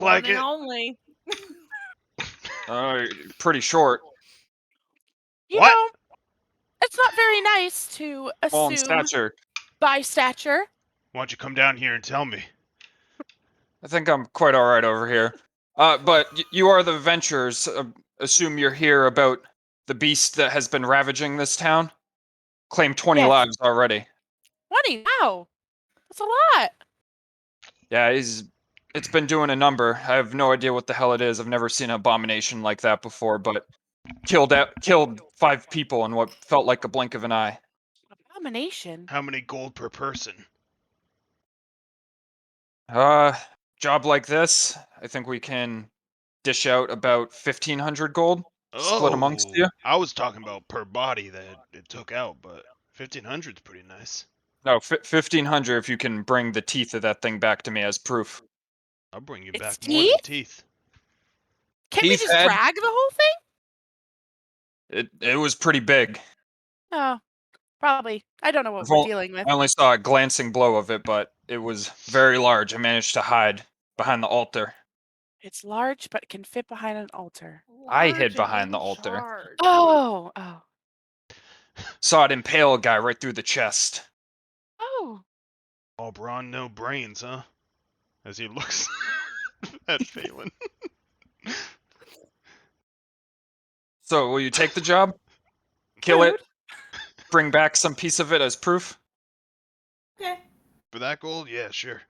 Like One and it. only. Pretty short. You What? know, it's not very nice to Small in assume stature. by stature. Why don't you come down here and tell me? I think I'm quite all right over here. But you are the Ventures. Assume you're here about the beast that has been ravaging this town. Claimed 20 Yes. lives already. 20, wow. That's a lot. Yeah, it's been doing a number. I have no idea what the hell it is. I've never seen an abomination like that before, but killed 5 people in what felt like a blink of an eye. Abomination. How many gold per person? Job like this, I think we can dish out about 1,500 gold, split amongst you. I was talking about per body that it took out, but 1,500's pretty nice. No, 1,500 if you can bring the teeth of that thing back to me as proof. I'll bring you It's back more than teeth? teeth. Can we Teeth just head. drag the whole thing? It was pretty big. Oh, probably. I don't know what I've we're al- dealing with. I only saw a glancing blow of it, but it was very large. I managed to hide behind the altar. It's large, but can fit behind an altar. I hid Large and behind the in altar. charge. Oh. Saw it impale a guy right through the chest. Oh. All brawn, no brains, huh? As he looks at Phelan. So, will you take the job? Kill it? Dude. Bring back some piece of it as proof? Okay. For that gold? Yeah, sure.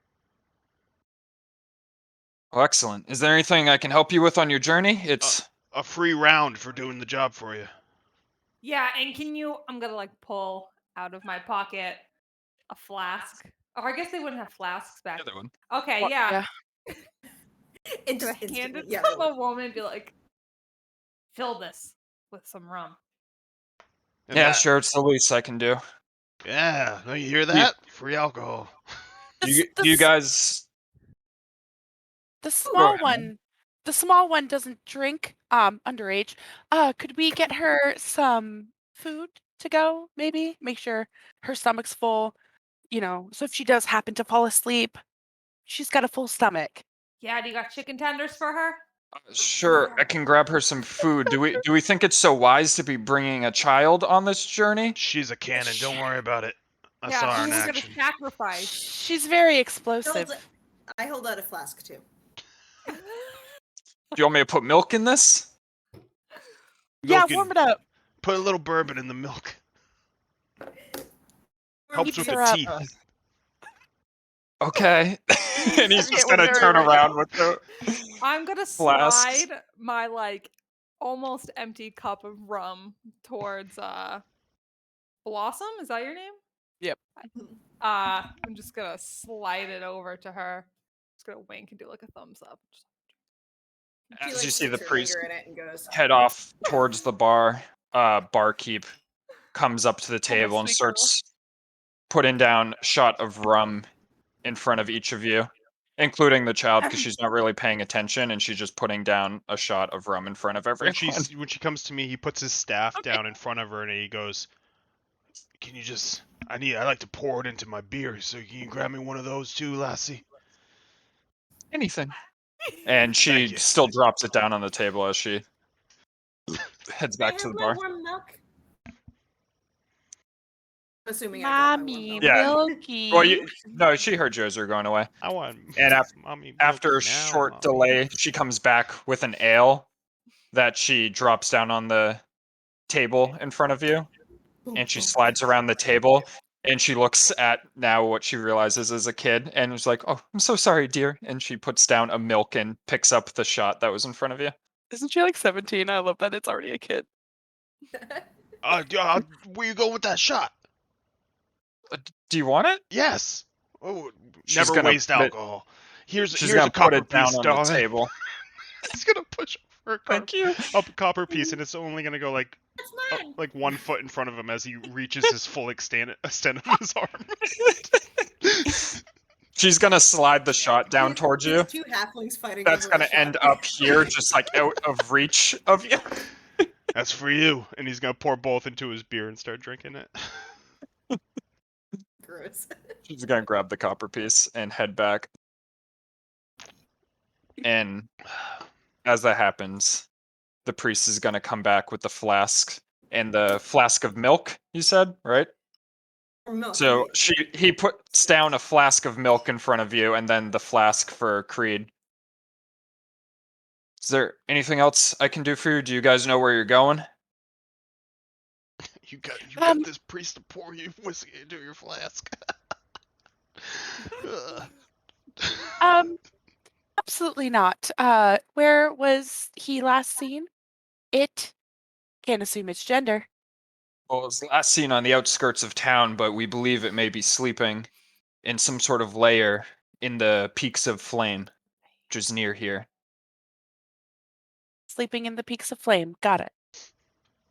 Oh, excellent. Is there anything I can help you with on your journey? It's... A free round for doing the job for you. Yeah, and can you? I'm gonna like pull out of my pocket a flask. Or I guess they wouldn't have flasks back. the other one. Okay, Well, yeah. It's Gonna hand instantly, it yeah. to a woman and be like, fill this with some rum. And Yeah, that- sure, it's the least I can do. Yeah, no, you hear that? Free alcohol. You guys... The Go small ahead. one. The small one doesn't drink. Underage. Could we get her some food to go? Maybe make sure her stomach's full. So if she does happen to fall asleep, she's got a full stomach. Yeah, do you got chicken tenders for her? Sure, I can grab her some food. Do we think it's so wise to be bringing a child on this journey? She's a cannon, don't worry about it. I yeah, saw her in she's action. gonna sacrifice. She's very explosive. I hold out a flask too. Do you want me to put milk in this? Yeah, Milk and- warm it up. Put a little bourbon in the milk. Helps Heats with her the up. teeth. Okay. And he's Okay, just well, gonna very turn right. around with the... I'm gonna Flasks. slide my like almost empty cup of rum towards Blossom. Is that your name? Yep. I'm just gonna slide it over to her. Just gonna wink and do like a thumbs up. She, As you see the sticks her priest finger in it and goes, head off towards the bar, barkeep comes up to the table and sweet girl. starts putting down a shot of rum in front of each of you, including the child, because she's not really paying attention, and she's just putting down a shot of rum in front of everyone. When she comes to me, he puts his staff down in front of her and he goes, "Can you just? I like to pour it into my beer. So can you grab me one of those too, lassie?" Anything. And she Thank you. still drops it down on the table as she heads back to the bar. Warm milk. Assuming Mommy, Yeah. milky. Well, she heard yours are going away. I want. And mommy After a milky now, short mommy. delay, she comes back with an ale that she drops down on the table in front of you, and she slides around the table, and she looks at now what she realizes is a kid, and is like, "Oh, I'm so sorry, dear," and she puts down a milk and picks up the shot that was in front of you. Isn't she like 17? I love that it's already a kid. Where you going with that shot? Do you want it? Yes. Oh, She's never gonna waste put it- alcohol. Here's She's a gonna put copper it down piece, on darling. the table. He's gonna push over Thank you. up a copper piece, and it's only gonna go like That's mine. like 1 foot in front of him as he reaches his full extent of his arm. She's gonna slide the shot down towards you. Two halflings fighting. That's over a gonna shot. end up here, just like out of reach of you. That's for you. And he's gonna pour both into his beer and start drinking it. Gross. She's gonna grab the copper piece and head back. And as that happens, the priest is going to come back with the flask and the flask of milk, you said, right? Or milk. So Right? he puts down a flask of milk in front of you and then the flask for Creed. Is there anything else I can do for you? Do you guys know where you're going? You got Um, this priest to pour you whiskey into your flask. Ugh. Absolutely not. Where was he last seen? It. Can't assume its gender. Well, it was last seen on the outskirts of town, but we believe it may be sleeping in some sort of lair in the Peaks of Flame, which is near here. Sleeping in the peaks of flame. Got it.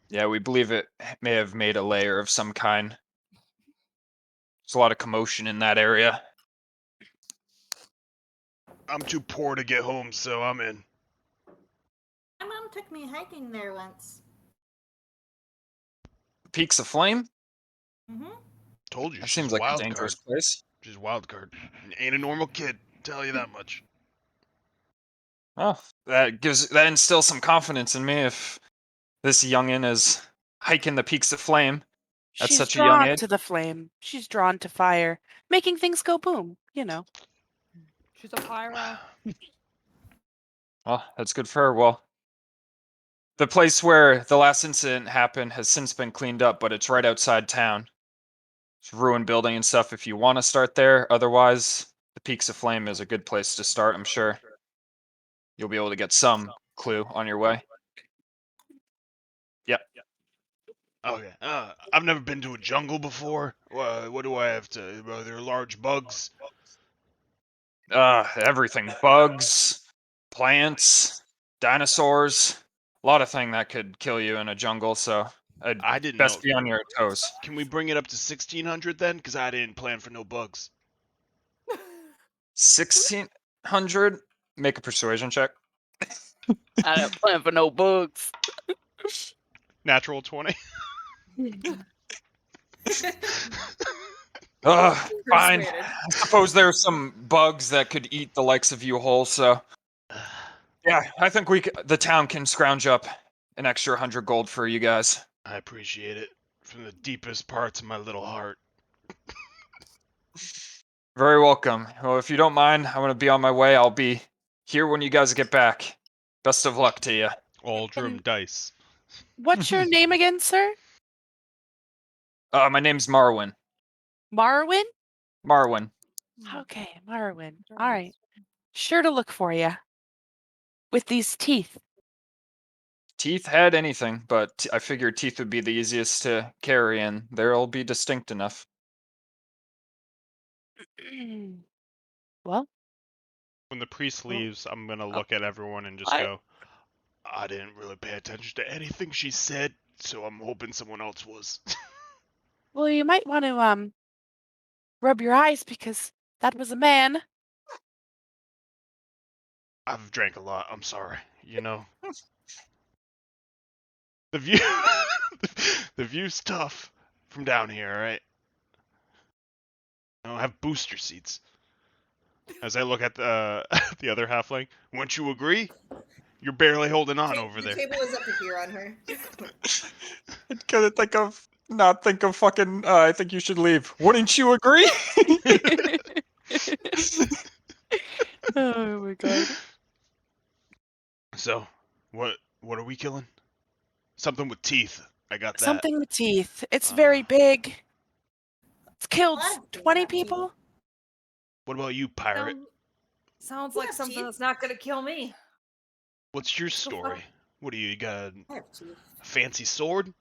Yeah, we believe it may have made a lair of some kind. There's a lot of commotion in that area. I'm too poor to get home, so I'm in. My mom took me hiking there once. Peaks of Flame? Mm-hmm. Told you, That she's seems a like a wild dangerous card. place. She's a wild card. Ain't a normal kid, tell you that much. Oh, that instills some confidence in me if this youngin is hiking the Peaks of Flame at She's such a young drawn age. to the flame. She's drawn to fire, making things go boom. You know. She's a pyro. Oh, that's good for her. Well, the place where the last incident happened has since been cleaned up, but it's right outside town. It's a ruined building and stuff if you want to start there. Otherwise, the Peaks of Flame is a good place to start, I'm sure. You'll be able to get some clue on your way. Yep. Okay. I've never been to a jungle before. What do I have to? Are there large bugs? Everything. Bugs, plants, dinosaurs. A lot of thing that could kill you in a jungle, so I'd I didn't best know. be on your toes. Can we bring it up to 1600 then? Because I didn't plan for no bugs. 1600? Make a persuasion check. I don't plan for no bugs. Natural 20. Fine. Persuaded. I suppose there are some bugs that could eat the likes of you whole, so yeah, I think the town can scrounge up an extra 100 gold for you guys. I appreciate it from the deepest parts of my little heart. Very welcome. Well, if you don't mind, I'm gonna be on my way. I'll be here when you guys get back. Best of luck to you. Aldrum dice. What's your name again, sir? My name's Marwin. Marwin? Marwin. Okay, Marwin. All right. Sure to look for you. With these teeth. Teeth had anything, but I figured teeth would be the easiest to carry, and they'll be distinct enough. Well, When the priest leaves, I'm gonna Oh. look at everyone and just go, I didn't really pay attention to anything she said, so I'm hoping someone else was. well, you might want to rub your eyes because that was a man. I've drank a lot, I'm sorry. You know. The view the view's tough from down here, alright? I don't have booster seats. As I look at the the other halfling, wouldn't you agree? You're barely holding on over The there. table is up to here on her. I couldn't think of fucking, I think you should leave. Wouldn't you agree? Oh my god. So, what are we killing? Something with teeth. I got that. Something with teeth. It's very big. It's killed A lot of things 20 have teeth. people. What about you, pirate? Sounds You like have something teeth? that's not gonna kill me. What's your story? What do you got? I have teeth. A fancy sword?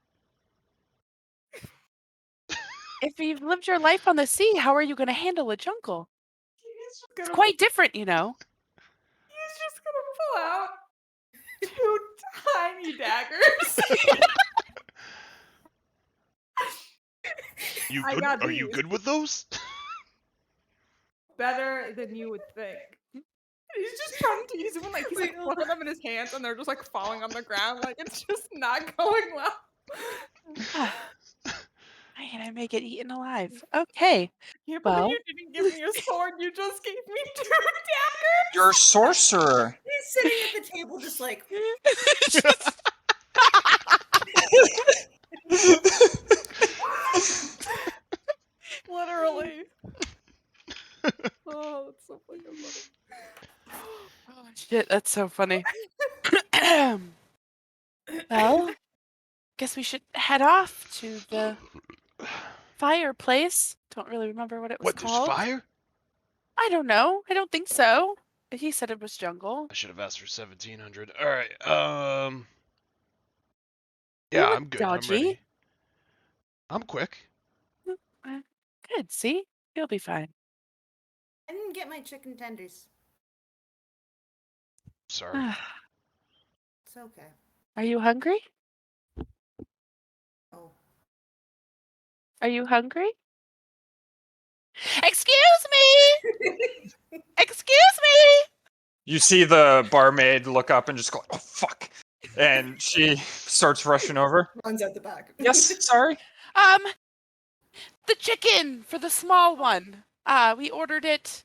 If you've lived your life on the sea, how are you going to handle a jungle? He's It's gonna, quite different, you know. he's just gonna pull out 2 tiny daggers. You I good? got Are you these. good with those? Better than you would think. He's just trying to use them, like he's like putting them in his hands, and they're just like falling on the ground. Like it's just not going well. Why can I make it eaten alive? Okay. Can't Well- believe you didn't give me a sword. You just gave me 2 daggers. You're a sorcerer. He's sitting at the table just like, Literally. Oh, that's so fucking funny. Oh shit, that's so funny. Well, guess we should head off to the fireplace. Don't really remember what it was What, there's called. fire? I don't know. I don't think so. He said it was jungle. I should have asked for 1700. All right. You Yeah, look I'm good. dodgy. I'm ready. I'm quick. Good, see? You'll be fine. I didn't get my chicken tenders. Sorry. It's okay. Are you hungry? Oh. Are you hungry? Excuse me! Excuse me! You see the barmaid look up and just go, "Oh fuck," and she starts rushing over. Runs out the back. Yes, sorry. The chicken for the small one. We ordered it.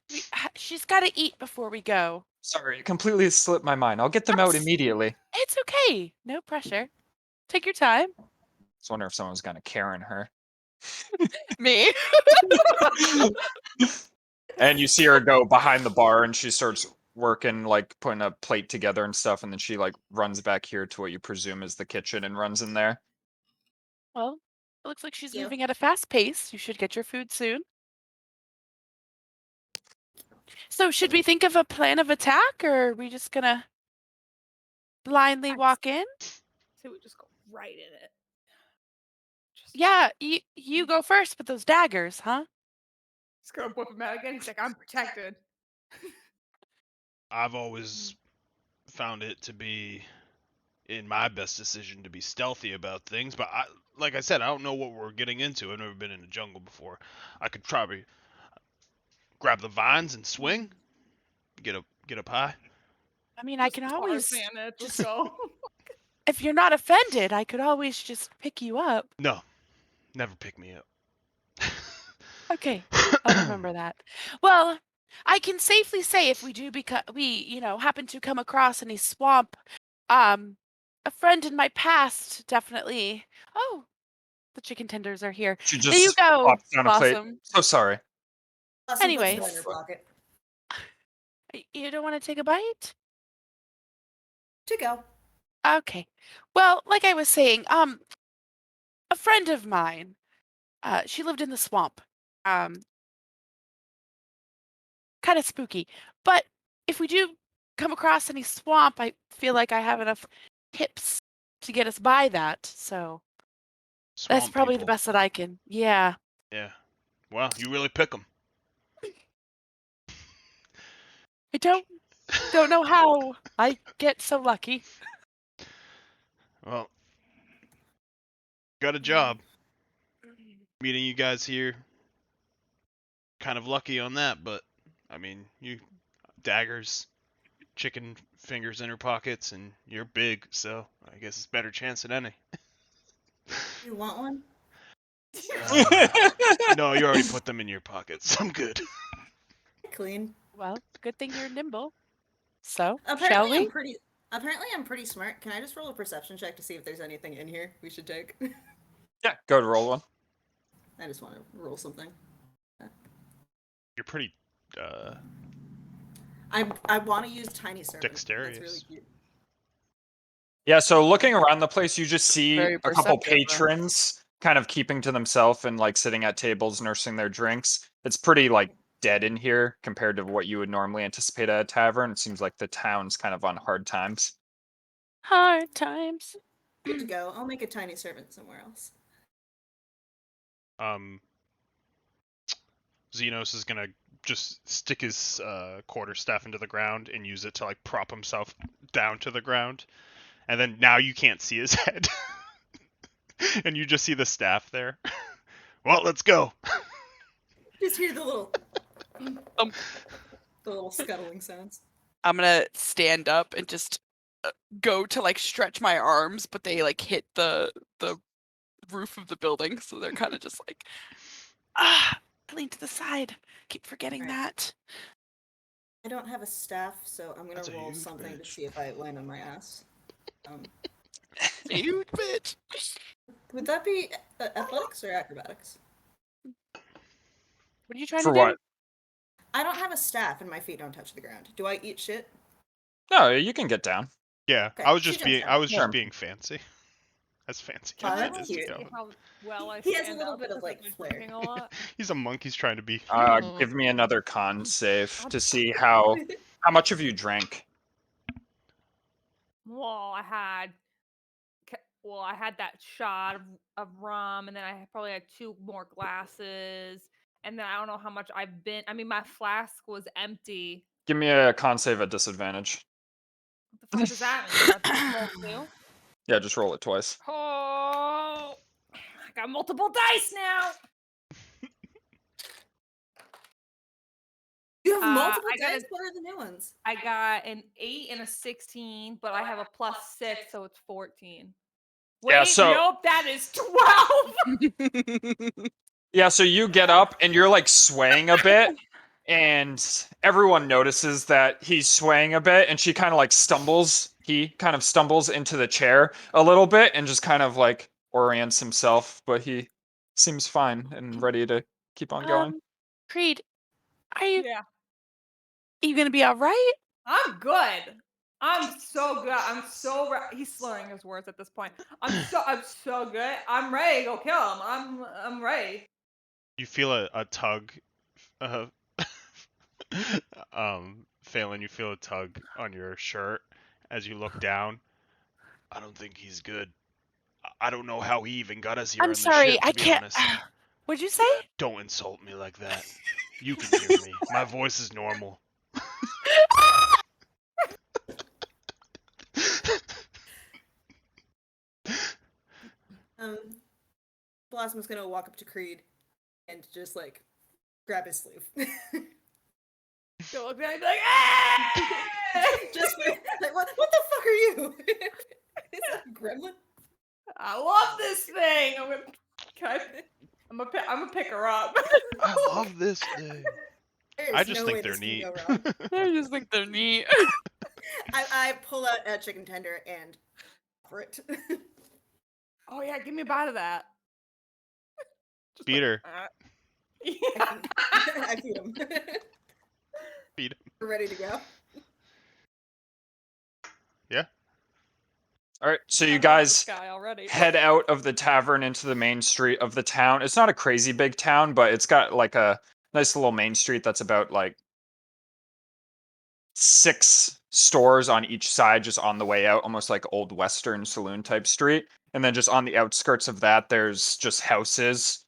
She's got to eat before we go. Sorry, it completely slipped my mind. I'll get them out That's- immediately. It's okay. No pressure. Take your time. I was wondering if someone's gonna Karen her. Me. And you see her go behind the bar and she starts working, like putting a plate together and stuff, and then she like runs back here to what you presume is the kitchen and runs in there. Well, it looks like she's Yeah. moving at a fast pace. You should get your food soon. So, should we think of a plan of attack, or are we just gonna blindly walk in? So we just go right in it. Just, Yeah, you go first with those daggers, huh? just gonna whip him out again. He's like, I'm protected. I've always found it to be in my best decision to be stealthy about things, but like I said, I don't know what we're getting into. I've never been in a jungle before. I could probably grab the vines and swing, get up high. I mean, I Just can always, Tarzan it, just go. if you're not offended, I could always just pick you up. No, never pick me up. Okay, I'll remember that. Well, I can safely say if we do happen to come across any swamp, a friend in my past definitely. Oh, the chicken tenders are here. She There you just go, pops down a plate. Blossom. So sorry. Blossom puts Anyways. them in her pocket. You don't want to take a bite? To go. Okay. Well, like I was saying, a friend of mine, she lived in the swamp. Kind of spooky. But if we do come across any swamp, I feel like I have enough tips to get us by that. So that's Swamp probably the people. best that I can. Yeah. Yeah. Well, you really pick them. I don't know how I get so lucky. Well, got a job meeting you guys here. Kind of lucky on that, but I mean, you daggers, chicken fingers in her pockets, and you're big, so I guess it's better chance than any. You want one? No, you already put them in your pockets. I'm good. Clean. Well, good thing you're nimble. So, Apparently shall we? I'm pretty smart. Can I just roll a perception check to see if there's anything in here we should take? Yeah, go to roll one. I just want to roll something. You're pretty I want to use tiny servant. Dexterous. That's really cute. Yeah, so looking around the place, you just see Very a couple perceptive, though. patrons kind of keeping to themselves and like sitting at tables nursing their drinks. It's pretty like dead in here compared to what you would normally anticipate at a tavern. It seems like the town's kind of on hard times. Hard times. Good to go. I'll make a tiny servant somewhere else. Xenos is gonna just stick his quarterstaff into the ground and use it to like prop himself down to the ground, and then now you can't see his head, and you just see the staff there. Well, let's go. Just hear the little, the little scuttling sounds. I'm gonna stand up and just go to like stretch my arms, but they like hit the roof of the building, so they're kind of just like, I lean to the side. Keep forgetting Right. that. I don't have a staff, so I'm gonna That's a roll huge something to bitch. see if I land on my ass. Huge bitch. Would that be athletics or acrobatics? What are you trying For to what? do? I don't have a staff and my feet don't touch the ground. Do I eat shit? No, you can get down. Yeah, Okay, I was she just jumps being down. I was Yeah. just being fancy. As fancy Can as I it that's roll is to to cute. go. see how well I He has a stand little up bit of, because like, I've been flair. drinking a lot? He's a monk. He's trying to be. Give me another con save to see how much of you drank. Well, I had that shot of rum, and then I probably had 2 more glasses, and then I don't know how much I've been. I mean, my flask was empty. Give me a con save at disadvantage. What the fuck does that mean? Do I have to just roll 2? Yeah, just roll it twice. Oh, I got multiple dice now. You have multiple I got dice? a- What are the new ones? I got an 8 and a 16, but I have a +6, so it's 14. Yeah, Wait, so- nope, that is 12. Yeah, so you get up and you're like swaying a bit, and everyone notices that he's swaying a bit, and she kind of like stumbles. He kind of stumbles into the chair a little bit and just kind of like orients himself, but he seems fine and ready to keep on going. Creed, are you Yeah, gonna be all right? I'm good. I'm so good. He's slurring his words at this point. I'm so good. I'm ready to go kill him. I'm ready. You feel a tug. Uh, Phelan, you feel a tug on your shirt as you look down. I don't think he's good. I don't know how he even got us here I'm on the sorry, ship, to I be can't. honest. What'd you say? Don't insult me like that. You can hear me. My voice is normal. Blossom's gonna walk up to Creed and just like grab his sleeve. Go look at me and be like, ah! Just like, what the fuck are you? Is that a gremlin? I love this thing. I'm gonna pick her up. I love this thing. There's I just no think way they're this can neat. go wrong. I just think they're neat. I pull out a chicken tender and offer it. Oh yeah, give me a bite of that. Just Beat her. Yeah. I feed him. Feed him. We're ready to go. Yeah. All right, so I you love guys this guy already. head out of the tavern into the main street of the town. It's not a crazy big town, but it's got like a nice little main street that's about like 6 stores on each side just on the way out, almost like old western saloon type street. And then just on the outskirts of that, there's just houses,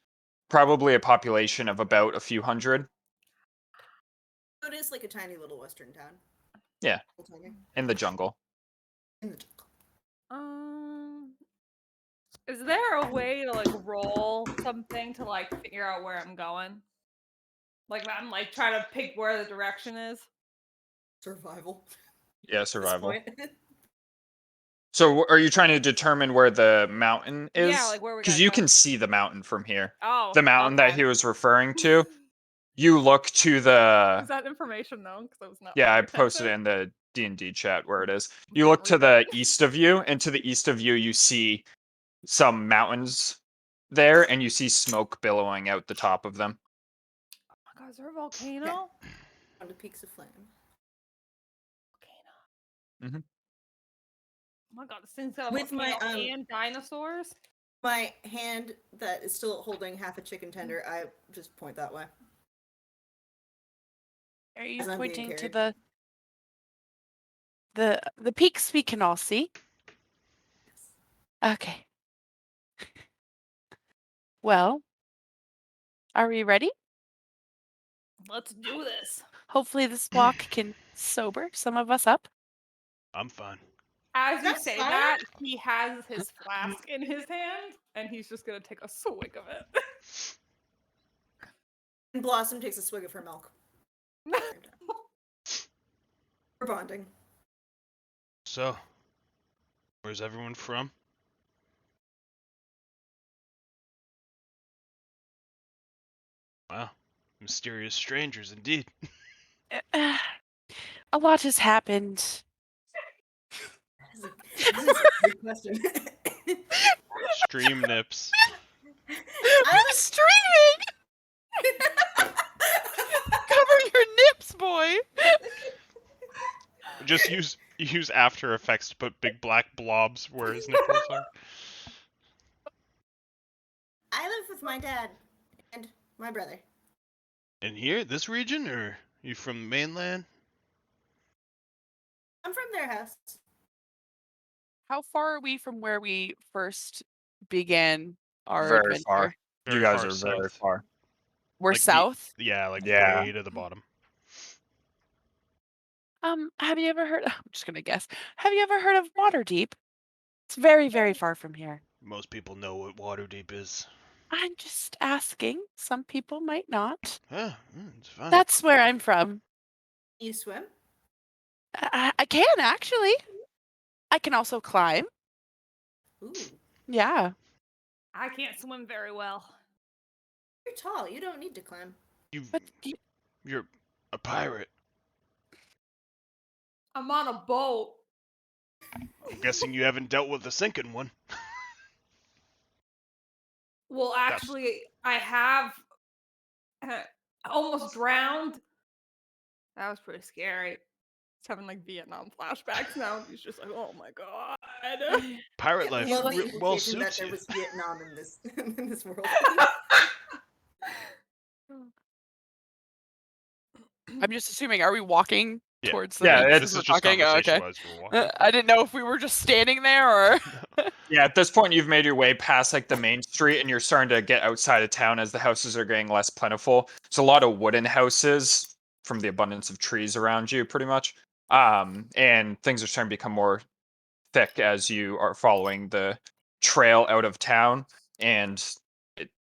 probably a population of about a few hundred. So it is like a tiny little western town. Yeah. Tiny. In the jungle. In the jungle. Is there a way to like roll something to like figure out where I'm going? Like I'm like trying to pick where the direction is. Survival. Yeah, At this survival. point. So are you trying to determine where the mountain is? Yeah, like where we Because gotta you go. can see the mountain from here. Oh, The mountain that okay. he was referring to. You look to the Is that information known? Because I was not. Yeah, I paying posted it attention. in the D&D chat where it is. I'm You gonna look to read the that. east of you, and to the east of you, you see some mountains there, and you see smoke billowing out the top of them. Oh my god, is there a volcano? On the peaks of flame. Volcano. Mhm. Oh my god, this thing's got a With my, volcano and dinosaurs. My hand that is still holding half a chicken tender, I just point that way. Are you As I'm being pointing to carried. the peaks we can all see? Okay. Well, are we ready? Let's do this. Hopefully this walk can sober some of us up. I'm fine. As you That's say fine. that, he has his flask in his hand, and he's just gonna take a swig of it. And Blossom takes a swig of her milk. We're bonding. So, where's everyone from? Wow. Mysterious strangers indeed. A lot has happened. That is a good question. Stream nips. I'm streaming! Cover your nips, boy! Just use After Effects to put big black blobs where his nipples are. I live with my dad and my brother. In here, this region, or you from the mainland? I'm from their house. How far are we from where we first began our Very adventure? far. Very You guys far are very south. far. We're Like south? Yeah, like Yeah. way to the bottom. Have you ever heard I'm just gonna guess. Have you ever heard of Waterdeep? It's very, very far from here. Most people know what Waterdeep is. I'm just asking. Some people might not. Yeah, it's fine. That's where I'm from. You swim? I can actually. I can also climb. Ooh. Yeah. I can't swim very well. You're tall. You don't need to climb. But You're a pirate. I'm on a boat. I'm guessing you haven't dealt with a sinking one. Well, actually, I have almost drowned. That was pretty scary. It's having like Vietnam flashbacks now. He's just like, oh my god. Pirate I life love the well implication that suits there you. was Vietnam in this in this world. I'm just assuming, are we walking Yeah. towards the Yeah, beach? it's- This We're is just talking? Oh, conversation okay. wise we're walking. I didn't know if we were just standing there or. Yeah, at this point, you've made your way past like the main street, and you're starting to get outside of town as the houses are getting less plentiful. It's a lot of wooden houses from the abundance of trees around you, pretty much. And things are starting to become more thick as you are following the trail out of town, and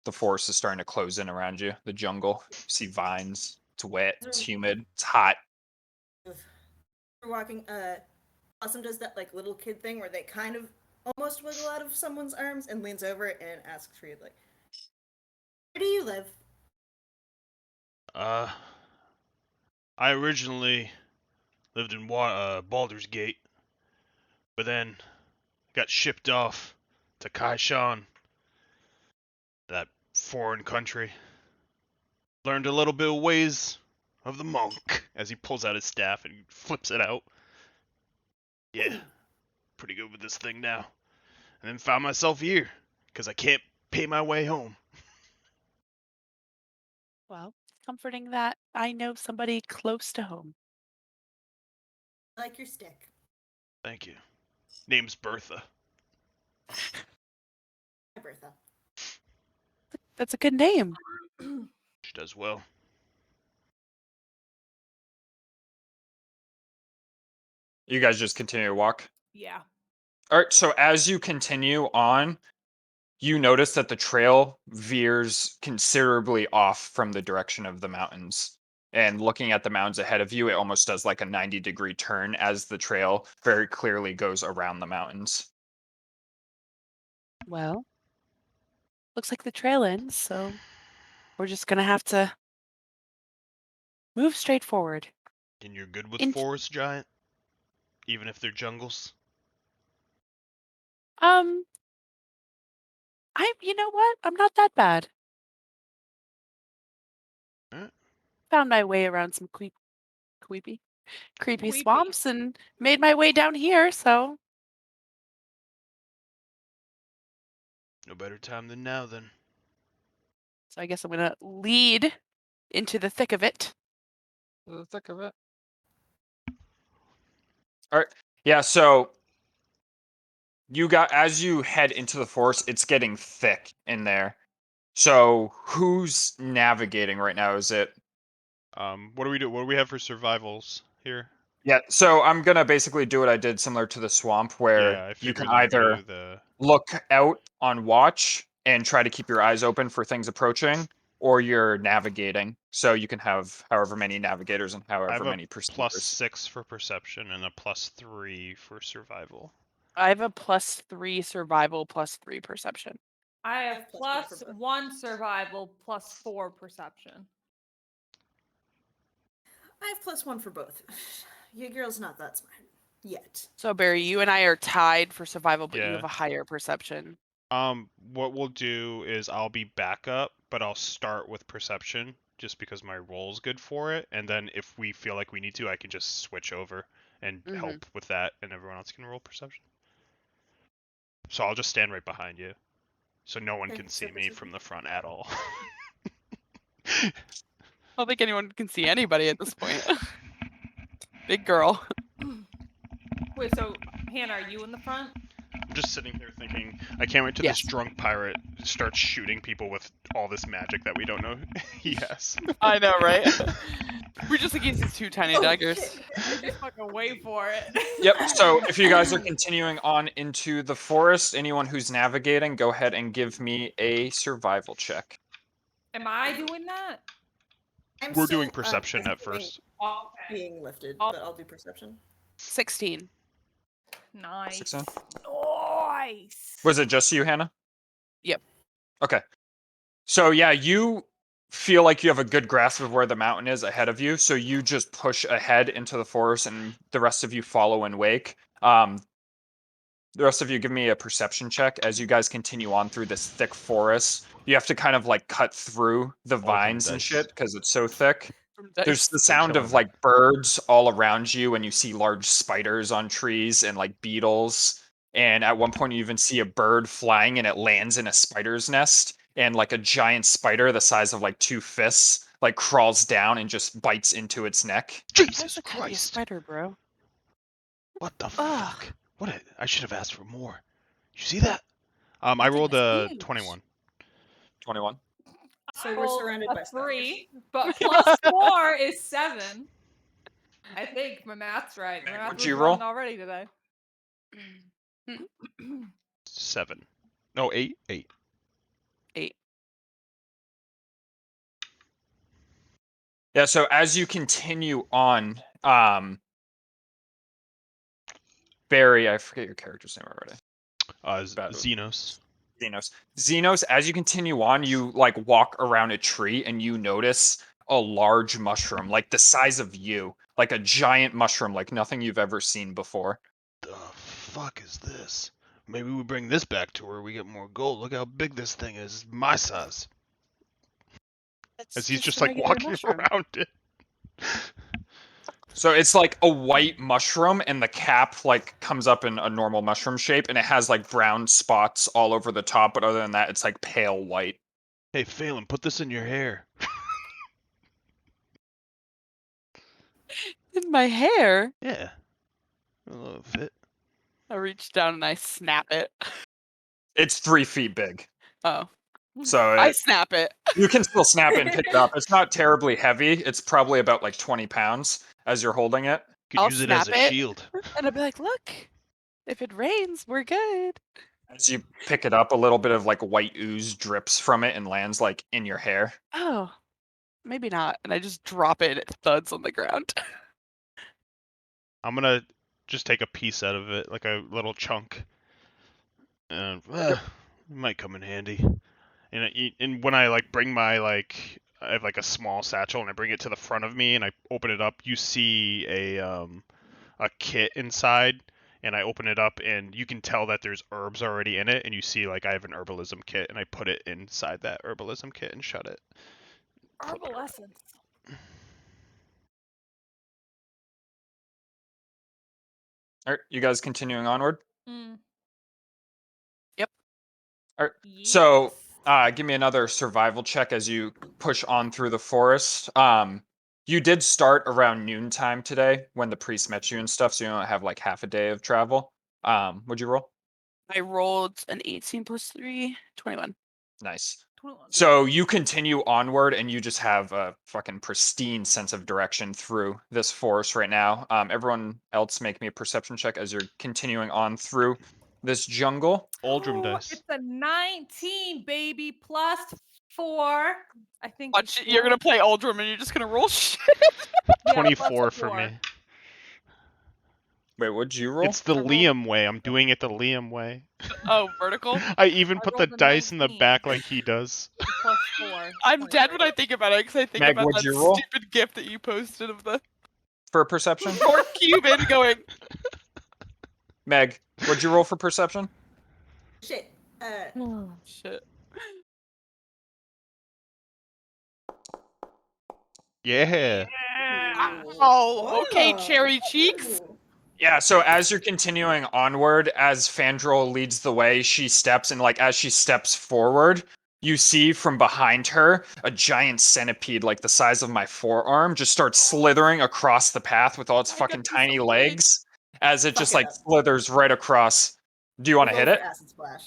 the forest is starting to close in around you. The jungle, you see vines. It's wet. It's humid. It's hot. We're walking. Awesome does that like little kid thing where they kind of almost wiggle out of someone's arms and leans over and asks Reed like, "Where do you live?" I originally lived in Baldur's Gate, but then got shipped off to Kaishan, that foreign country. Learned a little bit of ways of the monk as he pulls out his staff and flips it out. Yeah, pretty good with this thing now. And then found myself here because I can't pay my way home. Well, it's comforting that I know somebody close to home. I like your stick. Thank you. Name's Bertha. Hi, Bertha. That's a good name. She does well. You guys just continue to walk. Yeah. All right, so as you continue on, you notice that the trail veers considerably off from the direction of the mountains. And looking at the mountains ahead of you, it almost does like a 90-degree turn as the trail very clearly goes around the mountains. Well, looks like the trail ends, so we're just gonna have to move straight forward. And you're good with Int- forest giant? Even if they're jungles? You know what? I'm not that bad. Alright. Found my way around some creepy Creepy. swamps and made my way down here, so No better time than now, then. I guess I'm gonna lead into the thick of it. The thick of it. All right. Yeah, so as you head into the forest, it's getting thick in there. So who's navigating right now? Is it What do we do? What do we have for survivals here? Yeah, so I'm gonna basically do what I did similar to the swamp, where Yeah, I you can figured you either do the. look out on watch and try to keep your eyes open for things approaching, or you're navigating. So you can have however many navigators and I have however a many perceivers. +6 for perception and a +3 for survival. I have a +3 survival, +3 perception. I have have +1 for both. +1 survival, +4 perception. I have +1 for both. Your girl's not that smart yet. So Barry, you and I are tied for survival, but you Yeah. have a higher perception. What we'll do is I'll be backup, but I'll start with perception just because my roll's good for it, and then if we feel like we need to, I can just switch over and help with that, and everyone else can roll perception. So I'll just stand right behind you, so no one Okay, can see so me perception. from the front at all. I don't think anyone can see anybody at this point. Big girl. Wait, so Hannah, are you in the front? I'm just sitting here thinking, I can't wait till Yes. this drunk pirate starts shooting people with all this magic that we don't know he has. I know, right? We're just against these 2 tiny daggers. I just fucking wait for it. Yep. So if you guys are continuing on into the forest, anyone who's navigating, go ahead and give me a survival check. Am I doing that? I'm We're still, doing perception at assuming first. Okay. being lifted, Oh. but I'll do perception. 16. Nice. 16? Nice. Was it just you, Hannah? Yep. Okay. So yeah, you feel like you have a good grasp of where the mountain is ahead of you, so you just push ahead into the forest, and the rest of you follow in wake. The rest of you give me a perception check as you guys continue on through this thick forest. You have to kind of like cut through the vines and dice. shit because it's so thick. There's Dice. the sound of killing like birds all around you, and you see large spiders on trees and like beetles. And at one point, you even see a bird flying, and it lands in a spider's nest. And like a giant spider the size of like 2 fists, like crawls down and just bites into its neck. Jesus That's gotta be a Christ! spider, bro. What the Ugh. fuck? I should have asked for more. You see that? I That thing rolled is a huge. 21. 21. So we're surrounded by 3, but +4 is 7. I think my math's right. My math What'd was you wrong roll? already today. 7. No, 8. 8. 8. Yeah, so as you continue on, Barry, I forget your character's name already. Bad. Xenos. Xenos, as you continue on, you like walk around a tree and you notice a large mushroom, like the size of you, like a giant mushroom, like nothing you've ever seen before. The fuck is this? Maybe we bring this back to her. We get more gold. Look how big this thing is. My size. As he's just a like regular walking mushroom. around it. So it's like a white mushroom, and the cap like comes up in a normal mushroom shape, and it has like brown spots all over the top. But other than that, it's like pale white. Hey, Phelan, put this in your hair. In my hair. Yeah. A little fit. I reach down and I snap it. It's 3 feet big, Oh. so I snap it. you can still snap it and pick it up. It's not terribly heavy. It's probably about like 20 pounds as you're holding it. Could I'll use it as snap a it. shield. And I'll be like, look, if it rains, we're good. As you pick it up, a little bit of like white ooze drips from it and lands like in your hair. Oh, maybe not. And I just drop it and it thuds on the ground. I'm gonna just take a piece out of it, like a little chunk. And it might come in handy. And when I like bring my like, I have like a small satchel and I bring it to the front of me and I open it up, you see a kit inside, and I open it up and you can tell that there's herbs already in it, and you see like I have an herbalism kit and I put it inside that herbalism kit and shut it. Herbal essence. All right, you guys continuing onward? Yep. All right. So, give me another survival check as you push on through the forest. You did start around noontime today when the priest met you and stuff, so you don't have like half a day of travel. What'd you roll? I rolled an 18 plus 3, 21. Nice. 21. So you continue onward, and you just have a fucking pristine sense of direction through this forest right now. Everyone else, make me a perception check as you're continuing on through this jungle. Uldrum dice. It's a 19, baby, +4. I think. Watch, you're gonna play Uldrum and you're just gonna roll shit. Yeah, 24 for +4. me. Wait, what'd you roll? It's the I rolled- Liam way. I'm doing it the Liam way. Oh, vertical. I even I put the rolled a dice in the 19. back like he does. +4. I'm dead 23. when I think about it because I think Meg, about what'd that you roll? stupid gif that you posted of the For perception? poor Cuban going. Meg, what'd you roll for perception? Shit. Oh shit. Yeah. Oh, okay, cherry cheeks. Ooh. Yeah, so as you're continuing onward, as Fandral leads the way, she steps, and like as she steps forward, you see from behind her a giant centipede like the size of my forearm just starts slithering across the path with all its I fucking got this tiny so big. legs as it Fuck just it like up. slithers right across. Do you want to We'll hit go it? for acid splash.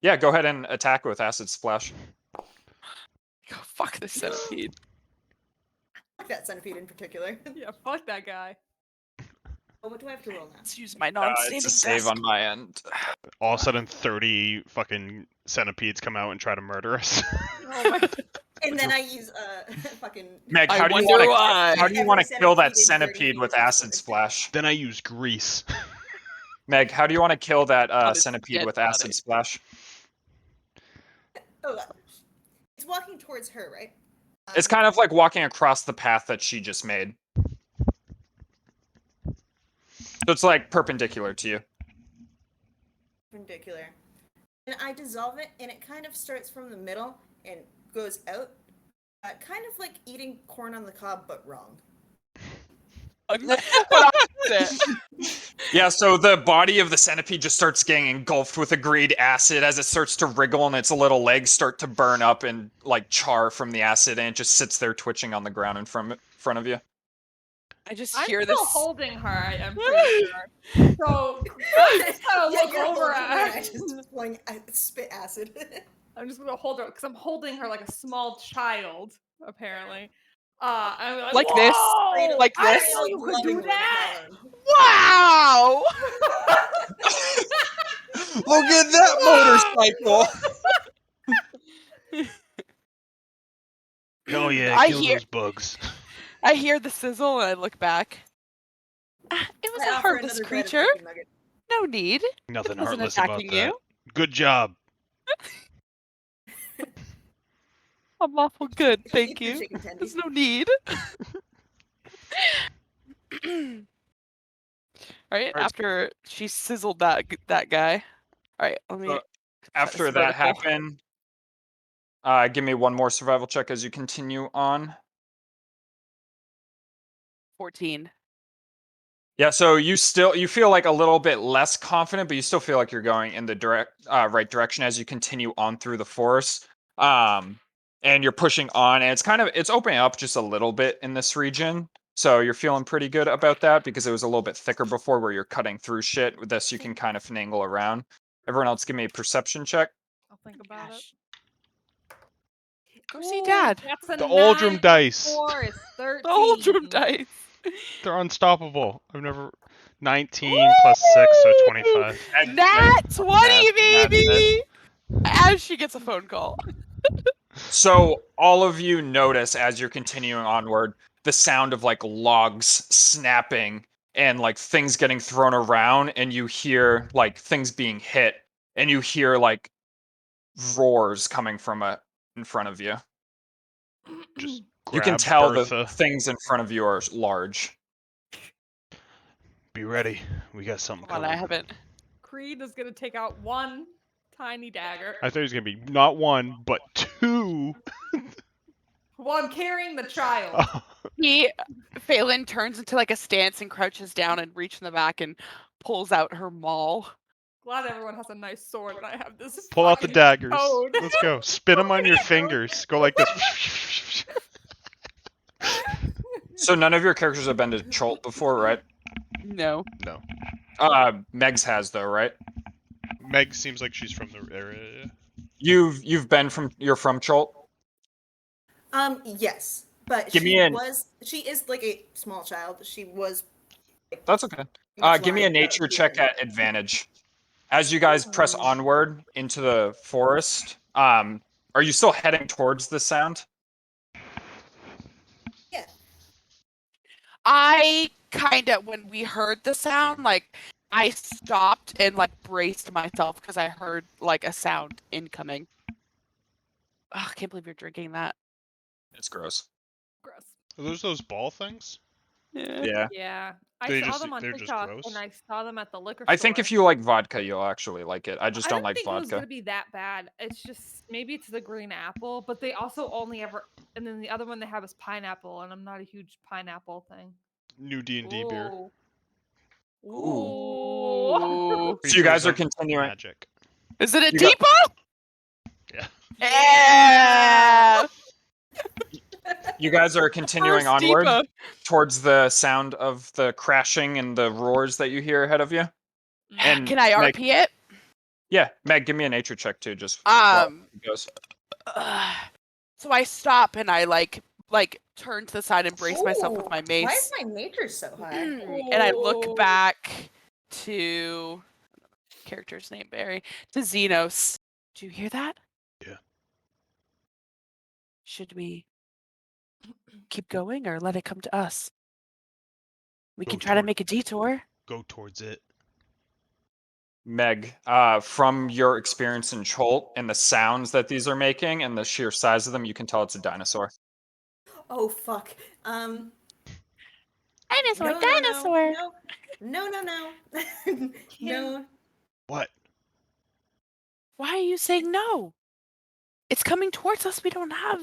Yeah, go ahead and attack with acid splash. Oh, fuck this centipede. Fuck that centipede in particular. Yeah, fuck that guy. Oh, what do I have to roll now? Let's use my It's non-standing a save desk. on my end. All of a sudden, 30 fucking centipedes come out and try to murder us. Oh my And then I use fucking. Meg, I how do you wonder want why. to? How do you Every want to kill that centipede in 30 centipede feet with is acid good. splash? Then I use grease. Meg, how do you want to kill that That is centipede dead with funny. acid splash? Oh, it's walking towards her, right? It's kind of like walking across the path that she just made. So it's like perpendicular to you. perpendicular. And I dissolve it, and it kind of starts from the middle and goes out, kind of like eating corn on the cob, but wrong. But opposite. Yeah, so the body of the centipede just starts getting engulfed with a green acid as it starts to wriggle and its little legs start to burn up and like char from the acid, and it just sits there twitching on the ground in front of you. I just I'm hear still this. holding her, I'm pretty sure. So I'm just gonna Yeah, look you're over holding her, at and I her. just fling spit acid. I'm just gonna hold her because I'm holding her like a small child, apparently. I'm like, Like this? "Whoa! Like I this? didn't know you could do that. Wow! Look at that motorcycle! Oh yeah, I kill hear- those bugs. I hear the sizzle and I look back. It was I a offer harmless another bite of creature. chicken nugget. No need. Nothing It wasn't heartless about attacking that. you. Good job. I'm awful good, thank Eat the you. chicken tendies. There's no need. Right after she sizzled that guy. All right, let me. So, try After this that vertical. happened, give me one more survival check as you continue on. 14. Yeah, so you feel like a little bit less confident, but you still feel like you're going in the right direction as you continue on through the forest. And you're pushing on, and it's opening up just a little bit in this region. So you're feeling pretty good about that because it was a little bit thicker before where you're cutting through shit. With this, you can kind of finagle around. Everyone else give me a perception check. I'll think about it. Go see Ooh, Dad. That's a The Aldrum 9 dice. 4 is 13. The whole drum dice. They're unstoppable. I've never 19 plus 6, so 25. Nat 20, Nat baby! As she gets a phone call. So all of you notice as you're continuing onward the sound of like logs snapping and like things getting thrown around, and you hear like things being hit, and you hear like roars coming from in front of you. Just You can grab tell Bertha. the things in front of you are large. Be ready. We got something Come on, coming. I haven't. Creed is gonna take out one tiny dagger. I thought he was gonna be not one, but two. Well, I'm carrying the child. Phelan turns into like a stance and crouches down and reaches in the back and pulls out her maul. Glad everyone has a nice sword and I have this. Pull out the fucking daggers. toad. Let's go. Spin them on your fingers. Go like this. So none of your characters have been to Chult before, right? No. No. Meg's has though, right? Meg seems like she's from the area. You're from Chult? Yes, but Give me an- she is like a small child. She was. That's okay. much Give me a like, nature being- check at advantage. As you guys press onward into the forest, are you still heading towards the sound? Yeah. I kind of when we heard the sound, like I stopped and like braced myself because I heard like a sound incoming. Oh, I can't believe you're drinking that. It's gross. Gross. Are those ball things? Yeah. Yeah. I They saw just- them on they're just TikTok gross? and I saw them at the liquor I store. think if you like vodka, you'll actually like it. I just I don't didn't like think it was vodka. gonna be that bad. It's just maybe it's the green apple, but they also only ever and then the other one they have is pineapple, and I'm not a huge pineapple thing. New D&D beer. Ooh. Ooh. So you guys Creatures are of continuing. Magic. Is it a You got- depot? Yeah. Yeah. You guys are continuing First onward depot. towards the sound of the crashing and the roars that you hear ahead of you. And Can I Meg, RP it? yeah, Meg, give me a nature check too. Just while it goes. So I stop and I like turn to the side and brace myself with my Ooh, Why mace. is my nature so high? And I look back to character's name Barry to Xenos. Do you hear that? Yeah. Should we keep going or let it come to us? We Go can try to toward- make a detour. Go towards it. Meg, from your experience in Chult and the sounds that these are making and the sheer size of them, you can tell it's a dinosaur. Oh fuck. Dinosaur, No, dinosaur. no. No. What? Why are you saying no? It's coming towards us. We don't have.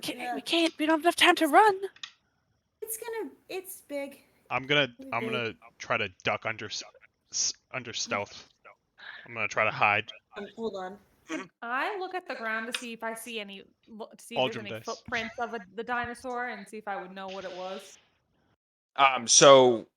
Yeah. We can't. We don't have enough time to run. It's big. I'm gonna try to duck under stealth. I'm gonna try to hide. Hold on. I look at the ground to see if I see any to see if there's Aldrin any dice. footprints of the dinosaur and see if I would know what it was. So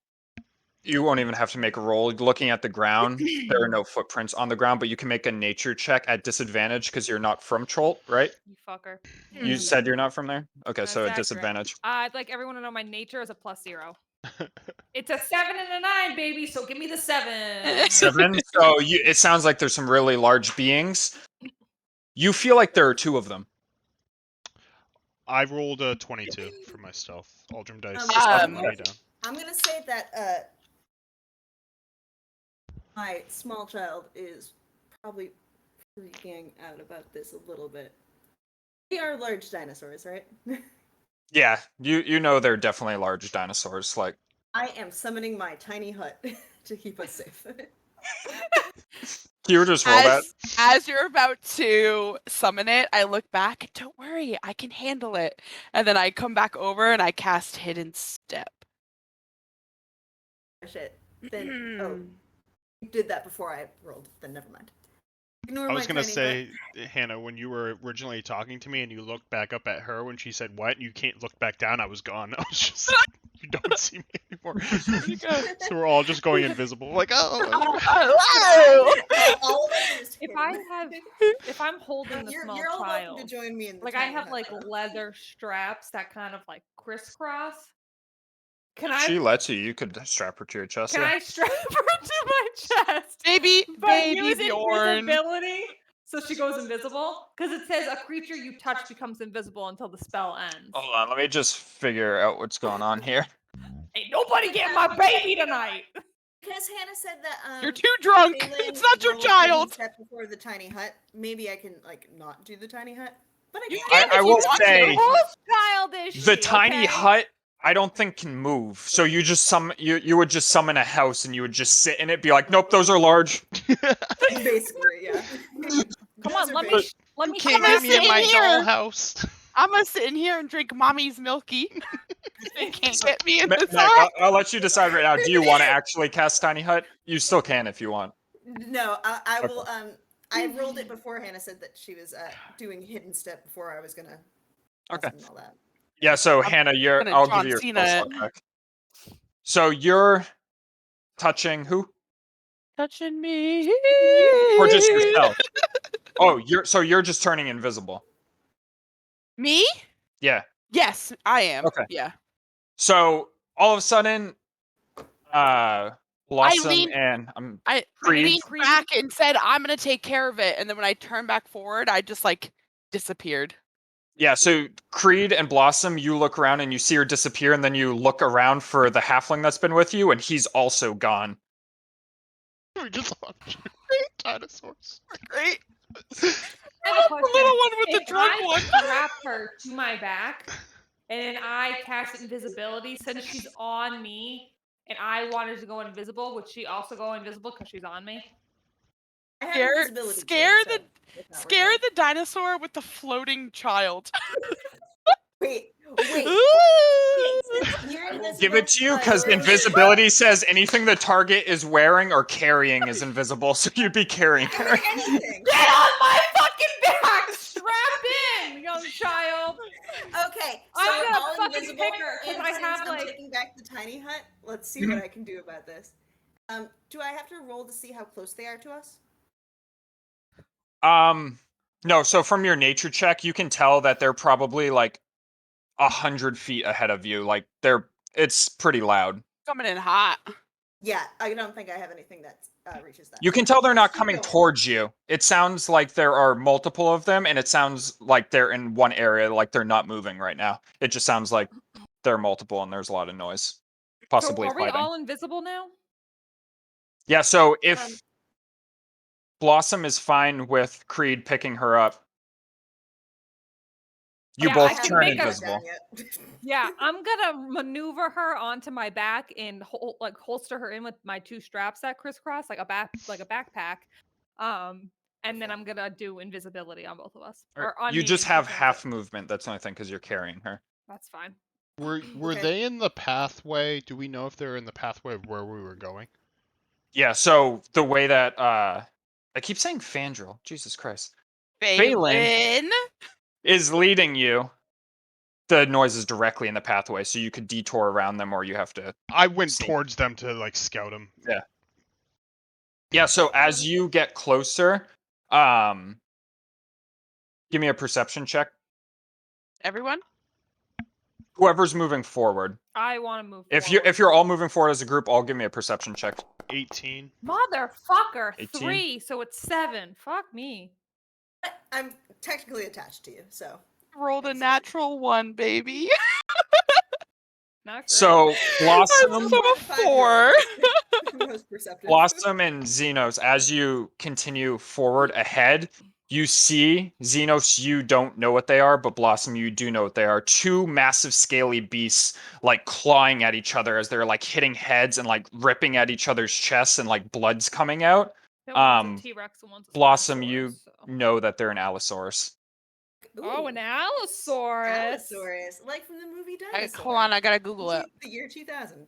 you won't even have to make a roll. Looking at the ground, there are no footprints on the ground, but you can make a nature check at disadvantage because you're not from Chult, right? You fucker. You Hmm. said you're not from there? Okay, That's so at accurate. disadvantage. I'd like everyone to know my nature is a +0. It's a 7 and a 9, baby. So give me the 7. 7. So it sounds like there's some really large beings. You feel like there are 2 of them. I rolled a 22 for my stealth. Aldrin dice. I'm let me down. gonna say that my small child is probably freaking out about this a little bit. We are large dinosaurs, right? Yeah, you know they're definitely large dinosaurs. Like I am summoning my tiny hut to keep us safe. you just roll that. As you're about to summon it, I look back. Don't worry, I can handle it. And then I come back over and I cast Hidden Step. Shit. Then you did that before I rolled. Then never mind. Ignore I was my gonna tiny say, Hannah, when you were originally talking to me and you looked back up at her when she said what, and you can't look back down, I was gone. I was just like, you don't see me anymore. So we're all just going invisible. Like, oh. hut. All of us just If I'm holding the small you're all welcome child, to join me in the like I tiny have hut, like though. leather straps that kind of like crisscross. Can If she I lets you could strap her to your chest. can Yeah. I strap her to my chest? Baby But use Bjorn. invisibility so she goes invisible? Because it says a creature you touch becomes invisible until the spell ends. Hold on, let me just figure out what's going on here. Ain't nobody getting my baby tonight. Because Hannah said that You're too drunk. Balin It's not your rolled hidden child. step before the tiny hut. Maybe I can like not do the tiny hut. But I You can. can if I you will want say to. Whose child is she? the tiny okay? hut I don't think can move. So you just you would just summon a house and you would just sit in it, be like, nope, those are large. Basically, yeah. Come on, Those are let big. me Can't I'm get me in my sitting here. dollhouse. I'm gonna sit in here and drink mommy's milky. They can't get me in Meg, this hut. I'll let you decide right now. Do you want to actually cast Tiny Hut? You still can if you want. No, I will. I rolled it before Hannah said that she was doing hidden step before I was gonna. Okay. And all that. Yeah, so I'm Hannah, gonna I'll John give you your Cena spell slot back. So you're touching who? touching me. Or just yourself? Oh, you're just turning invisible. Me? Yeah. Yes, I am. Okay. Yeah. So all of a sudden, Blossom leaned- and I Creed. leaned back and said, "I'm gonna take care of it." And then when I turned back forward, I just like disappeared. Yeah, so Creed and Blossom, you look around and you see her disappear, and then you look around for the halfling that's been with you, and he's also gone. We just watched dinosaurs. Great. I have a The question. little one with the If drunk I one. strap her to my back and then I cast invisibility, since she's on me and I wanted to go invisible, would she also go invisible because she's on me? I have Scare, invisibility scare too, the, so it's not scare working. the dinosaur with the floating child. Wait. Since you're invisible, Give it to you because you're invisibility says anything the target is wearing or carrying is invisible, so you'd be carrying her. anything. Get on my fucking back! Strap in, young child! Okay, so I'm we're gonna all fucking invisible, pick her, 'cause and I since have, I'm like- taking back the tiny hut, let's see what I can do about this. Do I have to roll to see how close they are to us? No, so from your nature check, you can tell that they're probably like 100 feet ahead of you. Like it's pretty loud. Coming in hot. Yeah, I don't think I have anything that reaches that. You can So tell they're let's not keep coming going. towards you. It sounds like there are multiple of them, and it sounds like they're in one area, like they're not moving right now. It just sounds like there are multiple, and there's a lot of noise, So possibly are we fighting. all invisible now? Yeah, so if Um, Blossom is fine with Creed picking her up, you Yeah, both I can turn make a- invisible. Yeah, I'm gonna maneuver her onto my back and holster her in with my two straps that crisscross like a backpack. And then I'm gonna do invisibility on both of us. Or on You me just and she have turns half it. movement. That's the only thing because you're carrying her. That's fine. Were Okay. they in the pathway? Do we know if they're in the pathway of where we were going? Yeah, so the way that I keep saying Fandral, Jesus Christ, Balin. is leading you. The noise is directly in the pathway, so you could detour around them, or you have to. I went See. towards them to like scout them. Yeah. So as you get closer, give me a perception check. Everyone? Whoever's moving forward. I want to move If forward. you're all moving forward as a group, all give me a perception check. 18. Motherfucker, 18? 3, so it's 7. Fuck me. I'm technically attached to you, so. Rolled a natural 1, baby. Not great. So Blossom, I'm a 4. Most perceptive. Blossom and Xenos, as you continue forward ahead, you see Xenos, you don't know what they are, but Blossom, you do know what they are. Two massive scaly beasts like clawing at each other as they're like hitting heads and like ripping at each other's chests and like blood's coming out. One's a T-Rex and one's a Blossom, Spinosaurus, you so. know that they're an Allosaurus. Oh, an Allosaurus. Allosaurus, like from the movie Hey, Dinosaur. hold on, I gotta Google it. The year 2000.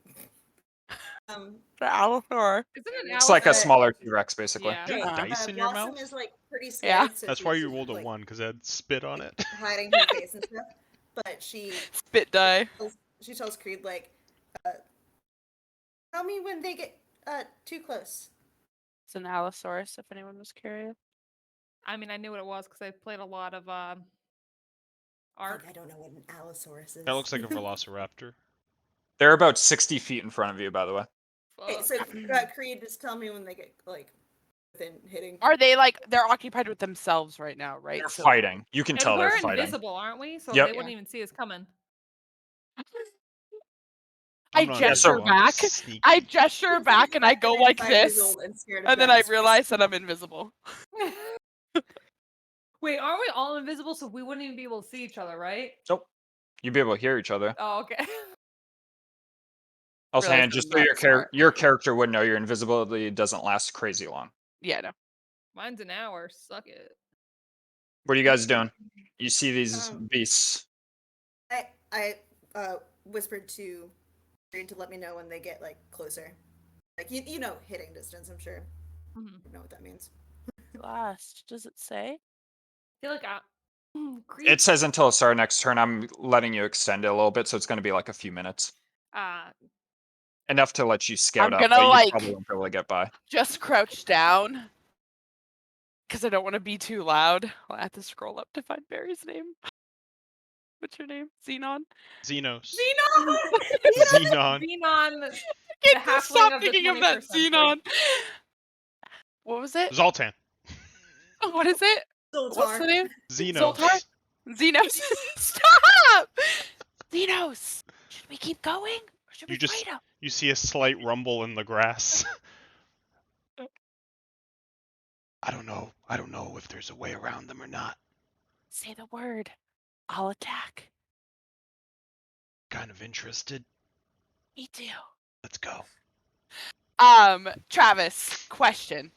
The Allosaur. Isn't it It's like a Allosaurus? smaller T-Rex, basically. Yeah. You got Uh-huh. dice in your Blossom mouth? is like pretty scared. Yeah. So That's why she's, you rolled a like, 1, because it had spit on it. hiding her face and stuff. But Spit die. she tells Creed like, tell me when they get too close. It's an Allosaurus, if anyone was curious. I mean, I knew what it was because I played a lot of Ark. Like, I don't know what an Allosaurus is. That looks like a velociraptor. They're about 60 feet in front of you, by the way. Okay, so Creed, just tell me when they get like within hitting. Are they like, they're occupied with themselves right now, right? They're So- fighting. You can And tell we're they're fighting. invisible, aren't we? So Yep. they wouldn't even see us coming. I I'm not gesture invisible, I'm back. sneaky. I gesture back and I go like 5 years this. old and scared of And then I dinosaurs. realize that I'm invisible. Wait, aren't we all invisible? So we wouldn't even be able to see each other, right? Nope. You'd be able to hear each other. Oh, okay. Also, Realize and just I'm so not smart. your character would know, your invisibility doesn't last crazy long. Yeah, no. Mine's an hour. Suck it. What are you guys doing? You see these Um, beasts. I whispered to Creed to let me know when they get like closer. Like you know hitting distance, I'm sure. Mhm. You know what that means. Last, does it say? I feel like Creed, It says until the start of next turn. I'm letting you extend it a little bit, so it's going to be like a few minutes. Enough to let you scout I'm up, gonna, but you like- probably won't be able to get by. Just crouch down. Because I don't want to be too loud. I'll have to scroll up to find Barry's name. What's your name? Xenon? Xenos. Xenon! Xenon. Xenon. I halfling can't stop of the thinking of that 21st century. Xenon. What was it? Zoltan. What is it? What's the Zoltar. name? Xenos. Zoltar? Xenos, stop! Xenos, should we keep going or should we fight him? You see a slight rumble in the grass. I don't know if there's a way around them or not. Say the word. I'll attack. Kind of interested. Me too. Let's go. Travis, question.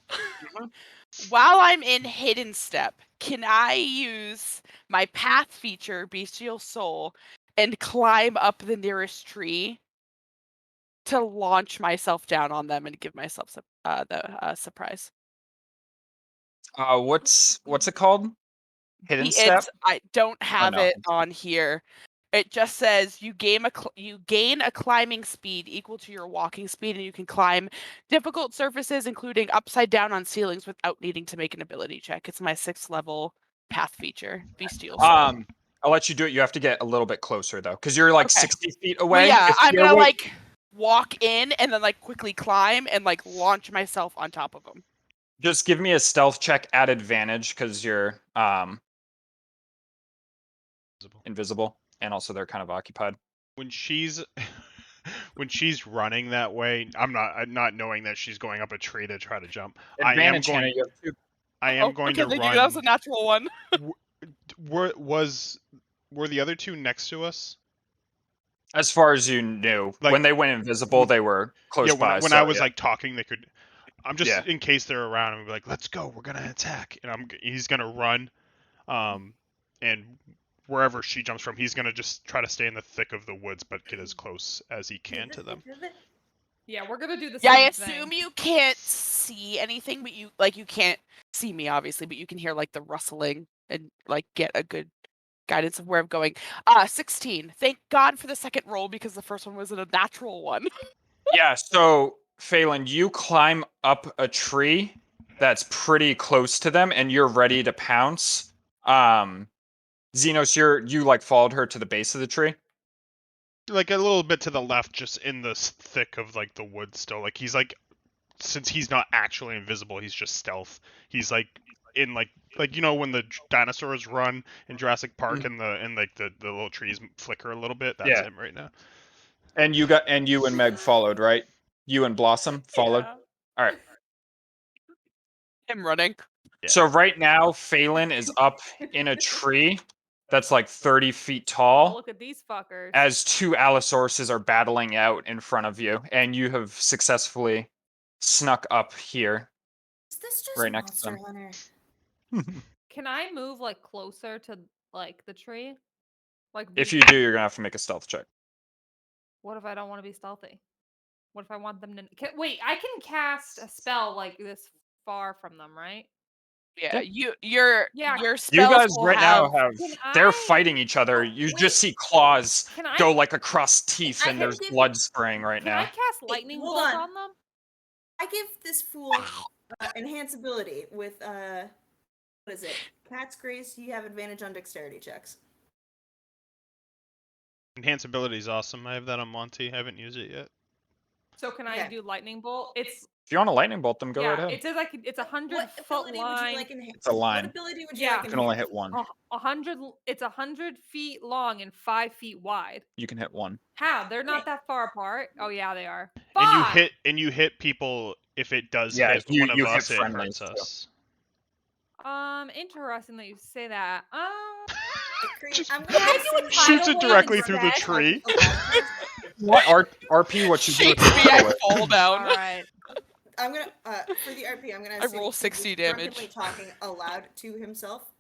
While I'm in Hidden Step, can I use my path feature, Bestial Soul, and climb up the nearest tree to launch myself down on them and give myself the surprise? What's it called? Hidden step? I don't have no. it on here. It just says you gain a climbing speed equal to your walking speed, and you can climb difficult surfaces, including upside down on ceilings, without needing to make an ability check. It's my 6th level path feature, Bestial Soul. I'll let you do it. You have to get a little bit closer though, because you're like Okay. 60 feet away. Well, yeah, If I'm you're gonna away- like walk in and then like quickly climb and like launch myself on top of them. Just give me a stealth check at advantage because you're invisible, and also they're kind of occupied. When she's running that way, I'm not knowing that she's going up a tree to try to jump. Advantage, Hannah, you have 2. I am going to Thank you. run. That was a natural one. Were the other two next to us? As far as you knew, Like- when they went invisible, they were close by. When so, I was yeah. like talking, they could. I'm just Yeah. in case they're around. I'm like, let's go. We're gonna attack, and he's gonna run, and wherever she jumps from, he's gonna just try to stay in the thick of the woods, but get as close as he can to them. Yeah, we're gonna do the Yeah, same I assume thing. you can't see anything, but you can't see me obviously, but you can hear like the rustling and like get a good guidance of where I'm going. 16. Thank God for the second roll because the first one was a natural one. Yeah, so Phelan, you climb up a tree that's pretty close to them, and you're ready to pounce. Xenos, you like followed her to the base of the tree. Like a little bit to the left, just in the thick of like the woods still. Like he's like, since he's not actually invisible, he's just stealth. He's like in like you know when the dinosaurs run in Jurassic Park and the little trees flicker a little bit. That's him right now. And you and Meg followed, right? You and Blossom followed. Yeah. All right. I'm running. Yeah. So right now, Phelan is up in a tree that's like 30 feet tall. Oh, look at these fuckers. As 2 Allosauruses are battling out in front of you, and you have successfully snuck up here. Is this just Right next to Monster them. Hunter? Can I move like closer to like the tree? Like If you do, you're gonna have to make a stealth check. What if I don't want to be stealthy? What if I want them to wait, I can cast a spell like this far from them, right? Yeah, your Yeah. spells You guys will right now have Can they're I- fighting each other. You wait. just see claws Can I go like across teeth, I and can there's give- blood spraying right Can I now. cast lightning hold bolt on. on them? I give this fool enhance ability with what is it? Cat's Grace. You have advantage on dexterity checks. Enhance ability is awesome. I have that on Monty. I haven't used it yet. So can I Okay. do lightning bolt? It's If you want to lightning bolt them, go right yeah, ahead. it says it's 100 What foot ability would you line. like enhance? It's a line. What ability would you Yeah. like You can only enhance? hit one. 100. It's 100 feet long and 5 feet wide. You can hit one. How? They're not that far apart. Oh yeah, they are. And you hit people. If it does Yeah, hit you- one of you hit us, it friendlies, hurts too. us. Interesting that you say that. Just I'm Can I gonna do a send shoots tidal it wave directly through the instead? tree. What RP? What you do? with Shakes me, your I bullet? fall down. All right. I'm gonna for the RP. I'm gonna I assume roll he 60 was damage. drunkenly talking aloud to himself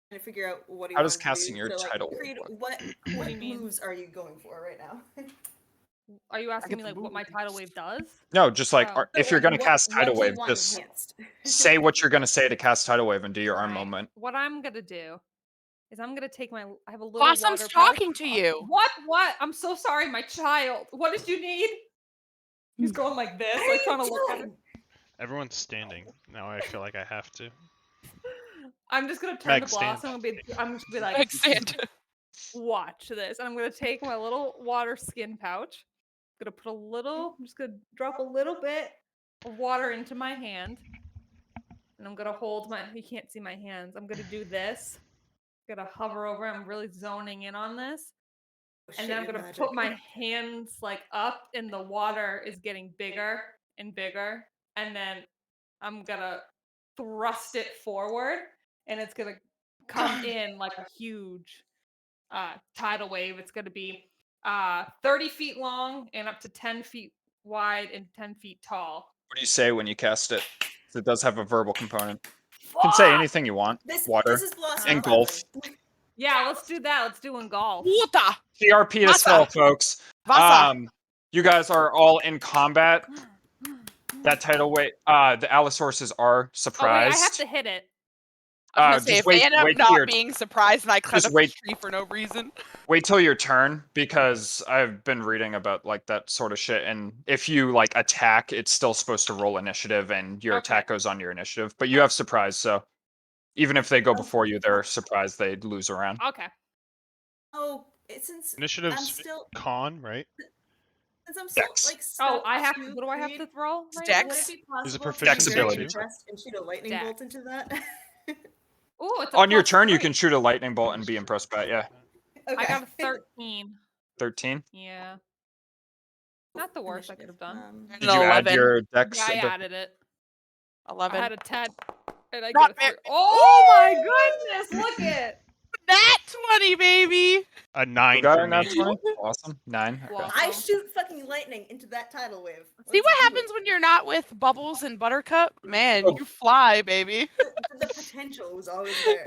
and to figure out what he How does wanted to casting do. your So, like, tidal wave Creed, work? what do you mean? moves are you going for right now? Are you asking get me the like what my tidal wave does? No, just like Oh. if you're gonna cast tidal what do you wave, want just enhanced? say what you're gonna say to cast tidal wave and do your arm Alright. movement. What I'm gonna do is I'm gonna take my. I have a little Blossom's water talking pouch. to you. What? What? I'm so sorry, my child. What did you need? He's going like this, What like are trying to you look at doing? it. Everyone's standing. Now I feel like I have to. I'm just gonna turn Meg, to stand. Blossom and I'm just gonna be like, Like Santa. watch this. And I'm gonna take my little water skin pouch. I'm just gonna drop a little bit of water into my hand. And I'm gonna hold you can't see my hands. I'm gonna do this. Gonna hover over. I'm really zoning in on this. Oh, And shit, then I'm you're gonna magic. put my hands like up, and the water is getting bigger and bigger. And then I'm gonna thrust it forward, and it's gonna come in like a huge tidal wave. It's gonna be 30 feet long and up to 10 feet wide and 10 feet tall. What do you say when you cast it? 'Cause it does have a verbal component. You can say Fuck! anything you want. This Water. is Blossom Engulf. 11. Yeah, let's do that. Let's do engulf. Water. CRP as Vasa. hell, folks. Vasa. You guys are all in combat. That tidal wave. The Allosaurus are Oh wait, surprised. I have to hit it. I was gonna say, Just if wait. they end up Wait not till your being surprised and I climb just up wait. the tree for no reason. Wait till your turn, because I've been reading about like that sort of shit, and if you like attack, it's still supposed to roll initiative, and your attack goes on your initiative. But you have surprise, so even if they go before you, they're surprised they lose a round. Okay. Oh, since I'm Initiative's still con, right? since I'm still Dex. like Oh, stuck I have. to What do I have Creed, to roll? It's Right? Dex. would it be Is it possible for Dex me to be abilities. impressed and shoot a lightning Dex. bolt into that? Ooh, it's a On your plus turn, you 3. can shoot a lightning bolt and be impressed by it. Yeah, Okay. I got a 13. 13. Yeah. Not the worst I could have done. And Did you add 11. your Dex? Yeah, I added it. I 11. had a 10. And I Not get a 3. very- Oh my goodness, look it. Nat 20, baby. A Who 9 got for a nat me. 20? Awesome. 9. Okay. Well, I shoot fucking lightning into that tidal wave. See Let's what do happens it. when you're not with Bubbles and Buttercup? Man, Oh. you fly, baby. The potential was always there.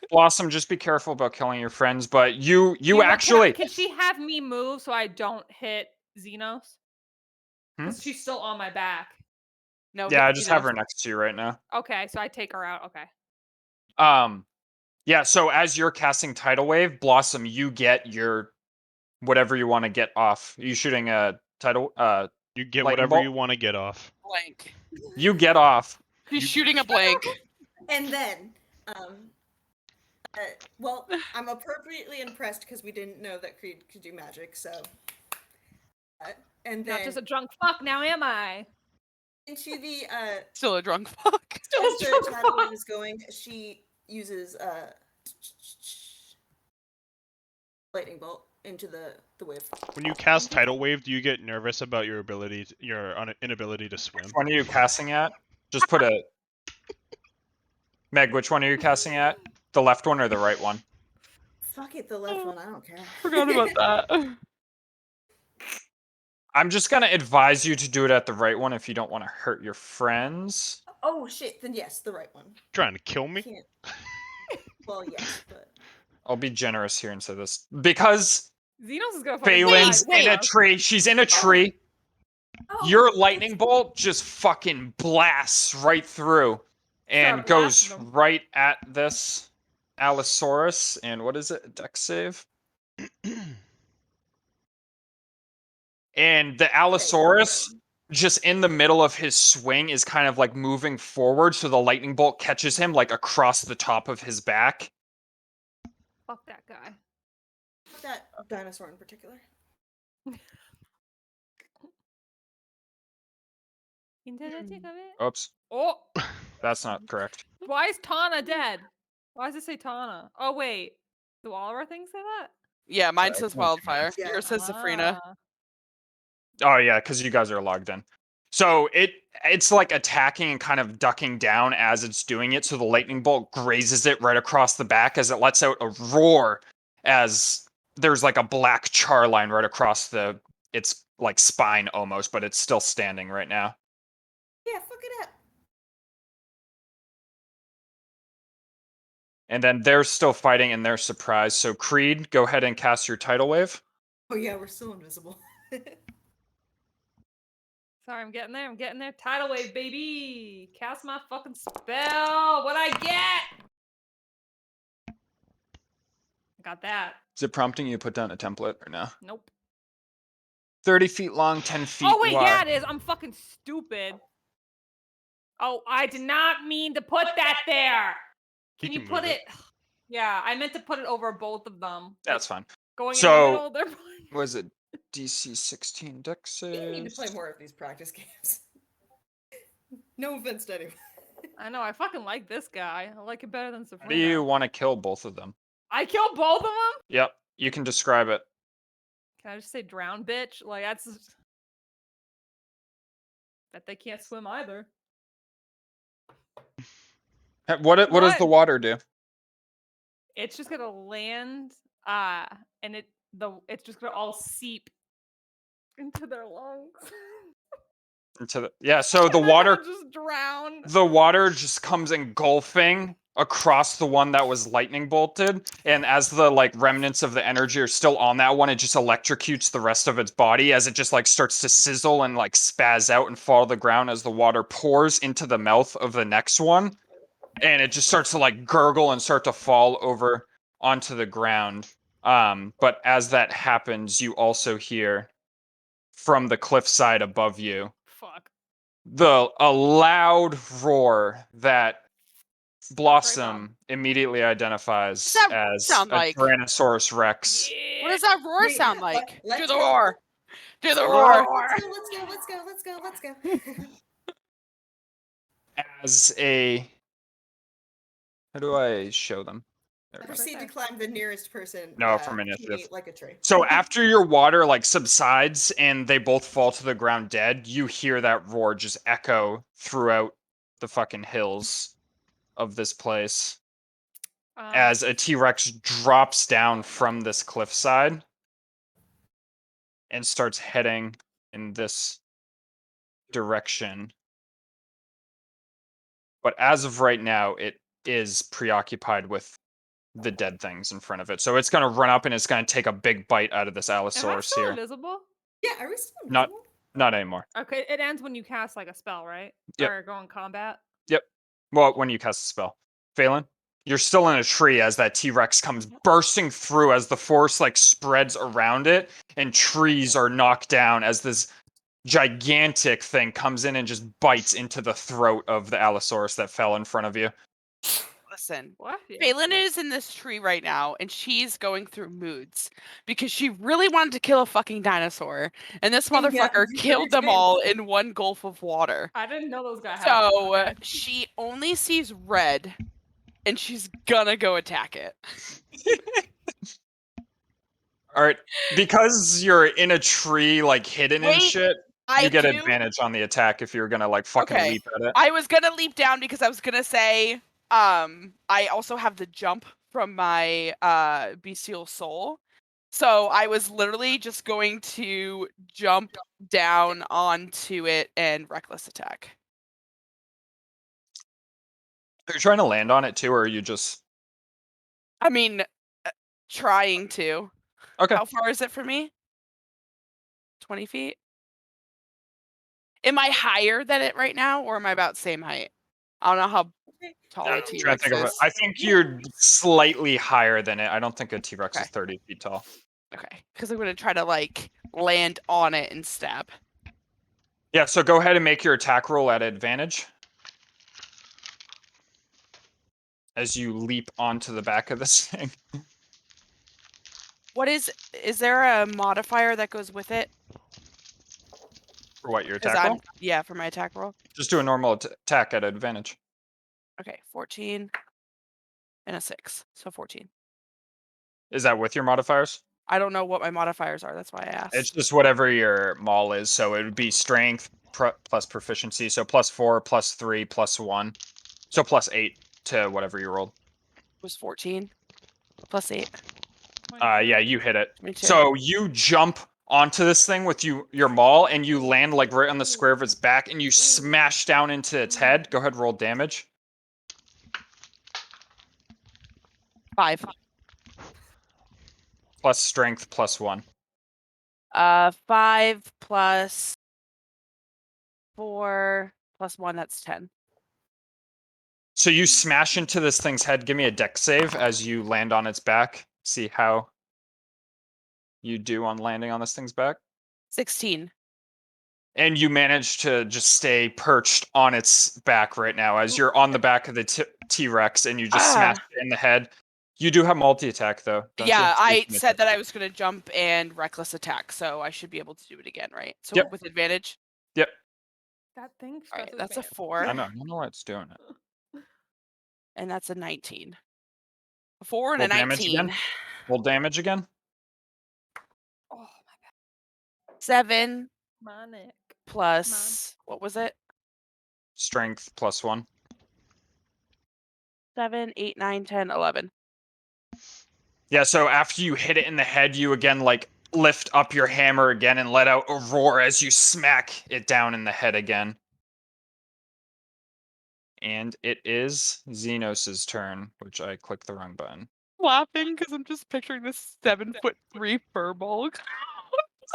Blossom, just be careful about killing your friends. But you Yeah, but actually. can she have me move so I don't hit Xenos? Because she's still on my back. No, Yeah, I hit just Xenos. have her next to you right now. Okay, so I take her out. Okay. Yeah. So as you're casting tidal wave, Blossom, you get your whatever you want to get off. Are you shooting a tidal? You get Lightning whatever bolt? you want to get off. Blank. You get off. He's You- shooting a blank. And then, well, I'm appropriately impressed because we didn't know that Creed could do magic, so. And then Not just a drunk fuck, now am I? into the Still a drunk fuck. Still as a the drunk tidal fuck. wave is going, she uses lightning bolt into the wave. When you cast tidal wave, do you get nervous about your inability to swim? Which one are you casting at? Just put a. Meg, which one are you casting at? The left one or the right one? Fuck it, the left one. I don't care. Forgot about that. I'm just gonna advise you to do it at the right one if you don't want to hurt your friends. Oh shit! Then yes, the right one. Trying to kill me? Can't. Well, yes, but I'll be generous here and say this because Xenos is gonna fucking Phelan's die. in a tree. She's in a tree. oh, Your lightning bolt just fucking blasts right through and Start goes blasting 'em. right at this Allosaurus. And what is it? Dex save. And the Allosaurus, just in the middle of his swing, is kind of like moving forward, so the lightning bolt catches him like across the top of his back. Fuck that guy. that dinosaur in particular. Into the thick of it. Oops, Oh, that's not correct. why is Tana dead? Why does it say Tana? Oh wait, do all of our things say that? Yeah, mine Yeah, says I can't see Wildfire. Yeah. Yours says Safrina. Ah. Oh yeah, because you guys are logged in. So it's like attacking and kind of ducking down as it's doing it. So the lightning bolt grazes it right across the back as it lets out a roar as there's like a black char line right across its like spine almost, but it's still standing right now. Yeah, fuck it up. And then they're still fighting and they're surprised. So Creed, go ahead and cast your tidal wave. Oh yeah, we're still invisible. Sorry, I'm getting there. I'm getting there. Tidal wave, baby. Cast my fucking spell. What I get? I got that. Is it prompting you to put down a template or no? Nope. 30 feet long, 10 feet Oh wait, wide. yeah, it is. I'm fucking stupid. Oh, I did not mean to put that there. Can You you can put move it? Yeah, I meant to put it over both of them. That's fine. Going So- in the middle. They're Was it DC 16 dex We need to saves? play more of these practice games. No offense to anyone. I know. I fucking like this guy. I like it better than How do you Sabrina. want to kill both of them? I killed both of them. Yep, you can describe it. Can I just say drown, bitch? Like that's. Bet they can't swim either. What does the What? water do? It's just gonna land, and it's just gonna all seep into their lungs. So the And then water they'll just drown. the water just comes engulfing across the one that was lightning bolted, and as the like remnants of the energy are still on that one, it just electrocutes the rest of its body as it just like starts to sizzle and like spaz out and fall to the ground as the water pours into the mouth of the next one, and it just starts to like gurgle and start to fall over onto the ground. But as that happens, you also hear from the cliffside above you Fuck. a loud roar that Blossom Bob. immediately identifies What's that as sound a like? Tyrannosaurus Rex. What does that roar Wait, sound what? like? Let's Do the go. roar. Do the Roar. roar. Let's go. As a, how do I show them? There we go. Proceed to climb the nearest person. No, from To initiative. me like a tree. So after your water like subsides and they both fall to the ground dead, you hear that roar just echo throughout the fucking hills of this place as a T-Rex drops down from this cliffside and starts heading in this direction. But as of right now, it is preoccupied with the dead things in front of it. So it's going to run up and it's going to take a big bite out of this Am I Allosaurus still here. invisible? Yeah, are we still Not invisible? not anymore. Okay, it ends when you cast like a spell, right? Yep. Or go in combat. Yep. Well, when you cast a spell. Phelan, you're still in a tree as that T-Rex comes bursting through as the force like spreads around it and trees are knocked down as this gigantic thing comes in and just bites into the throat of the Allosaurus that fell in front of you. Listen, What? Yeah. Phelan is in this tree right now, and she's going through moods because she really wanted to kill a fucking dinosaur, and this And yeah, motherfucker you killed them did. all in one gulp of water. I didn't know those guys. So she only sees red, and she's gonna go attack it. All right, because you're in a tree, like hidden and Wait, shit, I you get do. advantage on the attack if you're gonna like fucking Okay. leap at it. I was gonna leap down because I was gonna say, I also have the jump from my bestial soul. So I was literally just going to jump down onto it and reckless attack. Are you trying to land on it too, or are you just I mean, trying to. okay? How far is it from me? 20 feet? Am I higher than it right now, or am I about same height? I don't know how tall a I'm trying to T-Rex think of it. is. I think you're slightly higher than it. I don't think a T-Rex Okay. is 30 feet tall. Okay, because I'm gonna try to like land on it and stab. Yeah, so go ahead and make your attack roll at advantage as you leap onto the back of this thing. What is there a modifier that goes with it? For what, your 'Cause attack roll? yeah, for my attack roll. Just do a normal attack at advantage. Okay, 14 and a 6, so 14. Is that with your modifiers? I don't know what my modifiers are. That's why I asked. It's just whatever your maul is. So it would be strength plus proficiency. So +4, +3, +1. So +8 to whatever you rolled. It was 14 plus 8. Yeah, you hit it. 22. So you jump onto this thing with your maul, and you land like right on the square of its back, and you smash down into its head. Go ahead, roll damage. 5. Plus strength +1. 5 plus 4 plus 1. That's 10. So you smash into this thing's head. Give me a dex save as you land on its back. See how you do on landing on this thing's back. 16. And you manage to just stay perched on its back right now as you're on the back of the T-Rex and you just smash it in the head. You do have multi-attack though, don't you? Yeah, So you I can said attack. that I was going to jump and reckless attack, so I should be able to do it again, right? So Yep. with advantage? Yep. That thing. All right, stresses that's me a out. 4. I know why it's doing it. And that's a 19. A 4 and Roll a damage 19. again. Roll damage again. Oh my 7 god, Nick. plus, what was it? Strength +1. 7, 8, 9, 10, 11. Yeah, so after you hit it in the head, you again like lift up your hammer again and let out a roar as you smack it down in the head again. And it is Xenos' turn, which I clicked the wrong button. Laughing because I'm just picturing this 7'3" furball.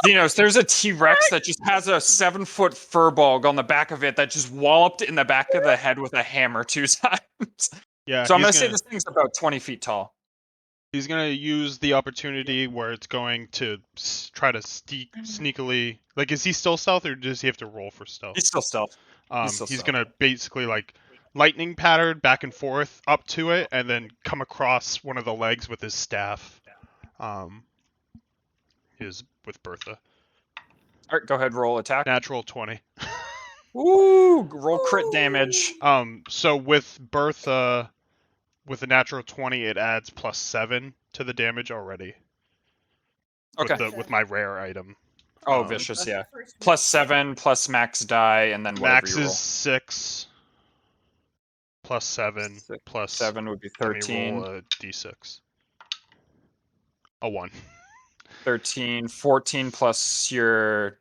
Xenos, there's a T-Rex that just has a 7-foot furball on the back of it that just walloped in the back of the head with a hammer 2 times. Yeah, So I'm he's gonna say gonna this thing's about 20 feet tall. he's gonna use the opportunity where it's going to try to sneakily. Like, is he still stealth or does he have to roll for stealth? He's still stealth. He's gonna basically like lightning pattern back and forth up to it, and then come across one of the legs with his staff. Is with Bertha. All right, go ahead, roll attack. Natural 20. Ooh, roll crit damage. So with Bertha, with a natural 20, it adds +7 to the damage already. Okay. With my rare item. Oh, vicious, yeah. +7 plus max die, and then whatever Max you roll. is 6. +7 plus 7 would be Let me 13. roll a d6. A 1. 13, 14 plus your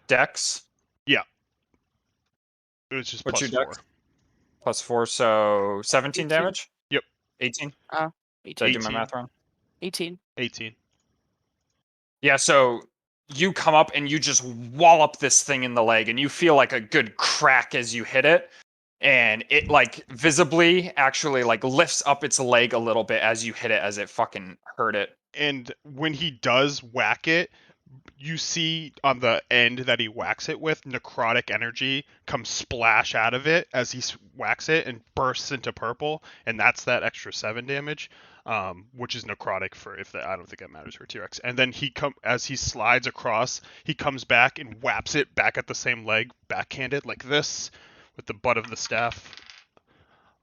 dex. Yeah. It was just What's your +4. dex? +4, so 17 18. damage? Yep. 18? Oh, Did I 18. do my math wrong? 18. 18. Yeah, so you come up and you just wallop this thing in the leg, and you feel like a good crack as you hit it. And it like visibly actually like lifts up its leg a little bit as you hit it, as it fucking hurt it. And when he does whack it, you see on the end that he whacks it with, necrotic energy comes splash out of it as he whacks it and bursts into purple, and that's that extra 7 damage, which is necrotic for I don't think that matters for T-Rex. And then as he slides across, he comes back and whaps it back at the same leg, backhanded like this, with the butt of the staff.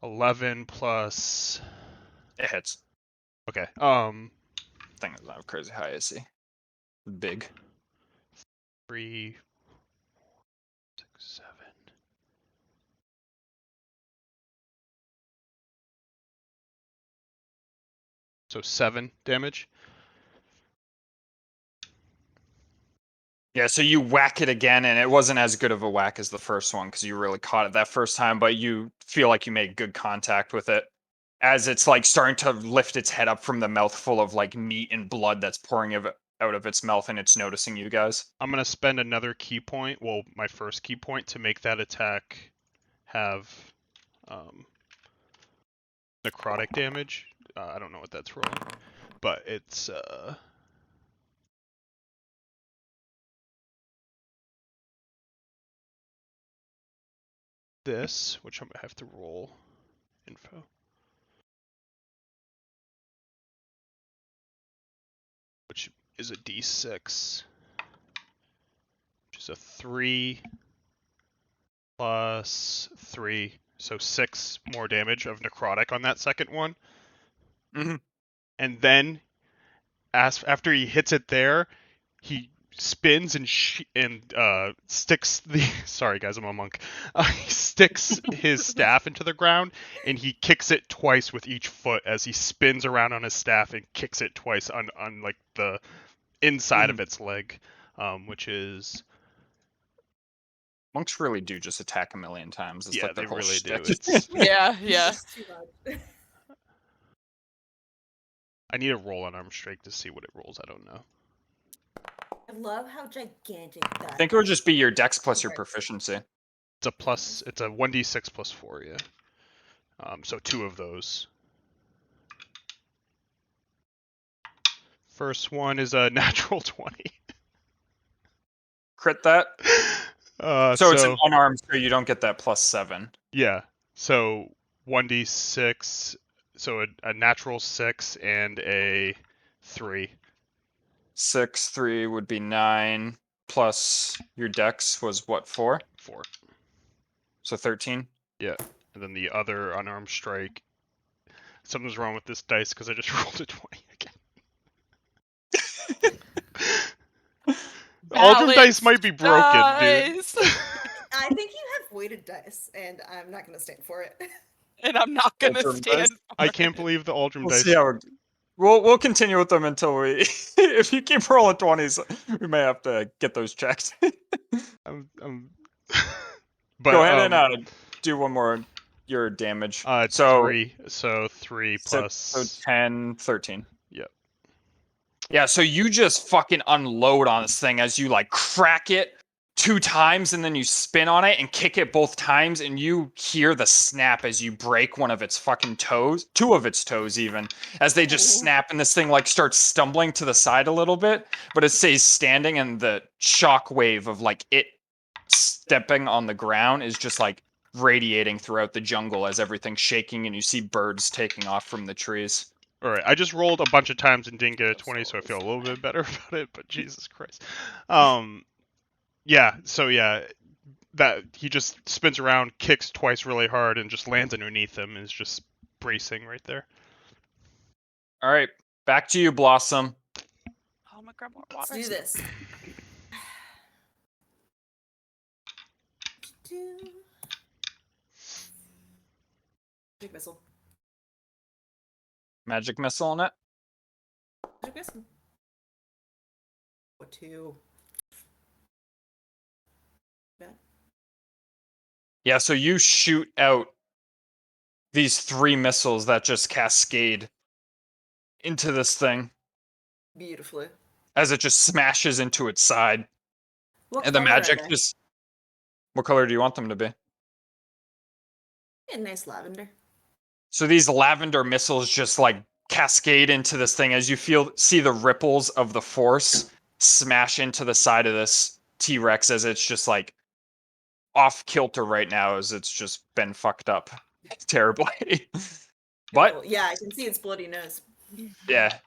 11 plus. It hits. Okay. Thing is not crazy high, I see. Big. 3, 6, 7. So 7 damage. Yeah, so you whack it again, and it wasn't as good of a whack as the first one because you really caught it that first time, but you feel like you made good contact with it as it's like starting to lift its head up from the mouthful of like meat and blood that's pouring out of its mouth, and it's noticing you guys. I'm going to spend another key point, well, my first key point, to make that attack have necrotic damage. I don't know what that's rolling, but it's this, which I'm going to have to roll info. Which is a d6, which is a 3 plus 3, so 6 more damage of necrotic on that second one. Mm-hmm. And then, after he hits it there, he spins and sticks the. Sorry, guys, I'm a monk. He sticks his staff into the ground, and he kicks it twice with each foot as he spins around on his staff and kicks it twice on like the inside of its leg, which is. Monks really do just attack a million times. It's Yeah, like their they whole really shtick. do. It's. Yeah. It's too much. I need a roll on arm strength to see what it rolls. I don't know. I love how gigantic that. I think it would just be your dex plus your proficiency. It's a plus. It's a 1d6 plus 4. Yeah. So 2 of those. First one is a natural 20. Crit that. So it's an unarmed, so you don't get that +7. Yeah. So 1d6. So a natural 6 and a 3. 6, 3 would be 9, plus your dex was what, 4? 4. So 13? Yeah. And then the other unarmed strike Something's wrong with this dice because I just rolled a 20 again. The Aldrum dice might be broken, dude. Dice. I think you have weighted dice, and I'm not going to stand for it. And I'm not gonna Aldrum stand. dice. For I it. can't believe the Aldrum We'll dice. see how it... We'll continue with them until we... if you keep rolling 20s, we may have to get those checked. I'm but, Go ahead and do one more your damage. it's so 3. So 3 plus. So 10, 13. Yep. Yeah, so you just fucking unload on this thing as you like crack it 2 times and then you spin on it and kick it both times and you hear the snap as you break one of its fucking toes, 2 of its toes even, as they just snap and this thing like starts stumbling to the side a little bit, but it stays standing and the shock wave of like it stepping on the ground is just like radiating throughout the jungle as everything's shaking and you see birds taking off from the trees. All right, I just rolled a bunch of times and didn't get a 20, so I feel a little bit better about it. But Jesus Christ, yeah. So yeah, that he just spins around, kicks twice really hard, and just lands underneath him. And is just bracing right there. All right, back to you, Blossom. Oh my God, more Let's water. do this. Big missile. Magic missile on it. Big missile. What 2? Bad. Yeah, so you shoot out these 3 missiles that just cascade into this thing Beautifully. as it just smashes into its side. What And the color are magic they? just... What color do you want them to be? A nice lavender. So these lavender missiles just like cascade into this thing as you see the ripples of the force smash into the side of this T-Rex as it's just like off kilter right now as it's just been fucked up terribly. But yeah, I can see its bloody nose. yeah,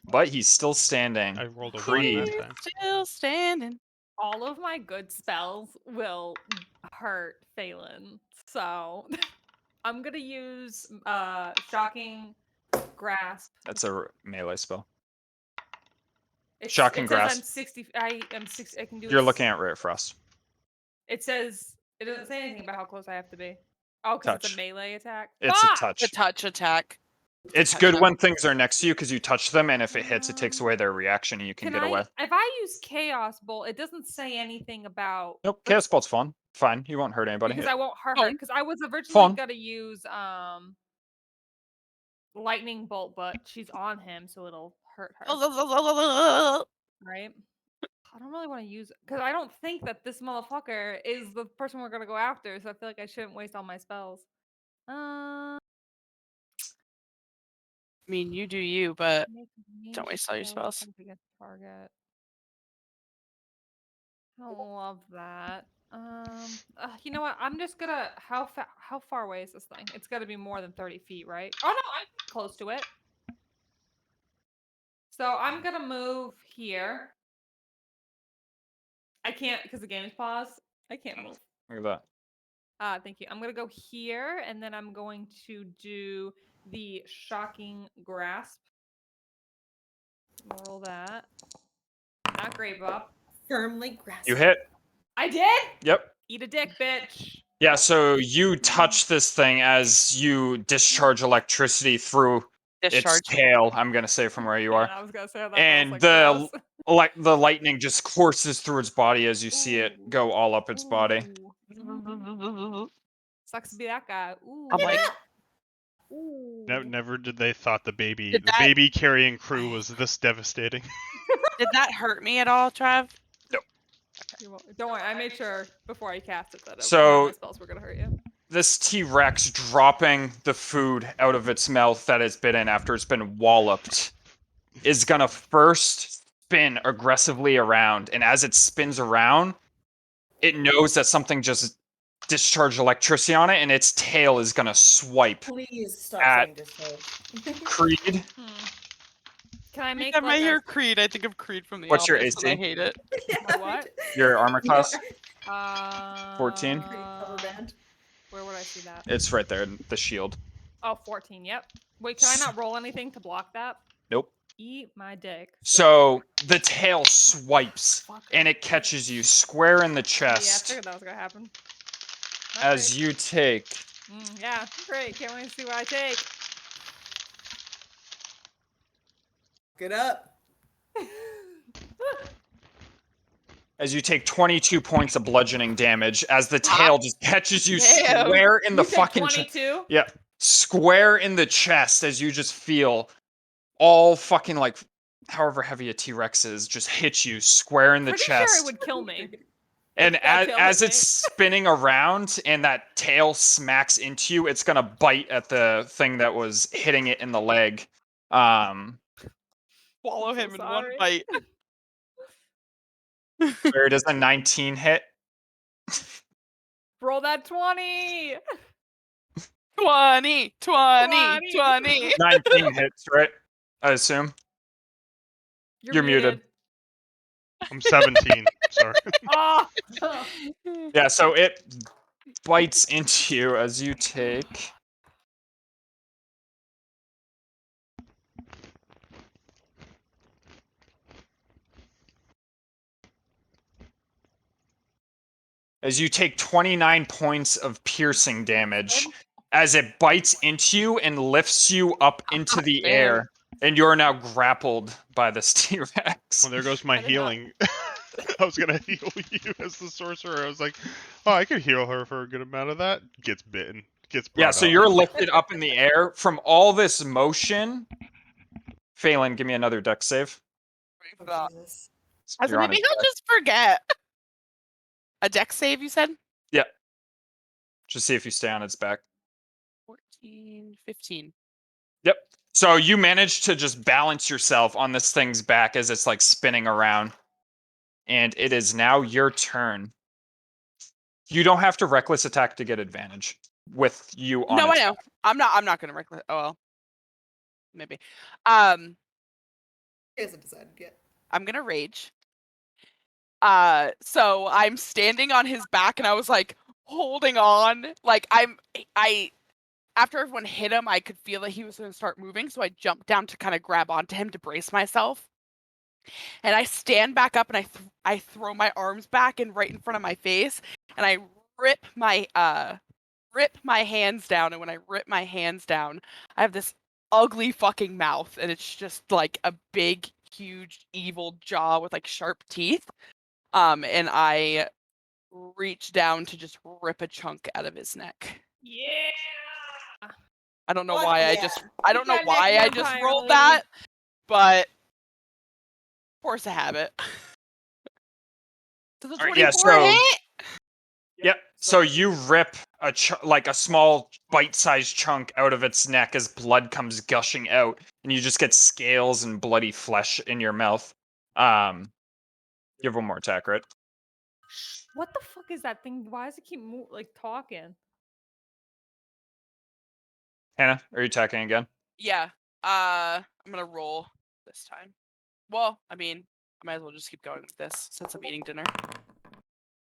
but he's still standing. I rolled a 1 Creed. that time. Still standing. All of my good spells will hurt Phelan, so I'm gonna use shocking grasp. That's a melee spell. It Shocking says grasp. I'm 60. I am 60. I can do. You're looking at Ray of Frost. It says it doesn't say anything about how close I have to be. Oh, because it's Touch. a melee attack. It's a Fuck! touch. The touch attack. It's touch good them. when things are next to you because you touch them, and if it hits, it takes away their reaction, and you can get away. If I use Chaos Bolt, it doesn't say anything about. Nope, Chaos Bolt's fun. Fine, you won't hurt anybody. Because I won't hurt her. Because I was originally Fun. gonna use Lightning Bolt, but she's on him, so it'll hurt her. Right? I don't really want to use it because I don't think that this motherfucker is the person we're gonna go after. So I feel like I shouldn't waste all my spells. I mean, you do you, but Make don't range waste all your spell spells. attempt against target. I love that. You know what? I'm just gonna. How far away is this thing? It's got to be more than 30 feet, right? Oh no, I'm close to it. So I'm gonna move here. I can't because the game is paused. I can't move. Look at that. Thank you. I'm gonna go here, and then I'm going to do the shocking grasp. Roll that. Not great, Bob. Firmly grasp. You hit. I did. Yep. Eat a dick, bitch. Yeah, so you touch this thing as you discharge electricity through its tail, I'm going to say from where you are. I was gonna say that. And like, the lightning just courses through its body as you see it go all up its body. Sucks to be that guy. Ooh. I'm like, Ooh. Never did they thought the baby Did that- baby carrying crew was this devastating. did that hurt me at all, Trev? Don't worry, I made sure before I cast it that So- none of my spells were gonna hurt you. This T-Rex dropping the food out of its mouth that it's been in after it's been walloped is gonna first spin aggressively around, and as it spins around, it knows that something just discharged electricity on it, and its tail is gonna swipe Please stop At- saying discharge. Creed. Can I make Every time I like hear a, Creed, I think of Creed from the What's your Office, and I AC? hate it. a what? Your armor class? 14? Cover band. Where would I see that? It's right there, the shield. Oh, 14. Yep. Wait, can I not roll anything to block that? Nope. Eat my dick. So the tail swipes Fuck. and it catches you square in the Yeah, I chest figured that was gonna happen. Not as great. you take Yeah, great. Can't wait to see what I take. Get up. 22 points of bludgeoning damage as the tail just catches you Damn. square in the You said fucking 22? yeah, square in the chest as you just feel all fucking like however heavy a T-Rex is just hit you square in the Pretty chest. sure it would kill me. And That tail as hit it's me. spinning around and that tail smacks into you, it's gonna bite at the thing that was hitting it in the leg. Swallow I'm so him in one sorry. bite. Where does a 19 hit? Roll that 20. 20, 20, 20. 20. 19 hits, right? I assume. You're muted. I'm 17. Sorry. Oh. Yeah, so it bites into you as you take. As you take 29 points of piercing damage as it bites into you and lifts you up into the Damn. air, and you're now grappled by this T-Rex. Well, there goes my I did not- healing. I was gonna heal you as the sorcerer. I was like, oh, I could heal her for a good amount of that. Gets bitten. Gets brought Yeah, so up. you're lifted up in the air from all this motion. Phelan, give me another dex save. Oh, Jesus. I was You're like, on maybe his he'll back. just forget. A dex save, you said? Just see if you stay on its back. 14, 15. Yep. So you manage to just balance yourself on this thing's back as it's like spinning around. And it is now your turn. You don't have to reckless attack to get advantage with you on No, I its know. back. I'm not gonna reckless. Oh well. Maybe. Um, He hasn't decided yet. I'm gonna rage. So I'm standing on his back and I was like holding on. Like I after everyone hit him, I could feel that he was gonna start moving, so I jumped down to kind of grab onto him to brace myself. And I stand back up and I throw my arms back and right in front of my face and I rip my hands down, and when I rip my hands down, I have this ugly fucking mouth and it's just like a big huge evil jaw with like sharp teeth. And I reach down to just rip a chunk out of his neck. Yeah. I don't know Fuck why yeah. I don't know That why neck I just vampire rolled lady. that, but force a habit. Does a All right, 24 yeah, so hit? yep. So you rip like a small bite-sized chunk out of its neck as blood comes gushing out, and you just get scales and bloody flesh in your mouth. You have one more attack, right? What the fuck is that thing? Why does it keep like talking? Hannah, are you attacking again? Yeah. I'm gonna roll this time. Well, I mean, I might as well just keep going with this since I'm eating dinner.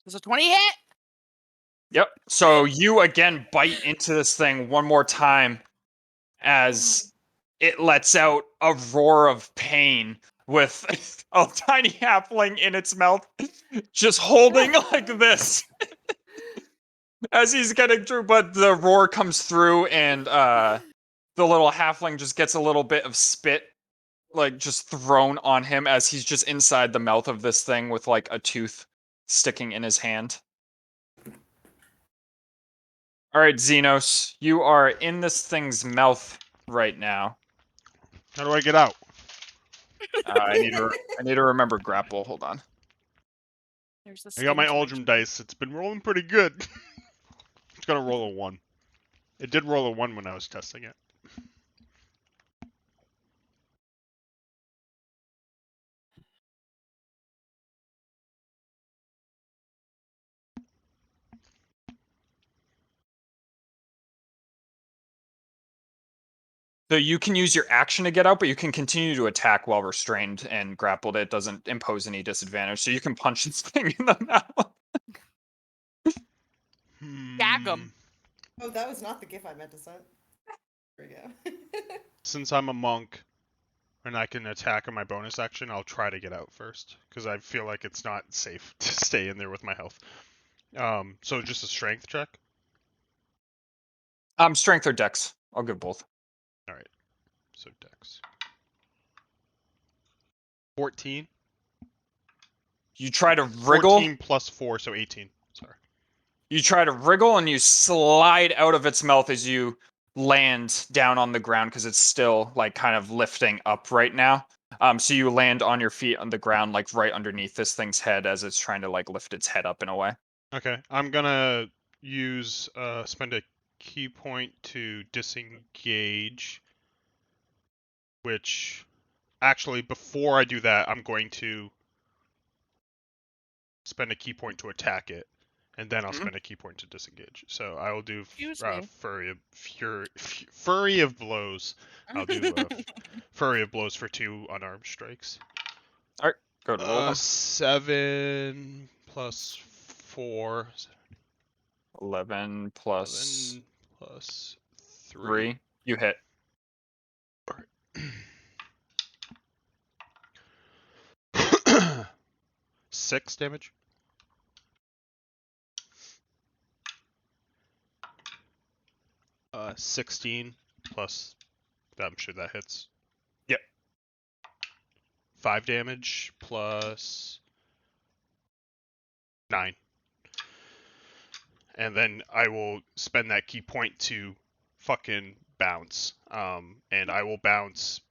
Does a 20 hit? Yep. So you again bite into this thing one more time as it lets out a roar of pain with a tiny halfling in its mouth just holding like this as he's getting through, but the roar comes through and the little halfling just gets a little bit of spit like just thrown on him as he's just inside the mouth of this thing with like a tooth sticking in his hand. All right, Xenos, you are in this thing's mouth right now. How do I get out? I need to remember grapple. Hold on. There's the I got my skin Aldrum dice. It's been rolling pretty good. It's gonna roll a 1. It did roll a 1 when I was testing it. So you can use your action to get out, but you can continue to attack while restrained and grappled. It doesn't impose any disadvantage, so you can punch this thing in the mouth. Gag 'em. Oh, that was not the gif I meant to send. There we go. Since I'm a monk and I can attack in my bonus action, I'll try to get out first because I feel like it's not safe to stay in there with my health. So just a strength check. Strength or dex. I'll give both. All right. So dex. 14. You try to wriggle. 14 plus 4, so 18. Sorry. You try to wriggle and you slide out of its mouth as you land down on the ground because it's still like kind of lifting up right now. So you land on your feet on the ground, like right underneath this thing's head as it's trying to like lift its head up in a way. Okay. I'm gonna use spend a key point to disengage, which actually before I do that, I'm going to spend a key point to attack it, and then I'll spend a key point to disengage. So I will do Excuse me. flurry of blows. I'll do flurry of blows for 2 unarmed strikes. All right, go to roll them. 7 plus 4. 11 plus 11 plus 3. You hit. 6 damage. Uh, 16 plus. I'm sure that hits. Yep. 5 damage plus 9. And then I will spend that key point to fucking bounce. And I will bounce.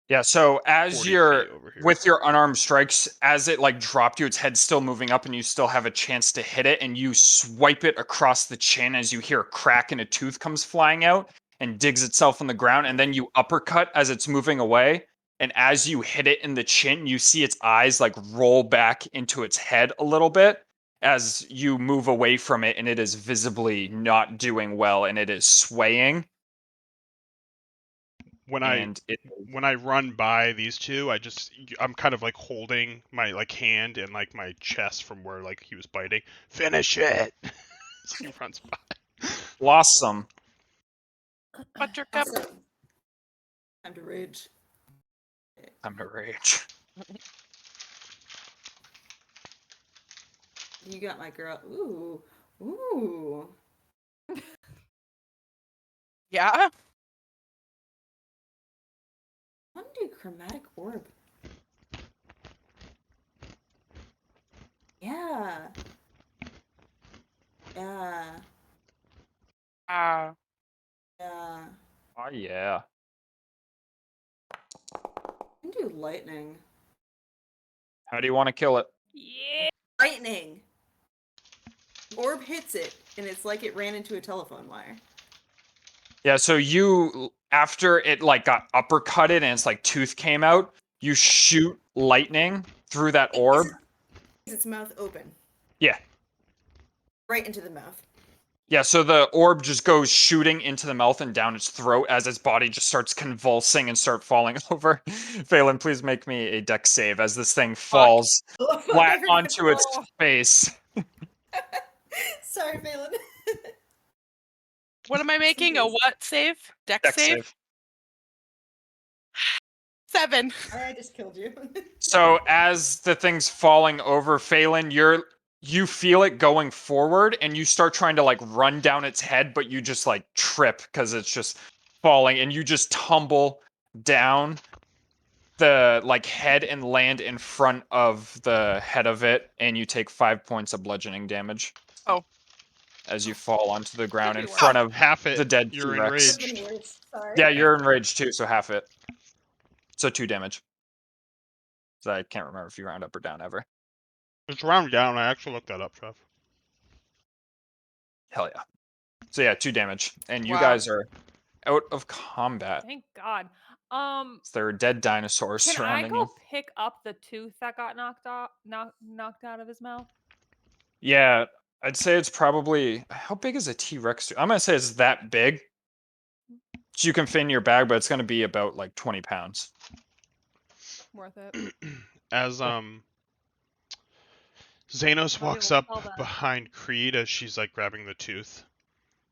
Yeah, so as 40 you're feet over here. with your unarmed strikes, as it like dropped you, its head's still moving up and you still have a chance to hit it, and you swipe it across the chin as you hear a crack and a tooth comes flying out and digs itself on the ground, and then you uppercut as it's moving away. And as you hit it in the chin, you see its eyes like roll back into its head a little bit as you move away from it, and it is visibly not doing well and it is swaying. When And I run by these two, I'm kind of like holding my like hand and like my chest from where like he was biting. Finish it. As he runs by. blossom. Buttercup. Awesome. Time to rage. I'm a rage. You got my girl. Ooh. Ooh. Yeah. I'm gonna do chromatic orb. Yeah. Yeah. Uh, Yeah. Oh yeah. I can do lightning. How do you want to kill it? Yeah. Lightning! Orb hits it, and it's like it ran into a telephone wire. Yeah, so you after it like got uppercutted and its like tooth came out, you shoot lightning through that orb. Is its mouth open? Yeah. Right into the mouth. Yeah, so the orb just goes shooting into the mouth and down its throat as its body just starts convulsing and start falling over. Phelan, please make me a dex save as this thing falls Oh, fuck, I flat forgot. onto its Oh. face. Sorry, Phelan. what am I making? A what save? Dex Dex save? save. 7. I just killed you. So as the thing's falling over, Phelan, you feel it going forward and you start trying to like run down its head, but you just like trip because it's just falling and you just tumble down the like head and land in front of the head of it, and you take 5 points of bludgeoning damage. Oh. As you fall onto the ground in be worse. front of Half it. the dead You're T-Rex. Could've been worse. Sorry. Yeah, you're enraged too, so half it. So 2 damage. So I can't remember if you round up or down ever. It's round down. I actually looked that up, Trev. Hell yeah. So yeah, 2 damage. And you Wow. guys are out of combat. Thank God. There are dead dinosaurs Can I surrounding go you. pick up the tooth that got knocked out of his mouth? Yeah, I'd say it's probably... How big is a T-Rex? I'm going to say it's that big. So you can fit in your bag, but it's going to be about like 20 pounds. Worth it. As Xanos Might be walks able up to tell that. behind Creed as she's like grabbing the tooth.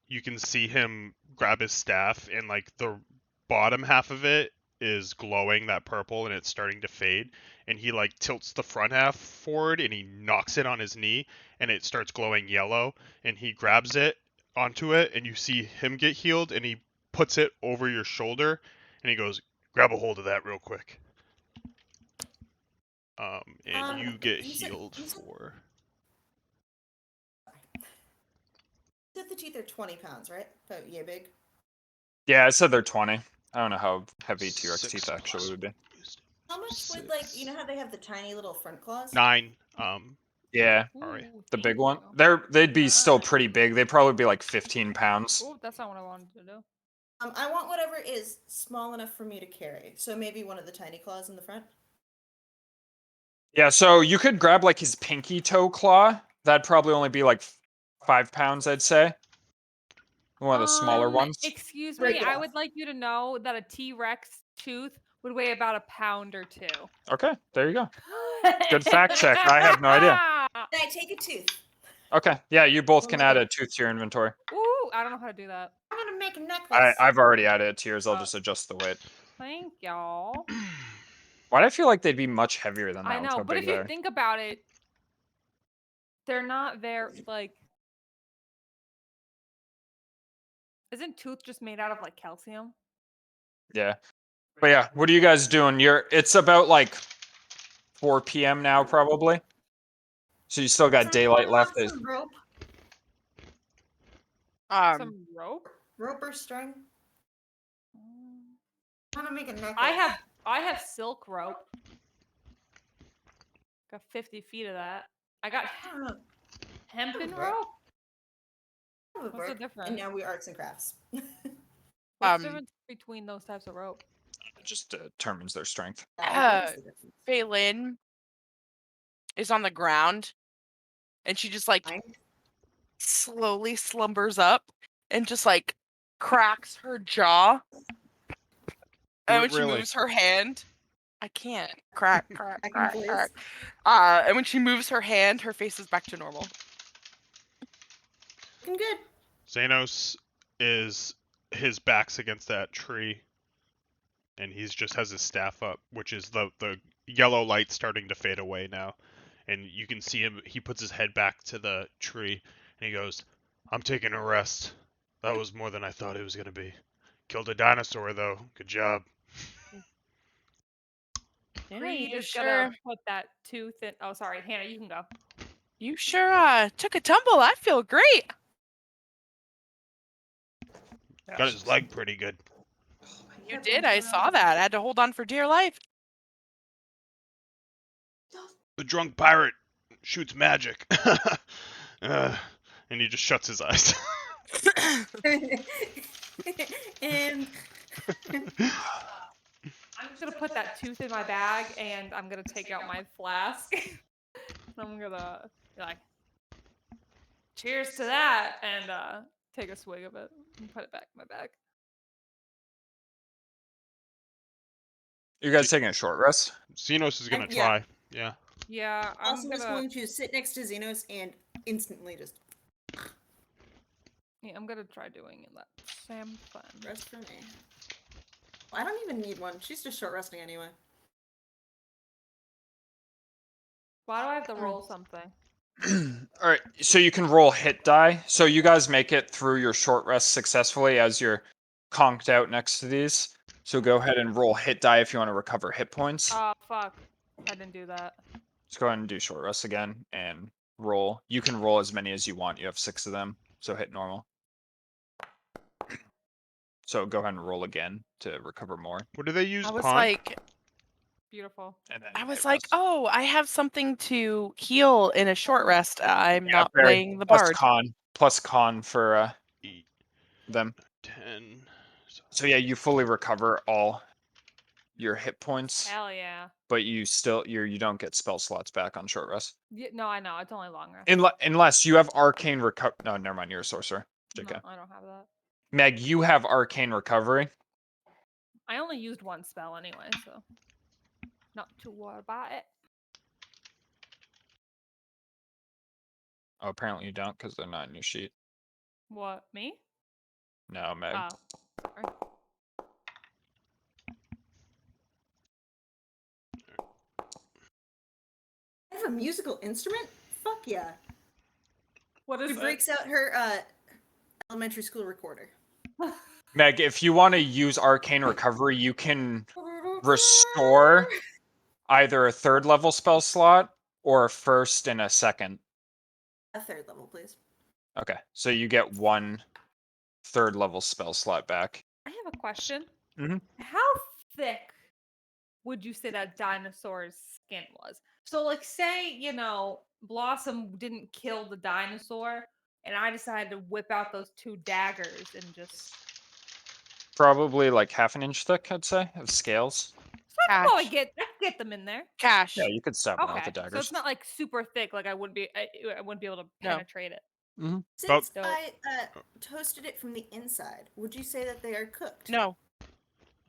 You can see him grab his staff, and like the bottom half of it is glowing that purple, and it's starting to fade. And he like tilts the front half forward, and he knocks it on his knee, and it starts glowing yellow. And he grabs it onto it, and you see him get healed, and he puts it over your shoulder, and he goes, "Grab a hold of that real quick." And you get healed for. You said the teeth are 20 pounds, right? Oh, yeah, big. Yeah, I said they're 20. I don't know how heavy T-Rex 6 teeth actually would be. How much would, like, you know how they have the tiny little front claws? 9. Yeah, Alright. Ooh, the big one. thank They'd be still Nice. pretty big. They'd probably be like 15 pounds. you. Ooh, that's not what I wanted to do. I want whatever is small enough for me to carry. So maybe one of the tiny claws in the front. Yeah, so you could grab like his pinky toe claw. That'd probably only be like 5 pounds, I'd say. One of the smaller ones. Excuse Break me, it I off. would like you to know that a T-Rex tooth would weigh about a pound or 2. Okay, there you go. Good fact check. I have no idea. Can I take a tooth? Okay, yeah, you both can Well, add like a tooth to your inventory. Ooh, I don't know how to do that. I'm gonna make a necklace. I've already added it to yours. I'll just adjust the weight. Thank y'all. Why do I feel like they'd be much heavier than that I with know, how but big if they you are? think about it, they're not very like. Isn't tooth just made out of like calcium? Yeah. But yeah, what are you guys doing? It's about like 4 p.m. now, probably. So you still got Does daylight anyone left. want some rope? Some rope? Rope or string? I want to make a necklace. I have silk rope. Got 50 feet of that. I got I don't know. hempen Right. rope. That would What's the work. difference? And now we arts and crafts. What's the difference between those types of rope? It just determines their strength. Phelan is on the ground, and she just like slowly slumbers up and just like cracks her jaw. And when she moves her hand, I can't crack. And when she moves her hand, her face is back to normal. Looking good. Xanos his back's against that tree, and he just has his staff up, which is the yellow light starting to fade away now, and you can see him. He puts his head back to the tree, and he goes, "I'm taking a rest. That was more than I thought it was gonna be. Killed a dinosaur though. Good job." Creed is gonna put that tooth in. Oh, sorry, Hannah, you can go. You sure took a tumble. I feel great. Got his leg pretty good. You did. I saw that. I had to hold on for dear life. The drunk pirate shoots magic. And he just shuts his eyes. And I'm just gonna put that tooth in my bag, and I'm gonna take out my flask. I'm gonna be like, "Cheers to that," and take a swig of it and put it back in my bag. You guys taking a short rest? Xenos is gonna try. Yeah. Yeah, I'm just going to sit next to Xenos and instantly just. Yeah, I'm gonna try doing that same thing. Rest for me. I don't even need one. She's just short resting anyway. Why do I have to roll something? All right, so you can roll hit die. So you guys make it through your short rest successfully as you're conked out next to these. So go ahead and roll hit die if you want to recover hit points. Oh, fuck. I didn't do that. Let's go ahead and do short rest again and roll. You can roll as many as you want. You have 6 of them, so hit normal. So go ahead and roll again to recover more. What do they use? I was Pawn? like, beautiful. And then I was hit like, rest. oh, I have something to heal in a short rest. I'm not Barry, playing the bard. Plus con for 8, them. 10. So yeah, you fully recover all your hit points, Hell yeah. but you don't get spell slots back on short rest. Yeah, no, I know. It's only long rest. Unless you have arcane recover. No, never mind. You're a sorcerer. No, JK. I don't have that. Meg, you have arcane recovery. I only used one spell anyway, so not too worried about it. Oh, apparently you don't, because they're not in your sheet. What, me? No, Meg. Oh. Sorry. I have a musical instrument? Fuck yeah. What She is breaks out her elementary school recorder. Meg, if you want to use Arcane Recovery, you can restore either a 3rd level spell slot or a 1st and a 2nd. A 3rd level, please. Okay, so you get 1 3rd level spell slot back. I have a question. Mhm. How thick would you say that dinosaur's skin was? So, like, say, Blossom didn't kill the dinosaur, and I decided to whip out those 2 daggers and just. Probably like half an inch thick, I'd say, of scales. So I could probably Cash. get them in there. Cash. Yeah, you could stab one with Okay, the daggers. so it's not like super thick. Like I wouldn't be able to No. penetrate it. Since Dope. I toasted it from the inside, would you say that they are cooked? No.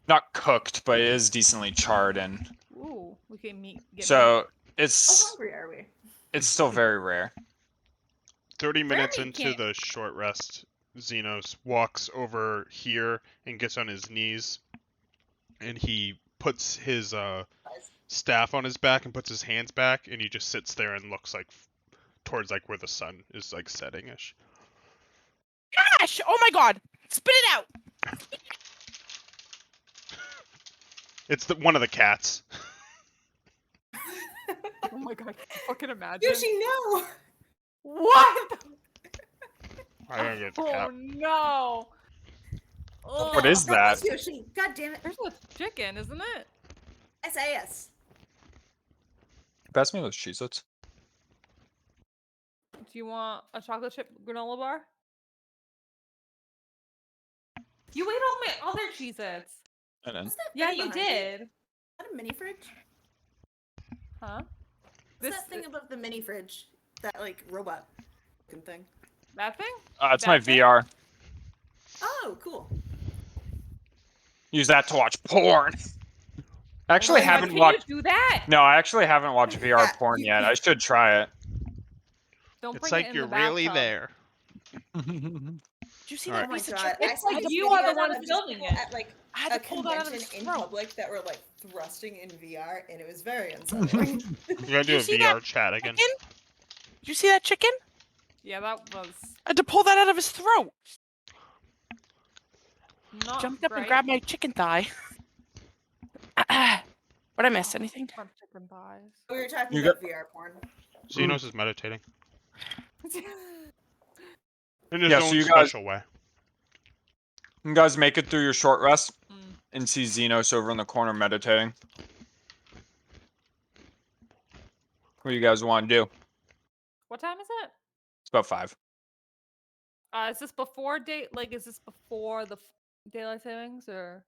Not cooked, but it is decently charred and Ooh, we can get meat. so How it's hungry are we? it's still very rare. 30 minutes meat into can't- the short rest, Xenos walks over here and gets on his knees, and he puts his staff on his back and puts his hands back, and he just sits there and looks like towards like where the sun is like setting-ish. Cash! Oh my god! Spit it out! It's one of the cats. Oh my god! Can you fucking imagine. Yoshi, no! What? I don't get the Oh cat. no! Oh, What is that? was Yoshi. God damn it. There's a chicken, isn't it? SAS. Pass me those Cheez-Its. Do you want a chocolate chip granola bar? You ate all my other Cheez-Its. And then What's that Yeah, thing you behind did. Is that a mini fridge? Huh? What's that thing above the mini fridge? That like robot looking thing. That thing? it's my That thing? VR. Oh, cool. Use that to watch porn. I actually Oh my God, haven't can watched. you do that? No, I actually haven't watched VR Yeah, porn you yet. I can't. should try it. Don't It's bring like it in you're the really bathtub. there. Did you see Alright. that Oh my piece of god. chicken? I It's saw like these you are the videos one of just filming people it. at like I had a to pull that out of convention his in throat. public that were like thrusting in VR, and it was very unsettling. We're gonna do you a see VR that chat again. Chicken? Did you see that chicken? Yeah, that was I had to pull that out of his throat. not Jumped up great. and grabbed my chicken thigh. What I miss? Anything? From chicken thighs. We were talking You about VR porn. Xenos is meditating in his Yeah, so own you guys- special way. You guys make it through your short rest Mm. and see Xenos over in the corner meditating. What do you guys want to do? What time is it? It's about 5. Is this before is this before the daylight savings or?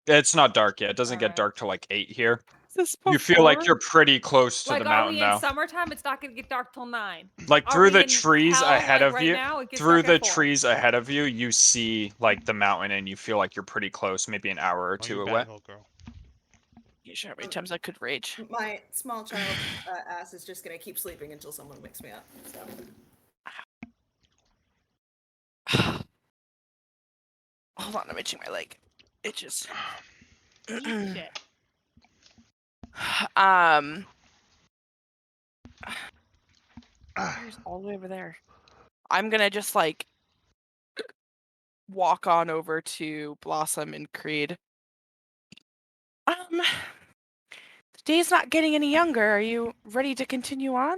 It's not dark yet. It doesn't get Alright. dark till like 8 here. Is this You feel like before? you're pretty close to Like, the are mountain we in now. summertime? It's not gonna get dark till 9. Like Are through we the in trees hell, ahead like, of right you, now? It gets through dark the at 4. trees ahead of you, you see like the mountain, and you feel like you're pretty close, maybe an hour or Oh, two you away. bad little girl. You sure how many times I could rage? My small child ass is just gonna keep sleeping until someone wakes me up. So. Hold on, I'm itching my leg. It just. Eat shit. Here's all the way over there. I'm gonna just like walk on over to Blossom and Creed. The day's not getting any younger. Are you ready to continue on?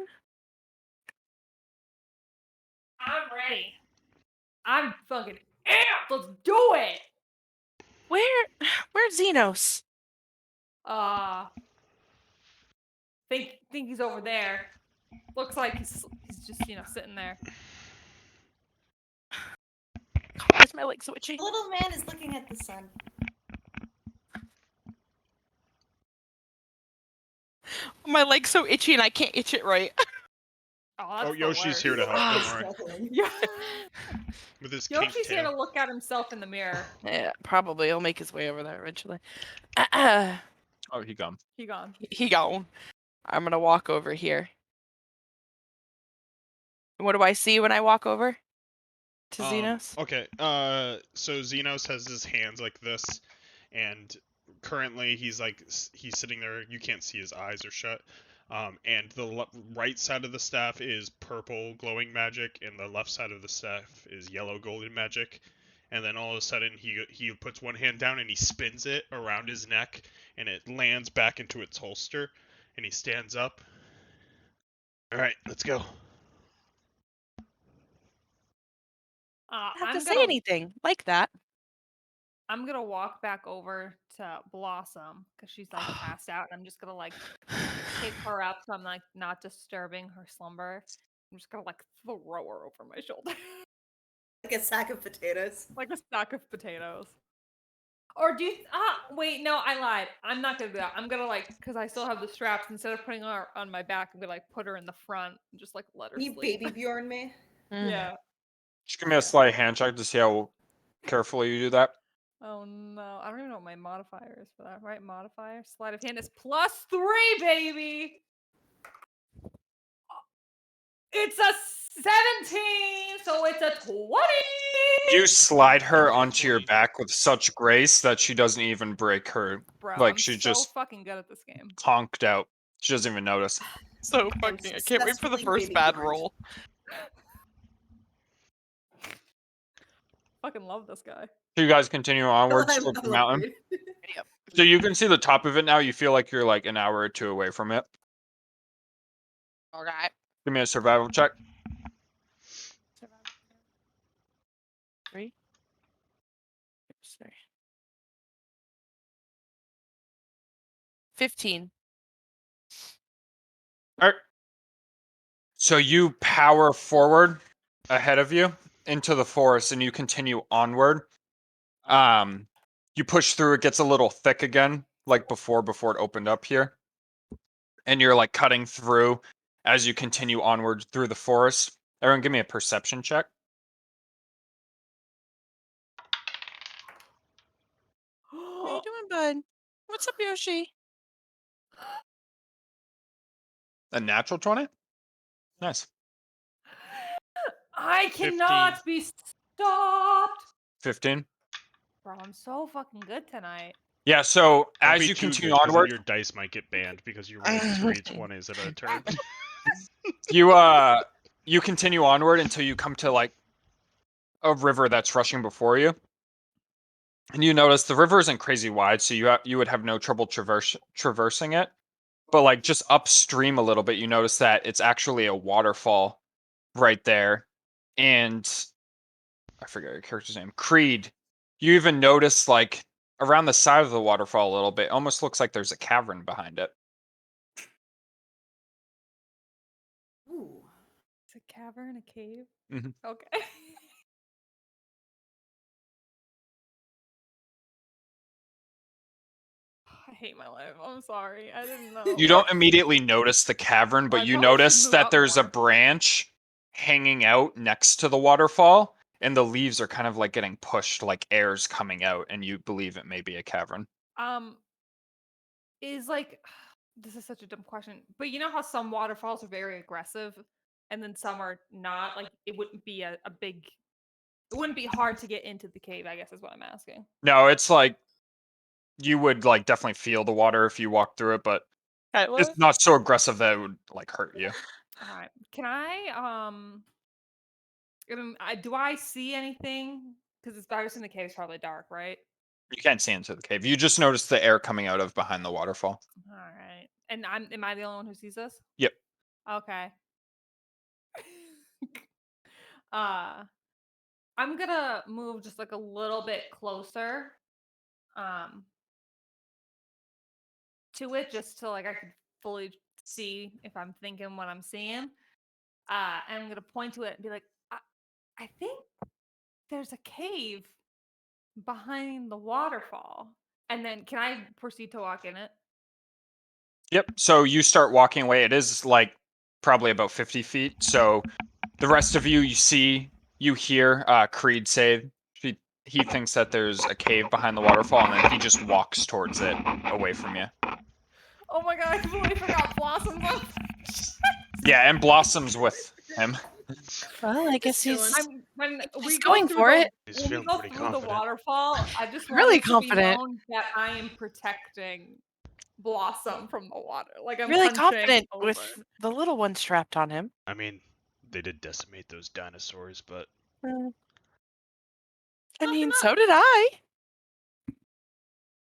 I'm ready. I'm fucking amped. Let's do it. Where's Xenos? Think he's over there. Looks like he's just sitting there. Why is my leg so itchy? The little man is looking at the sun. My leg's so itchy and I can't itch it right. That's Oh, the Yoshi's worst. here to help. Ah. Don't worry. Struggling. Yeah. With his kink Yoshi's here to tail. look at himself in the mirror. Yeah, probably. He'll make his way over there eventually. Oh, he gone. He gone. He gone. I'm gonna walk over here. And what do I see when I walk over to Xenos? Okay. So Xenos has his hands like this, and currently he's sitting there. You can't see his eyes are shut. And the right side of the staff is purple glowing magic, and the left side of the staff is yellow golden magic. And then all of a sudden he puts one hand down and he spins it around his neck, and it lands back into its holster, and he stands up. All right, let's go. I have I'm to say gonna anything like that. I'm gonna walk back over to Blossom because she's like passed out, and I'm just gonna like pick her up so I'm like not disturbing her slumber. I'm just gonna like throw her over my shoulder Like a sack of potatoes. like a sack of potatoes. Or do you? Wait, no, I lied. I'm not gonna do that. I'm gonna like, cause I still have the straps. Instead of putting her on my back, I'm gonna like put her in the front and just like let her Can you sleep. baby Bjorn me? Yeah. Just give me a slight hand check to see how carefully you do that. Oh no, I don't even know what my modifier is for that. Right, modifier. Sleight of hand is +3, baby. It's a 17, so it's a 20. You slide her onto your back with such grace that she doesn't even break her. Bro, Like I'm she so just fucking good at this game. conked out. She doesn't even notice. So fucking, I can't wait for the successfully first baby bad Bjorned. roll. Fucking love this guy. So you guys continue onwards towards the mountain. Yep. So you can see the top of it now. You feel like you're like an hour or two away from it. All right. Give me a survival check. 3. Sorry. 15. All right. So you power forward ahead of you into the forest and you continue onward. You push through, it gets a little thick again, like before it opened up here. And you're like cutting through as you continue onward through the forest. Everyone give me a perception check. How you doing, bud? What's up, Yoshi? A natural 20? Nice. I cannot be stopped. 15. Bro, I'm so fucking good tonight. Yeah, so Don't as be you too continue good, 'cause then onward, your dice might get banned because you rolled 3 20s at a turn. you continue onward until you come to like a river that's rushing before you. And you notice the river isn't crazy wide, so you would have no trouble traversing it. But like just upstream a little bit, you notice that it's actually a waterfall right there. And I forget your character's name. Creed. You even notice like around the side of the waterfall a little bit, almost looks like there's a cavern behind it. Ooh. It's a cavern, a cave. Mhm. Okay. I hate my life. I'm sorry. I didn't know. You don't immediately notice the cavern, but I you probably should notice move that out there's a more. branch hanging out next to the waterfall, and the leaves are kind of like getting pushed, like air's coming out, and you believe it may be a cavern. Is like this is such a dumb question, but you know how some waterfalls are very aggressive and then some are not? Like it wouldn't be a big it wouldn't be hard to get into the cave, I guess is what I'm asking. No, it's like you would like definitely feel the water if you walk through it, but it's not so aggressive that it would like hurt you. All right. Can do I see anything? Because it's virus in the cave is probably dark, right? You can't see into the cave. You just notice the air coming out of behind the waterfall. All right. And am I the only one who sees this? Yep. Okay. I'm gonna move just like a little bit closer to it just so like I can fully see if I'm thinking what I'm seeing. And I'm gonna point to it and be like, I think there's a cave behind the waterfall. And then can I proceed to walk in it? Yep. So you start walking away. It is like probably about 50 feet. So the rest of you hear Creed say he thinks that there's a cave behind the waterfall, and then he just walks towards it away from you. Oh my god, I completely forgot Blossom's up. Yeah, and Blossom's with him. Well, I guess Just he's when he's we going go through for the it. He's when we feeling go pretty through the confident. waterfall, I just want Really it to be confident. known that I am protecting Blossom from the water. Like I'm Really punching confident over. with the little one strapped on him. I mean, they did decimate those dinosaurs, but I mean, so did I.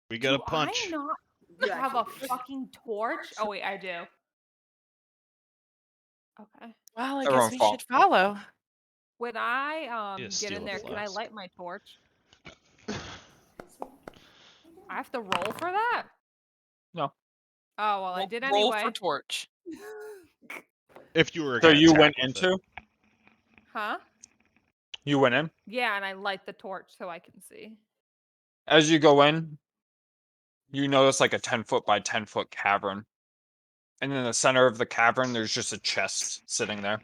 we got a Do punch. I not You have a actually do. fucking torch? Oh wait, I do. Okay. Well, I Everyone guess we fall. should follow. When I Yeah, get steal in a there, can I flask. light my torch? I have to roll for that? No. Oh well, I did Roll for anyway. torch. If you were So gonna you attack went with it. into? Huh? You went in? Yeah, and I light the torch so I can see. As you go in, you notice like a 10-foot by 10-foot cavern. And in the center of the cavern, there's just a chest sitting there.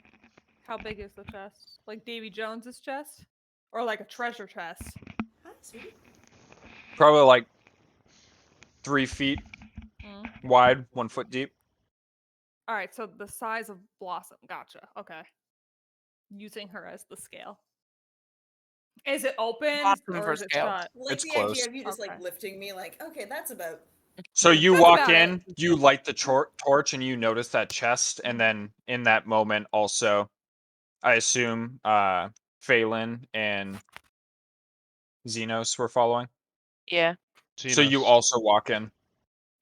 How big is the chest? Like Davy Jones's chest? Or like a treasure chest? Hi, sweetie. Probably like 3 feet Mm. wide, 1 foot deep. Alright, so the size of Blossom. Gotcha. Okay. Using her as the scale. Is it open Blossom or for is it scale. shut? Like It's the close. idea of you just Okay. like lifting me, like, okay, that's about. So you That's walk about it. in, you light the torch, and you notice that chest. And then in that moment, also, I assume Phelan and Xenos were following. Yeah. So you Xenos. also walk in.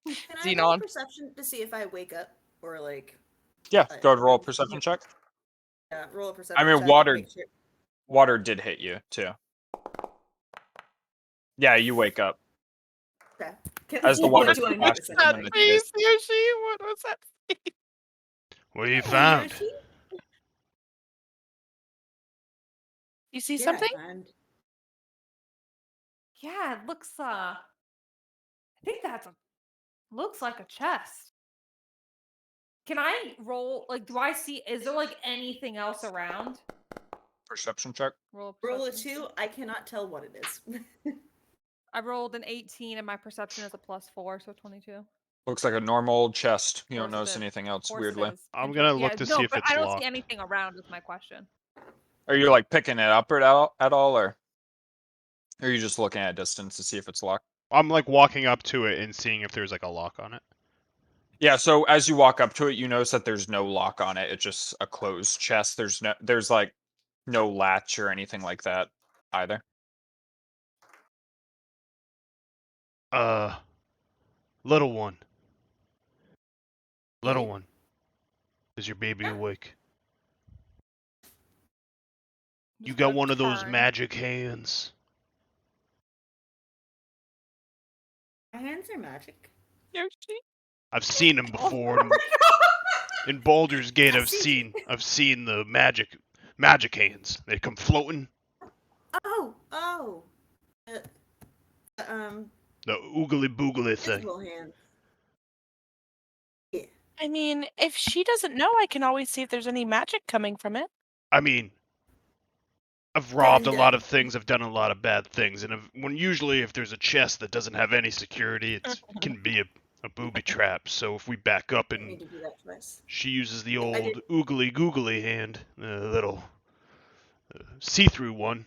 Can I roll Xenon. perception to see if I wake up or like? Yeah, I- go ahead, roll a perception check. Yeah, roll a I perception mean, check. water Make sure. water did hit you too. Yeah, you wake up Okay. Can, as the water do I splashes notice in That the anything? face. face, Yoshi. What was that? What you Hey, found? Yoshi. You see Yeah, something? I found. Yeah, it looks I think looks like a chest. Can I roll like do I see is there like anything else around? Perception check. Roll Roll a perception. 2. I cannot tell what it is. I rolled an 18 and my perception is a +4, so 22. Looks like a normal old chest. You don't Course it notice is. anything else Course it weirdly. is. I'm gonna look Yeah, to no, see if but it's I don't see locked. anything around is my question. Are you like picking it up at all, or are you just looking at a distance to see if it's locked? I'm like walking up to it and seeing if there's like a lock on it. Yeah, so as you walk up to it, you notice that there's no lock on it. It's just a closed chest. There's like no latch or anything like that either. Little one. Little Okay. one. Is your baby awake? You Just got gonna one of those turn. magic hands. My hands are magic. Yoshi. I've seen him Oh before. my In Baldur's Gate, Yeah, I've see- seen the magic hands. They come floating. Oh. Uh, The oogly boogly thing. physical hands. Yeah. I mean, if she doesn't know, I can always see if there's any magic coming from it. I mean, I've Said robbed and a lot done. of things. I've done a lot of bad things, and usually if there's a chest that doesn't have any security, it can be a booby trap. So if we back up Didn't need and to do that twice. she uses the I old did. oogly googly hand, the little see-through one.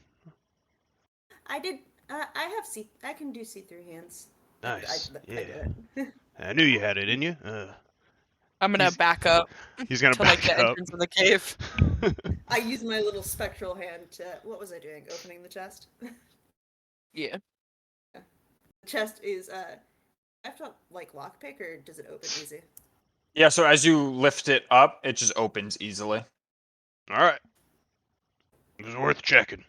I did. I have see. I can do see-through hands. Nice. I Yeah. did it. I knew you had it in you. I'm gonna He's- back up He's gonna to like back the up. entrance of the cave. I used my little spectral hand to. What was I doing? Opening the chest. Yeah. The chest is. I have to like lockpick, or does it open easy? Yeah, so as you lift it up, it just opens easily. All right. It was worth checking.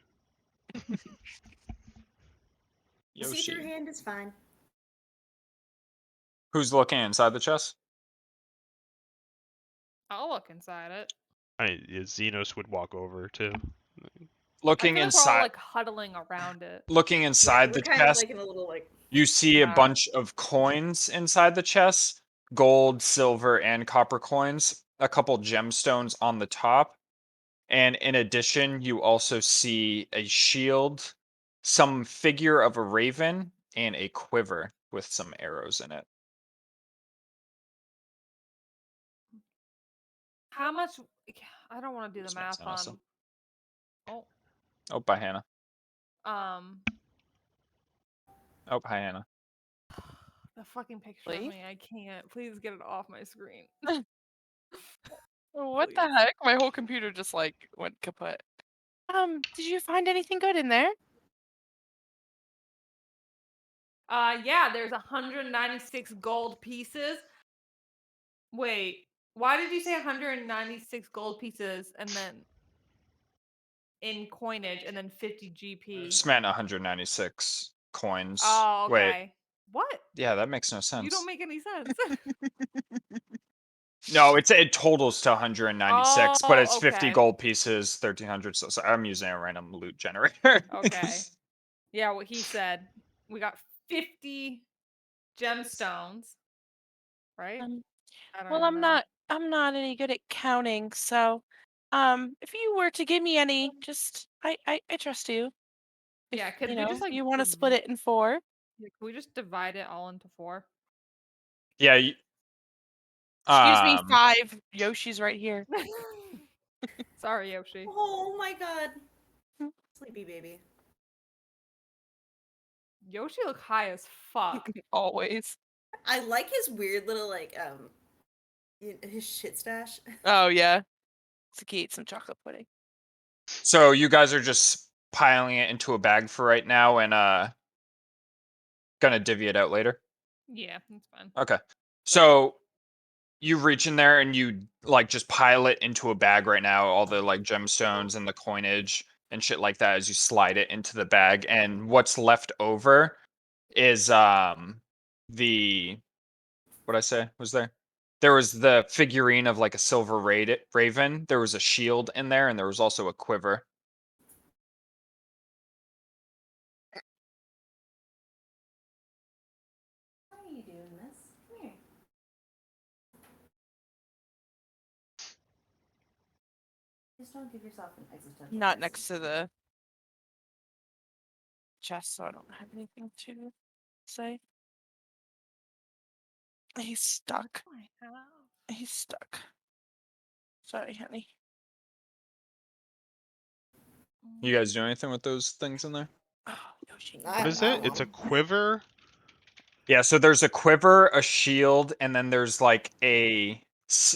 See-through Yoshi. hand is fine. Who's looking inside the chest? I'll look inside it. Xenos would walk over too. I Looking feel like we're all inside like huddling around it. looking Yeah, inside we're the kind of chest, like in a little like. you see a Yeah. bunch of coins inside the chest, gold, silver, and copper coins, a couple gemstones on the top. And in addition, you also see a shield, some figure of a raven, and a quiver with some arrows in it. how much? I don't want to do the This makes math sense. on. Oh, Oh, bye, Hannah. um, Oh, hi, Hannah. the fucking picture of Please? me. I can't. Please get it off my screen. What Please. the heck? My whole computer just like went kaput. Did you find anything good in there? Yeah, there's 196 gold pieces. Wait, why did you say 196 gold pieces and then in coinage and then 50 GP? Just meant 196 coins. Oh, Wait. okay. What? Yeah, that makes no sense. You don't make any sense. No, it totals to 196, but it's Oh, 50 okay. gold pieces, 1300. So I'm using a random loot generator. Okay. Yeah, what he said. We got 50 gemstones, right? Um, I don't well, even know. I'm not any good at counting, so if you were to give me any, just I trust you. If Yeah, could you we know just like you want to split it in 4. yeah, can we just divide it all into 4? Yeah. Excuse me, 5. Yoshi's right here. Sorry, Yoshi. Oh my god. Sleepy baby. Yoshi look high as fuck. Always. I like his weird little like his shit stash. Oh yeah. Saki ate some chocolate pudding. So you guys are just piling it into a bag for right now and gonna divvy it out later? Yeah, that's fine. Okay. So you reach in there and you like just pile it into a bag right now, all the like gemstones and the coinage and shit like that as you slide it into the bag. And what's left over is the what I say was there? There was the figurine of like a silver raven. There was a shield in there, and there was also a quiver. Why are you doing this? Come here. Just don't give yourself an existential Not crisis. next to the chest, so I don't have anything to say. He's stuck. He's stuck. Sorry, honey. You guys do anything with those things in there? Oh, Yoshi. What is it? It's a quiver. Yeah, so there's a quiver, a shield, and then there's like a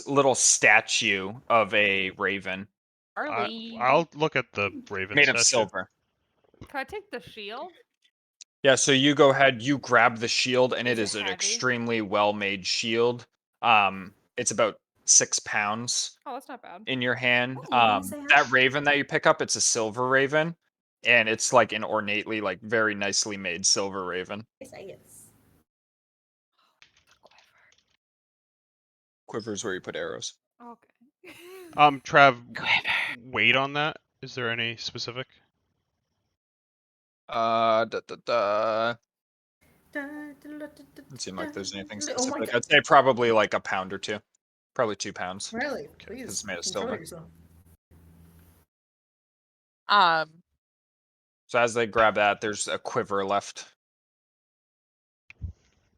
little statue of a raven Harley. I'll look at the raven made of statue. silver. Can I take the shield? Yeah, so you go ahead, you grab the shield, and Is it it is an heavy? extremely well-made shield. It's about 6 pounds Oh, that's not bad. in your hand. Oh, let me say hi. That raven that you pick up, it's a silver raven, and it's like an ornately, like very nicely made silver raven. Yes, yes. Quiver's where you put arrows. Okay. Trav, Quiver. weight on that? Is there any specific? Da, da, da. Da, da, da, da, Doesn't seem like there's anything Oh my specific. god. I'd say probably like a pound or two. Probably 2 pounds. Riley, Okay. please It's made of control silver. yourself. Um, So as they grab that, there's a quiver left.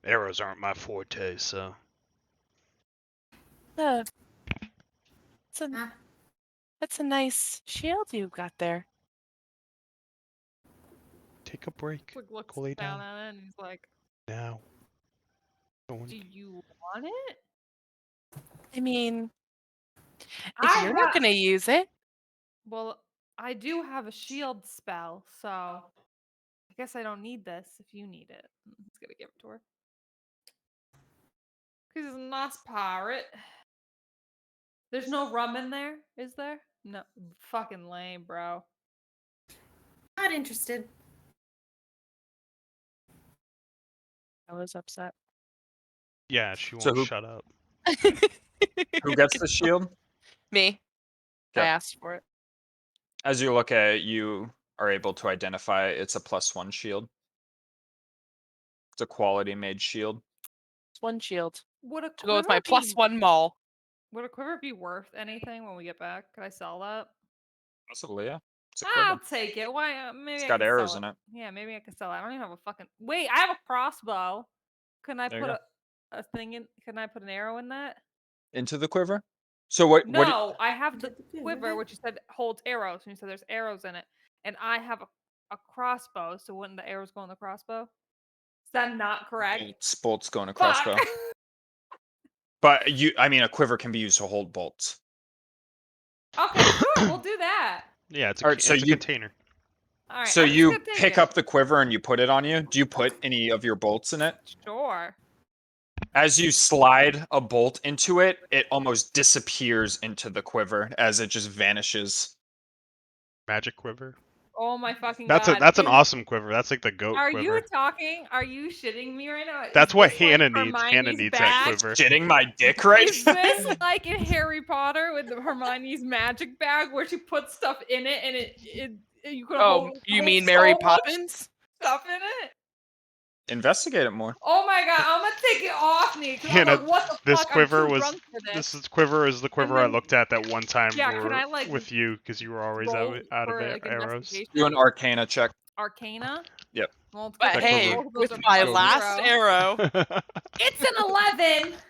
Arrows aren't my forte, so. uh, it's a, Ah, that's a nice shield you've got there. Take a break. Quick looks Go lay down down at it and he's like, now. Don't- "Do you want it?" I mean, if I you're not gonna use it, Well, I do have a shield spell, so I guess I don't need this if you need it. He's gonna give it to her. Cause he's a nice pirate. There's no rum in there, is there? No, fucking lame, bro. not interested. I was upset. Yeah, she won't So who shut up. who gets the shield? Me. I Yep. asked for it. As you look at it, you are able to identify it's a +1 shield. It's a quality made shield. It's one shield Would a to go with my quiver be +1 maul. Would a quiver be worth anything when we get back? Could I sell that? Possibly, yeah. It's a I'll quiver. take it. Why? Maybe It's I got can arrows sell in it. Yeah, maybe I can sell it. I don't even have a fucking. Wait, I have a crossbow. Can I There you put go. a thing in? Can I put an arrow in that? Into the quiver? So what? No, I have the Yeah, quiver, okay. which you said holds arrows, and you said there's arrows in it, and I have a crossbow. So wouldn't the arrows go in the crossbow? Is that not correct? Bolts go in a Fuck. crossbow. But I mean, a quiver can be used to hold bolts. Okay, sure, we'll do that. Yeah, it's a, All right, so it's a you container. All right, so I'm just you gonna take pick it. up the quiver and you put it on you. Do you put any of your bolts in it? Sure. As you slide a bolt into it, it almost disappears into the quiver as it just vanishes. Magic quiver. Oh my fucking That's god. an awesome quiver. That's like the goat Are quiver. you talking? Are you shitting me right now? That's Is what this like Hannah needs. Hannah Hermione's needs bag? that quiver. Shitting my dick right Is this like in Harry Potter with the Hermione's magic bag where she puts stuff in it and it you can hold, you hold mean so Mary much Poppins? stuff in it? Investigate it more. Oh my god, I'm gonna take it off me because I'm Hannah, like, what the this fuck? quiver I'm too was drunk for this. quiver is the quiver I then- looked at that one time Yeah, can I, like, with you because you were always Roll out for of like arrows. investigation. Do an Arcana check. Arcana. Yep. Well, it's But good That thing hey, quiver both of those with are my goes- last 0. arrow, It's an 11. Could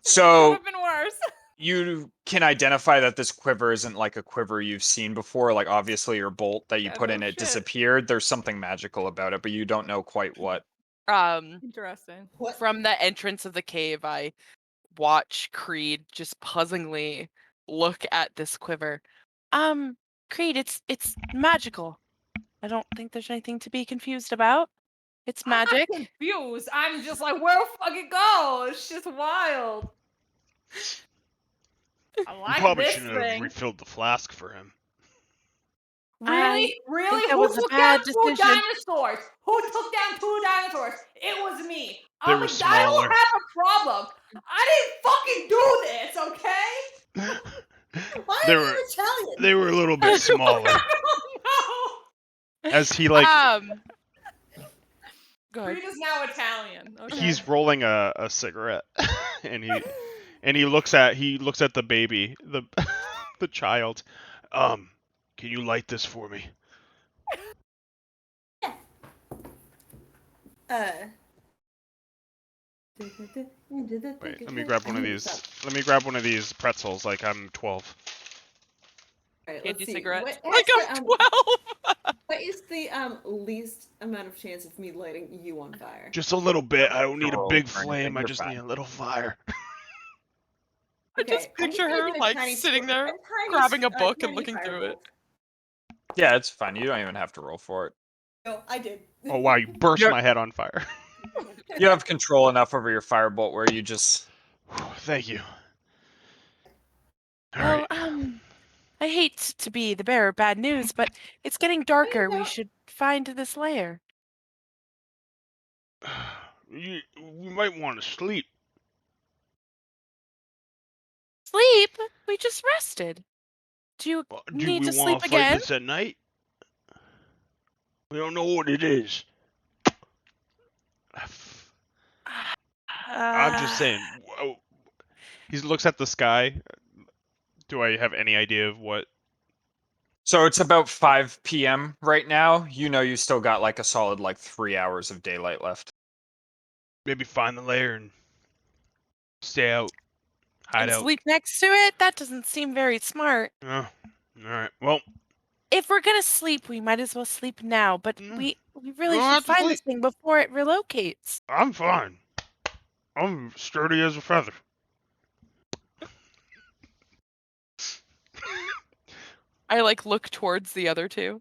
So have been worse. you can identify that this quiver isn't like a quiver you've seen before. Like obviously your bolt that you Yeah, put no in it shit. disappeared. There's something magical about it, but you don't know quite what. Interesting. What? from the entrance of the cave, I watch Creed just puzzlingly look at this quiver. Creed, it's magical. I don't think there's anything to be confused about. It's magic. I'm not confused. I'm just like, where the fuck it go? It's just wild. I You like probably this shouldn't have thing. refilled the flask for him. Really? I Really? think that Who was a took bad down 2 decision. dinosaurs? Who took down 2 dinosaurs? It was me. They I were don't smaller. have a problem. I didn't fucking do this, okay? Why They are were you Italian? they were a little bit smaller. Oh As he like Go no. ahead. Creed is now Italian. Okay. he's rolling a cigarette and he looks at the baby, the the child. Can you light this for me? Wait, let me grab one of these. Let me grab one of these pretzels like I'm 12. Alright, Candy let's see. cigarettes. What Like has I'm the, 12. what is the least amount of chance of me lighting you on fire? Just a little bit. I don't need a Roll big for anything, flame. I you're just fine. need a little fire. I just I'm picture gonna her do a like tiny sitting squirt- there, a tiny grabbing a s- book and tiny looking through it. firebolt. Yeah, it's fine. You don't even have to roll for it. No, I did. Oh wow, you burst Yep. my head on fire. You have control enough over your firebolt where you just Thank you. All Well, right. I hate to be the bearer of bad news, but it's getting darker. We know. should find this lair. We might want to sleep. Sleep? We just rested. Do you Do need we to want sleep to fight again? this at night? We don't know what it is. I'm just saying. Whoa. He looks at the sky. Do I have any idea of what? So it's about 5 p.m. right now. You know you still got like a solid like 3 hours of daylight left. Maybe find the lair and stay out. Hide And out. sleep next to it? That doesn't seem very smart. Oh, all right. Well, If we're gonna sleep, we might as well sleep now. But Mm. we really don't should have to find this sleep. thing before it relocates. I'm fine. I'm sturdy as a feather. I like look towards the other two.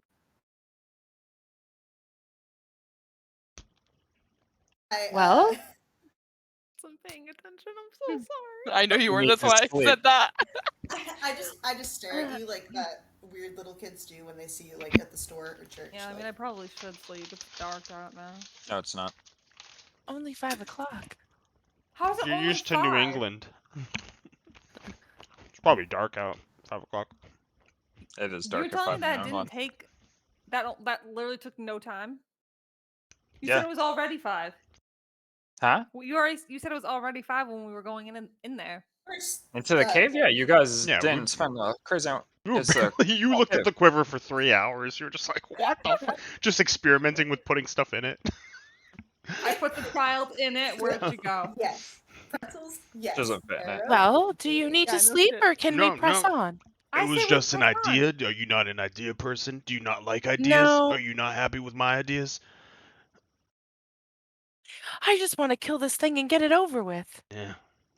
Well? I'm paying attention. I'm so sorry. I know you You weren't. need That's to why I sleep. said that. I just stare at you like that weird little kids do when they see you like at the store or church. Yeah, I mean, like, I probably should sleep. It's dark out now. No, it's not. Only 5 o'clock. How's it You're only used to New 5? England. It's probably dark out. 5 o'clock. It is You're dark at telling 5 me that now. didn't take that literally took no time? You Yeah. said it was already 5. Huh? Well, you said it was already 5 when we were going in there. first, Into the cave? Yeah, you guys Yeah, didn't spend a crazy amount. You, were It's a barely, you small looked at cave. the quiver for 3 hours. You were just like, what the fuck? Just experimenting with putting stuff in it. I put the child in it. Where'd she go? Yes. Pretzels? Yes. Doesn't fit in it. Arrow? Well, do you need Yeah, to no sleep shit. or can we No, press no. on? I It was say we just an press on. idea. Are you not an idea person? Do you not like ideas? No. Are you not happy with my ideas? I just want to kill this thing and get it over with. Yeah.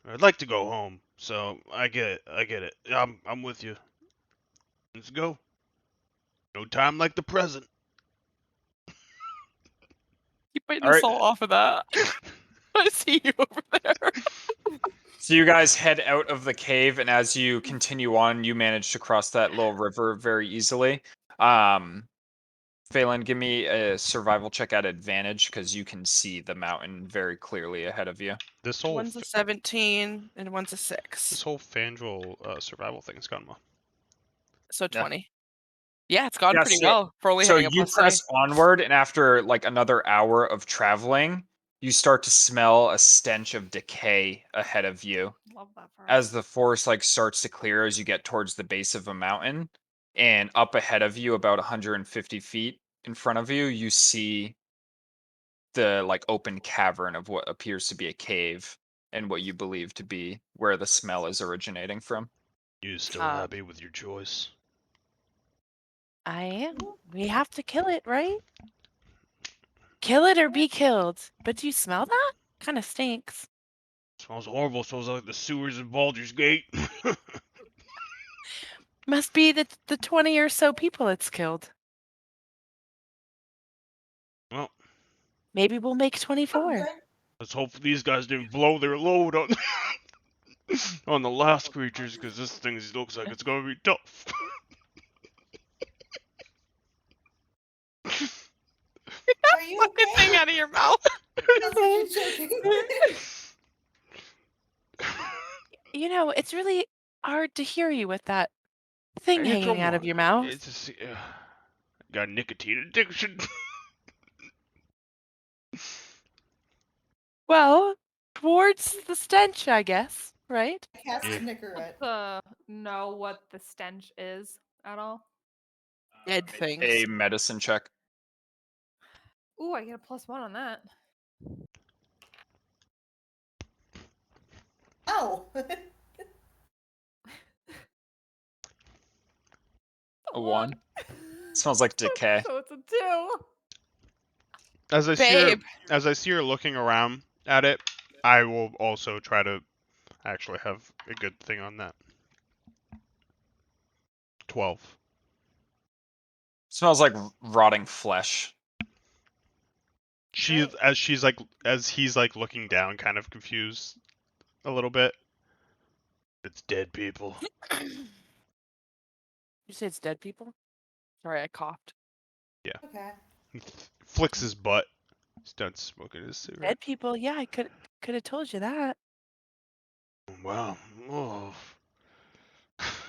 I'd like to go home, so I get it. I get it. I'm with you. Let's go. No time like the present. You biting All right. off of that. I see you over there. So you guys head out of the cave, and as you continue on, you manage to cross that little river very easily. Phelan, give me a survival check at advantage because you can see the mountain very clearly ahead of you. This whole One's a 17 and one's a this 6. whole Fangel survival thing's gone well. So Yeah. 20. Yeah, it's gone Yeah, pretty so- well for only So having a you plus press 3. onward, and after like another hour of traveling, you start to smell a stench of decay ahead of you. Love that for As the forest like starts to clear as you get towards the base of a mountain, and up ahead of you about 150 feet in front of you, you see the like open cavern of what appears to be a cave and what you believe to be where the smell is originating from. You still Um, happy with your choice? I am. We have to kill it, right? Kill it or be killed. But do you smell that? Kind of stinks. Smells horrible. Smells like the sewers of Baldur's Gate. Must be the 20 or so people it's killed. Well, Maybe we'll make 24. Okay. let's hope these guys didn't blow their load on on the last creatures, because this thing looks like it's gonna be tough. Are you okay? out of your mouth. Sounds like you're joking. You know, it's really hard to hear you with that thing Hey, hanging out of your mouth. It's just, got nicotine addiction. Well, towards the stench, I guess, right? Cast Yeah. Nicorette. Know what the stench is at all? Dead things. A medicine check. Ooh, I get a +1 on that. Oh. A 1. Smells like decay. So it's a 2. As I see her, Babe. as I see her looking around at it, I will also try to actually have a good thing on that. 12. Smells like rotting flesh. She, Great. as he's like looking down, kind of confused a little bit. It's dead people. You say it's dead people? Sorry, I coughed. Okay. Flicks his butt. He's done smoking his cigarette. Dead people? Yeah, I could have told you that. Wow. Oh.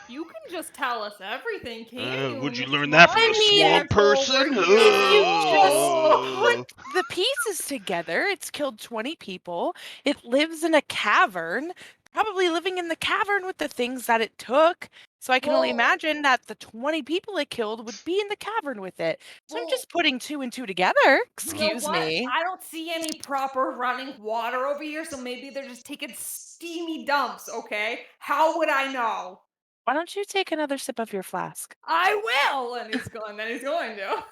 You can just tell us everything, can't you? Would you Miss learn that from I a mean, swamp person? over If you just Oh. put the pieces together, it's killed 20 people. It lives in a cavern, probably living in the cavern with the things that it took. So I can only Well- imagine that the 20 people it killed would be in the cavern with it. So I'm Well, just putting 2 and 2 together. You know Excuse what? me. I don't see any proper running water over here, so maybe they're just taking steamy dumps, okay? How would I know? Why don't you take another sip of your flask? I will! And he's going to. I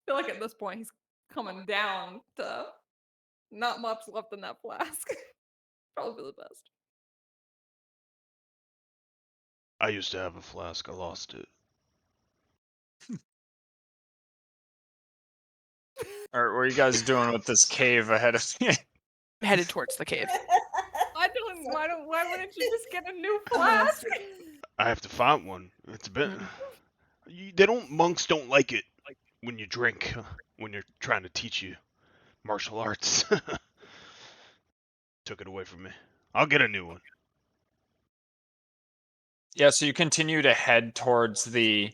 feel like at this point he's coming down to not much left in that flask. Probably for the best. I used to have a flask. I lost it. All right, what are you guys doing with this cave ahead of me? Headed towards the cave. Why wouldn't you just get a new flask? I have to find one. It's a bit. They don't. Monks don't like it when you drink. When you're trying to teach you martial arts. Took it away from me. I'll get a new one. Yeah, so you continue to head towards the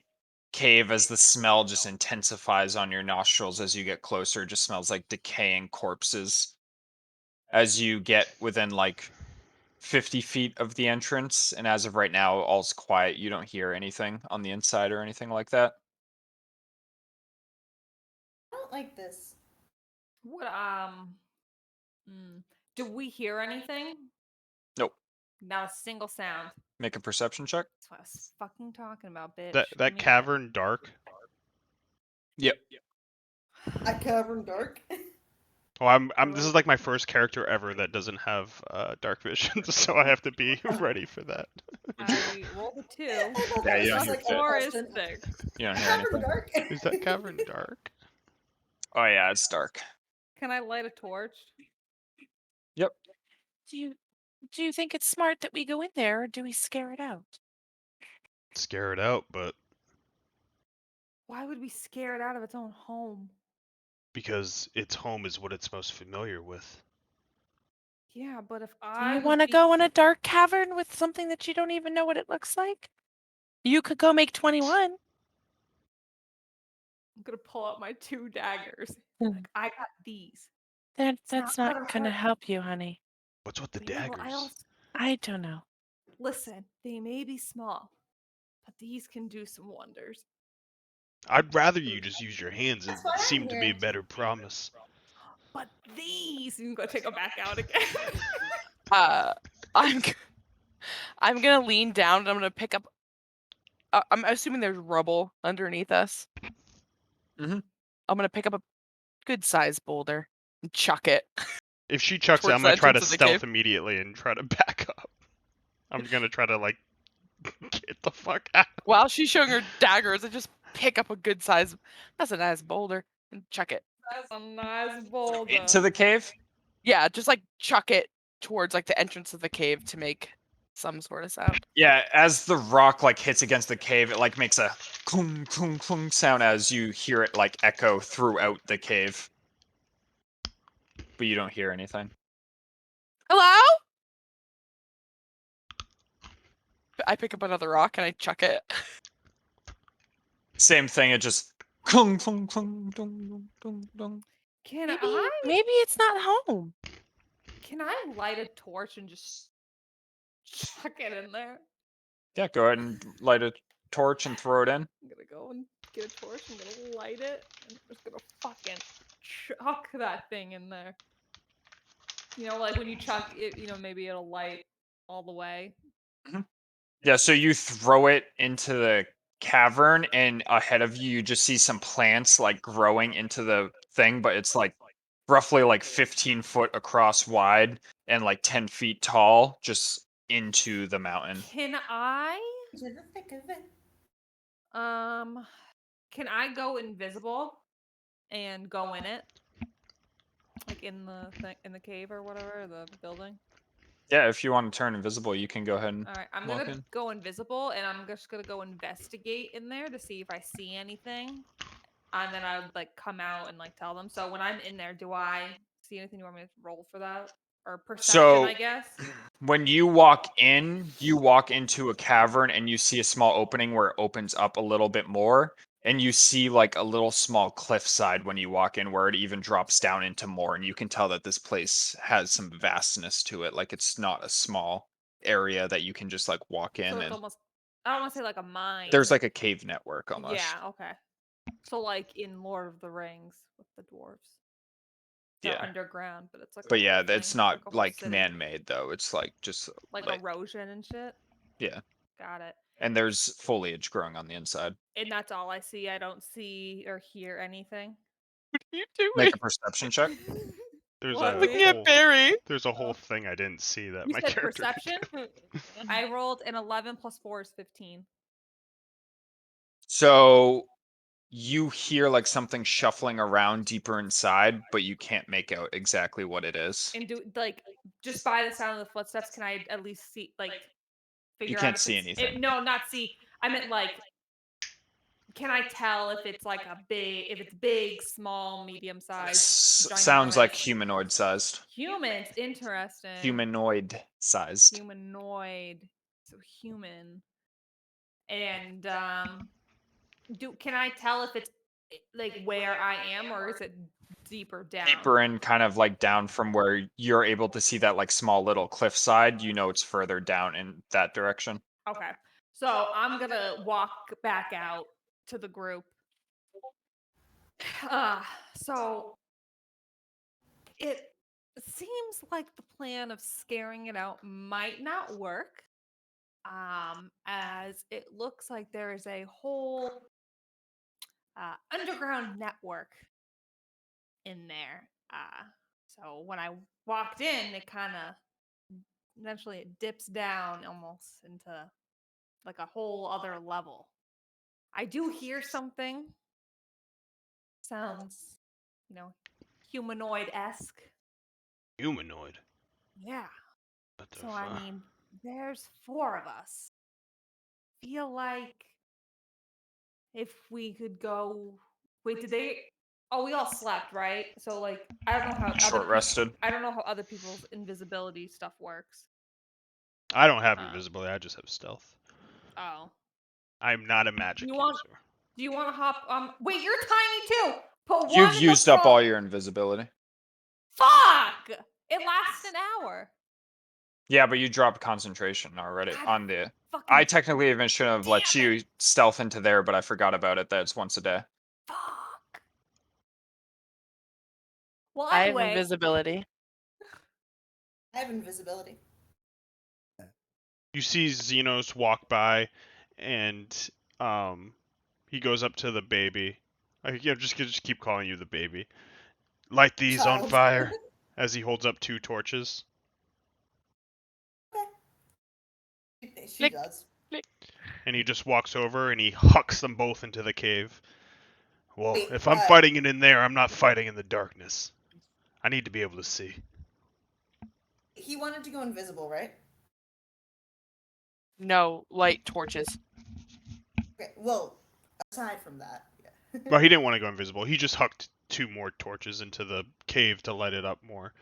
cave as the smell just intensifies on your nostrils as you get closer. It just smells like decaying corpses. As you get within like 50 feet of the entrance, and as of right now, all's quiet. You don't hear anything on the inside or anything like that. I don't like this. What Do we hear anything? Nope. Not a single sound. Make a perception check. That's what I was fucking talking about, bitch. That Give me cavern dark. Yep. A cavern dark. Oh, I'm this is like my first character ever that doesn't have dark vision, so I have to be ready for that. I rolled a 2. I thought Yeah, that was you don't just hear like shit. a 4 is question. 6. You don't A hear cavern anything. dark. Is that cavern dark? Oh yeah, it's dark. Can I light a torch? Yep. Do you think it's smart that we go in there, or do we scare it out? Scare it out, but Why would we scare it out of its own home? because its home is what it's most familiar with. Yeah, but if Do I you would want to be- go in a dark cavern with something that you don't even know what it looks like? You could go make 21. I'm gonna pull out my 2 daggers. Hmm. Like, I got these. That's not not gonna gonna hurt. help you, honey. What's with the But yeah, well, I daggers? also I don't know. listen. They may be small, but these can do some wonders. I'd rather you just use your hands. It That's why I'm seemed to be a here. better promise. But these, you can go take them back out again. I'm g- I'm gonna lean down and I'm gonna pick up. I'm assuming there's rubble underneath us. Mhm. I'm gonna pick up a good sized boulder and chuck it. If she chucks it, Towards I'm the gonna try to entrance of the cave. stealth immediately and try to back up. I'm gonna try to like get the fuck out. While she's showing her daggers, I just pick up a good size. That's a nice boulder and chuck it. That's a nice boulder. Into the cave. Yeah, just like chuck it towards like the entrance of the cave to make some sort of sound. Yeah, as the rock like hits against the cave, it like makes a clunk clunk clunk sound as you hear it like echo throughout the cave. But you don't hear anything. Hello? I pick up another rock and I chuck it. Same thing, it just clunk clunk clunk dong dong dong dong. Can Maybe it's not home. Can I light a torch and just chuck it in there? Yeah, go ahead and light a torch and throw it in. I'm gonna go and get a torch. I'm gonna light it. And I'm just gonna fucking chuck that thing in there. You know, like when you chuck it, you know, maybe it'll light all the way. Yeah, so you throw it into the cavern, and ahead of you, you just see some plants like growing into the thing, but it's like roughly like 15 foot across wide and like 10 feet tall, just into the mountain. Can I? To the thick of it. Can I go invisible and go in it? Like in the in the cave or whatever, the building. Yeah, if you want to turn invisible, you can go ahead and All right, I'm walk gonna in. go invisible, and I'm just gonna go investigate in there to see if I see anything, and then I would like come out and like tell them. So when I'm in there, do I see anything? Do you want me to roll for that or perception? So I guess. when you walk into a cavern and you see a small opening where it opens up a little bit more, and you see like a little small cliffside when you walk in where it even drops down into more, and you can tell that this place has some vastness to it. Like it's not a small area that you can just like walk in, So it's and almost. I don't want to say like a mine. there's like a cave network almost. Yeah. Okay. So like in Lord of the Rings with the dwarves. They're Yeah. underground, but it's like. But a yeah, whole thing. it's not a whole like city. man-made though. It's like just Like erosion and shit. yeah. Got it. And there's foliage growing on the inside. And that's all I see. I don't see or hear anything. What are you doing? Make a perception check. There's What, a me? Looking at whole Barry. there's a whole thing I didn't see that You my said character could perception? do. I rolled an 11 plus 4 is 15. So you hear like something shuffling around deeper inside, but you can't make out exactly what it is. And do like just by the sound of the footsteps, can I at least see like figure You out can't if see it's anything. no, not see. I meant like can I tell if it's like if it's big, small, medium sized, Sounds like ginormous? humanoid sized. Humans, interesting. Humanoid sized. Humanoid. So human. And can I tell if it's like where I am or is it deeper down? Deeper in, kind of like down from where you're able to see that like small little cliffside, you know it's further down in that direction. Okay. So I'm gonna walk back out to the group. So It seems like the plan of scaring it out might not work. As it looks like there is a whole underground network in there. So when I walked in, it kind of eventually it dips down almost into like a whole other level. I do hear something. Sounds, you know, humanoid esque. Humanoid. Yeah. What the So I fuck? mean, there's 4 of us. Feel like if we could go. Wait, did they? Oh, we all slept, right? So like, I don't know how other Short rested. I don't know how other people's invisibility stuff works. I don't have Um, invisibility. I just have stealth. oh, I'm not a magic you want? user. Do you want to hop? Wait, you're tiny too. Put one You've in the used up front. all your invisibility. Fuck! It lasts an hour. Yeah, but you dropped concentration already God on the. fucking I technically even should have let damn you stealth into there, but I forgot about it. That it's once a day. fuck. Well, I have anyway, invisibility. I have invisibility. You see Xenos walk by, and he goes up to the baby. Yeah, just keep calling you the baby. Light these on Child. fire, as he holds up 2 torches. She Click, does. click. And he just walks over and he hucks them both into the cave. Well, Wait, if I'm fighting it in there, I'm not fighting in the darkness. I need to be able to see. he wanted to go invisible, right? No, light torches. Okay. Well, aside from that, yeah. Well, he didn't want to go invisible. He just hucked 2 more torches into the cave to light it up more.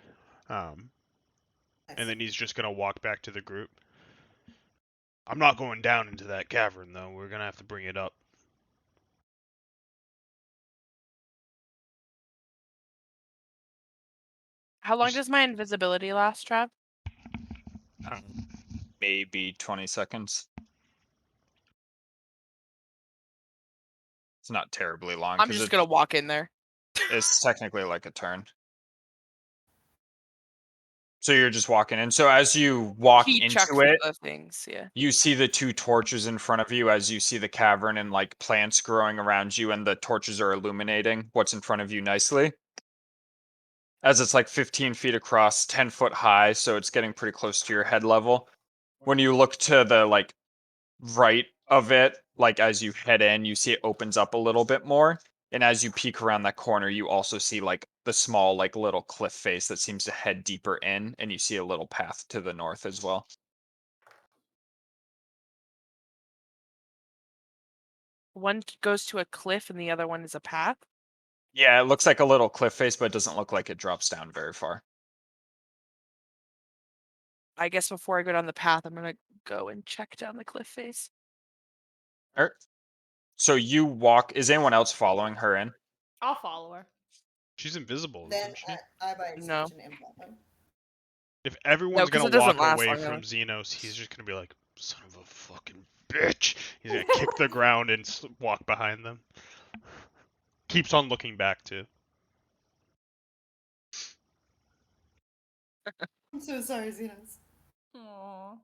And then he's just gonna walk back to the group. I'm not going down into that cavern though. We're gonna have to bring it up. How long does my invisibility last, Trav? Maybe 20 seconds. It's not terribly long I'm because just gonna walk in there. it's technically like a turn. So you're just walking in. So as you walk He chucks into it, the things, yeah. you see the 2 torches in front of you as you see the cavern and like plants growing around you, and the torches are illuminating what's in front of you nicely. As it's like 15 feet across, 10-foot high, so it's getting pretty close to your head level. When you look to the like right of it, like as you head in, you see it opens up a little bit more. And as you peek around that corner, you also see like the small, like little cliff face that seems to head deeper in, and you see a little path to the north as well. One goes to a cliff and the other one is a path. Yeah, it looks like a little cliff face, but it doesn't look like it drops down very far. I guess before I go down the path, I'm gonna go and check down the cliff face. So you walk. Is anyone else following her in? I'll follow her. She's invisible, Then isn't she? I by No. extension am one. If No, everyone's 'cause gonna it doesn't walk last away long from enough. Xenos, he's just gonna be like, "Son of a fucking bitch!" He's gonna kick the ground and walk behind them. Keeps on looking back too. I'm so sorry, Xenos. Aww. All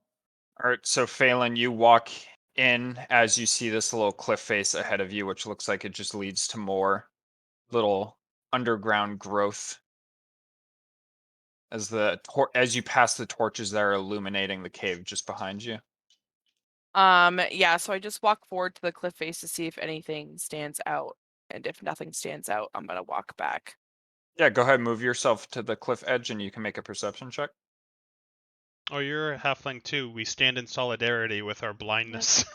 right, so Phelan, you walk in as you see this little cliff face ahead of you, which looks like it just leads to more little underground growth. As you pass the torches that are illuminating the cave just behind you. Yeah, so I just walk forward to the cliff face to see if anything stands out. And if nothing stands out, I'm gonna walk back. Yeah, go ahead and move yourself to the cliff edge and you can make a perception check. Oh, you're a halfling too. We stand in solidarity with our blindness.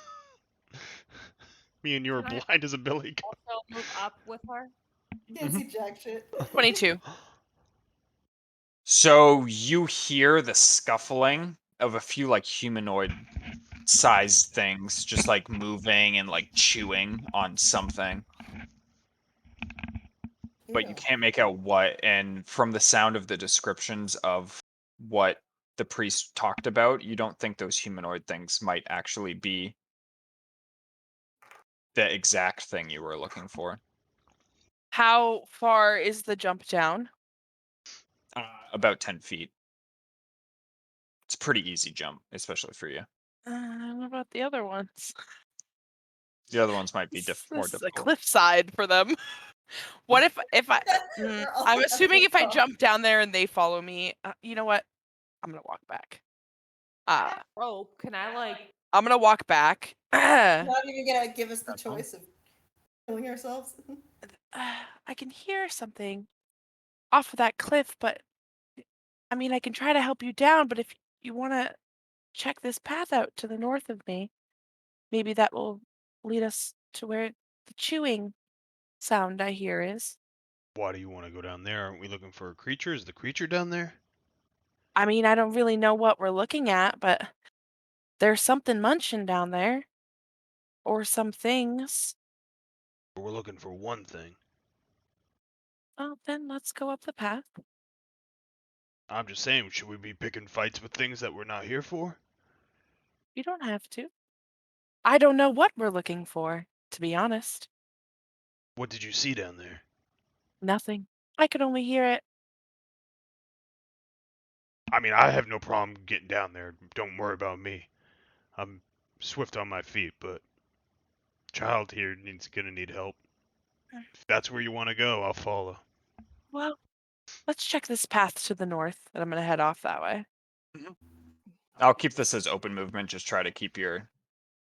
Me and you are Can I blind as a billy goat. also move up with her? Can't see jack shit. 22. So you hear the scuffling of a few like humanoid sized things just like moving and like chewing on something, but you Ew. can't make out what. And from the sound of the descriptions of what the priest talked about, you don't think those humanoid things might actually be the exact thing you were looking for. How far is the jump down? about 10 feet. It's a pretty easy jump, especially for you. What about the other ones? The other ones might be more This is a difficult. cliffside for them. What if I? We're all I'm at assuming if I football. jump down there and they follow me, you know what? I'm gonna walk back. Rope. Can I like? I'm gonna walk back. Not even gonna give us the That's fine. choice of killing ourselves. I can hear something off of that cliff, but I mean, I can try to help you down. But if you want to check this path out to the north of me, maybe that will lead us to where the chewing sound I hear is. Why do you want to go down there? Aren't we looking for a creature? Is the creature down there? I mean, I don't really know what we're looking at, but there's something munching down there. Or some things. We're looking for one thing. Oh, then let's go up the path. I'm just saying, should we be picking fights with things that we're not here for? You don't have to. I don't know what we're looking for, to be honest. What did you see down there? Nothing. I could only hear it. I mean, I have no problem getting down there. Don't worry about me. I'm swift on my feet, but child here gonna need help. If that's where you want to go, I'll follow. Well, let's check this path to the north, and I'm gonna head off that way. I'll keep this as open movement. Just try to keep your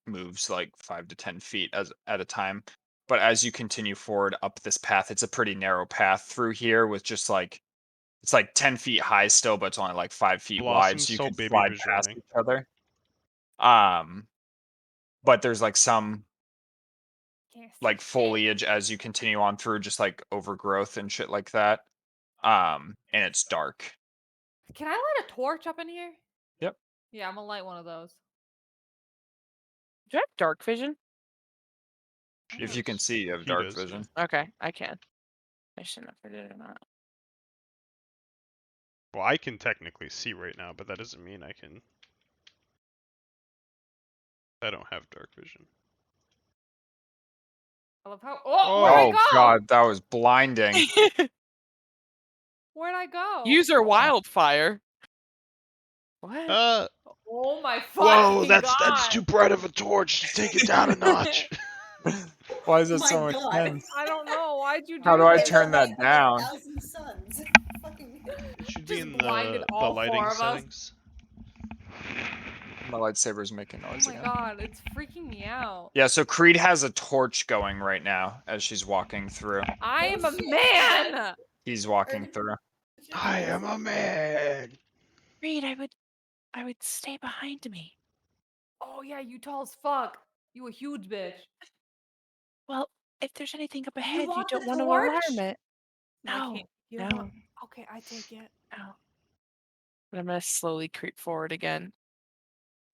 moves like 5 to 10 feet at a time. But as you continue forward up this path, it's a pretty narrow path through here with just like it's like 10 feet high still, but it's only like 5 feet wide, Blossom so you saw could baby slide was past running. each other. But there's like some like foliage as you continue on through, just like overgrowth and shit like that. And it's dark. Can I light a torch up in here? Yep. Yeah, I'm gonna light one of those. Do I have dark vision? If you can see, you have He dark does, yeah. vision. Okay, I can. I shouldn't have did it or not. Well, I can technically see right now, but that doesn't mean I can. I don't have dark vision. I love how. Oh, where'd I Oh go? god, that was blinding. Where'd I go? User wildfire. What? Oh my Whoa, fucking that's god! too bright of a torch. Just take it down a notch. Why is it My so much God. sense? I don't know. Why'd you do How do I this? turn that Light down? 1,000 suns. Fucking. It should be Just in blinded the all lighting 4 of us. settings. My lightsaber's making Oh noise my again. god, it's freaking me out. Yeah, so Creed has a torch going right now as she's walking through. I am a shit. man! He's walking through. I am a man. Reed, I would stay behind me. Oh yeah, you tall as fuck. You a huge bitch. Well, if there's anything up You ahead, you want the don't want to alarm torch? it. No, I No, can't. You no, don't want. Okay, I take it. no. But I'm gonna slowly creep forward again.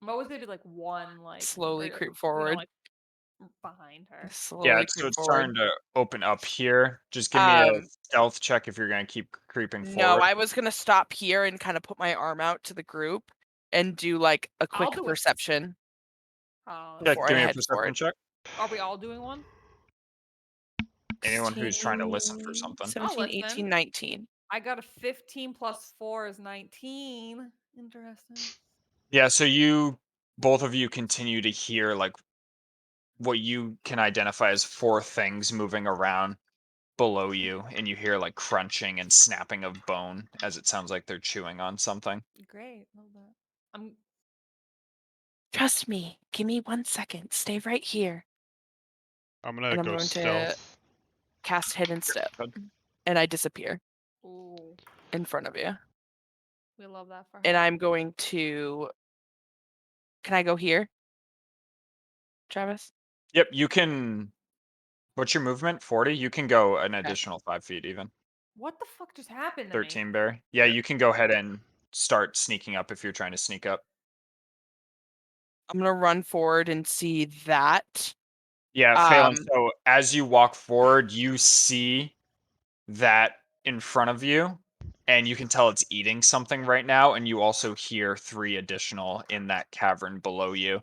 I'm always gonna do like one, like Slowly or, creep you know, forward. like behind her. Slowly Yeah, so creep it's forward. starting to open up here. Just give me a Um, stealth check if you're gonna keep creeping No, forward. I was gonna stop here and kind of put my arm out to the group and do like a I'll quick do it. perception Oh, Yeah, before give I me a head perception forward. check. are we all doing one? Anyone who's trying to listen for 16, something. 17, listen. 18, 19. I got a 15 plus 4 is 19. Interesting. Yeah, so both of you continue to hear like what you can identify as 4 things moving around below you, and you hear like crunching and snapping of bone as it sounds like they're chewing on something. Great, love that. I'm Trust me. Give me 1 second. Stay right here. I'm gonna And I'm go going to stealth. cast hidden step. Good. And I disappear ooh, in front of you. we love that for her. And I'm going to. Can I go here? Travis? Yep, you can. What's your movement? 40? You can go an additional 5 feet even. What the fuck just happened to 13, me? Barry. Yeah, you can go ahead and start sneaking up if you're trying to sneak up. I'm gonna run forward and see that. Yeah, Phelan, Um, so as you walk forward, you see that in front of you, and you can tell it's eating something right now, and you also hear 3 additional in that cavern below you.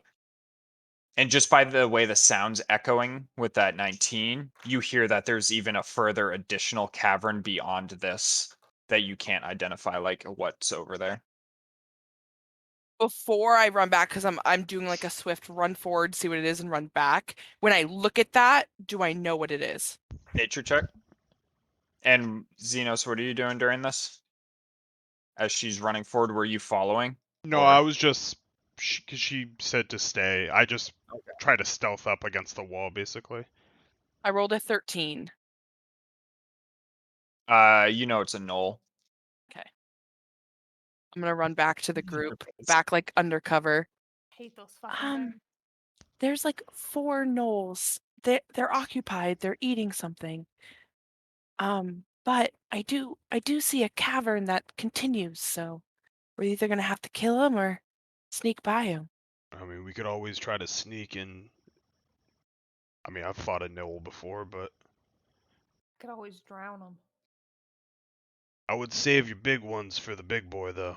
And just by the way the sound's echoing with that 19, you hear that there's even a further additional cavern beyond this that you can't identify like what's over there. Before I run back, because I'm doing like a swift run forward, see what it is, and run back. When I look at that, do I know what it is? Nature check. And Xenos, what are you doing during this? As she's running forward, were you following? No, Or- I was just because she said to stay. I just Okay. try to stealth up against the wall, basically. I rolled a 13. You know it's a knoll. I'm gonna run back to the group, back like undercover. Hate those fucking things. There's like 4 gnolls. They're occupied. They're eating something. But I do see a cavern that continues. So we're either gonna have to kill him or sneak by him. I mean, we could always try to sneak in. I mean, I've fought a gnoll before, but Could always drown them. I would save your big ones for the big boy, though.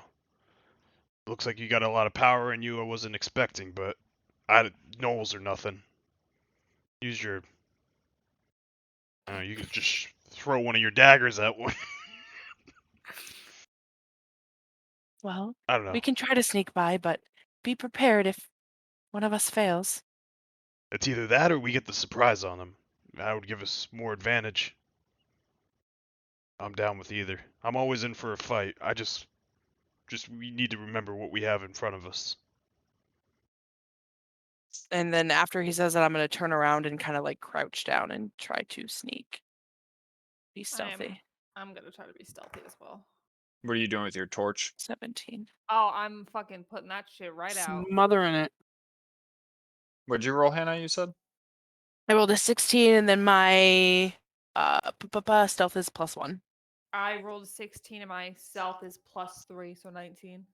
Looks like you got a lot of power in you I wasn't expecting, but gnolls are nothing. Use your... you could just throw one of your daggers at one. Well, I don't know. we can try to sneak by, but be prepared if one of us fails. It's either that or we get the surprise on them. That would give us more advantage. I'm down with either. I'm always in for a fight. We need to remember what we have in front of us. And then after he says that, I'm gonna turn around and kind of like crouch down and try to sneak. Be stealthy. I'm gonna try to be stealthy as well. What are you doing with your torch? 17. Oh, I'm fucking putting that shit right out. Smothering it. What'd you roll, Hannah? You said. I rolled a 16, and then my stealth is +1. I rolled a 16 and my stealth is +3, so 19.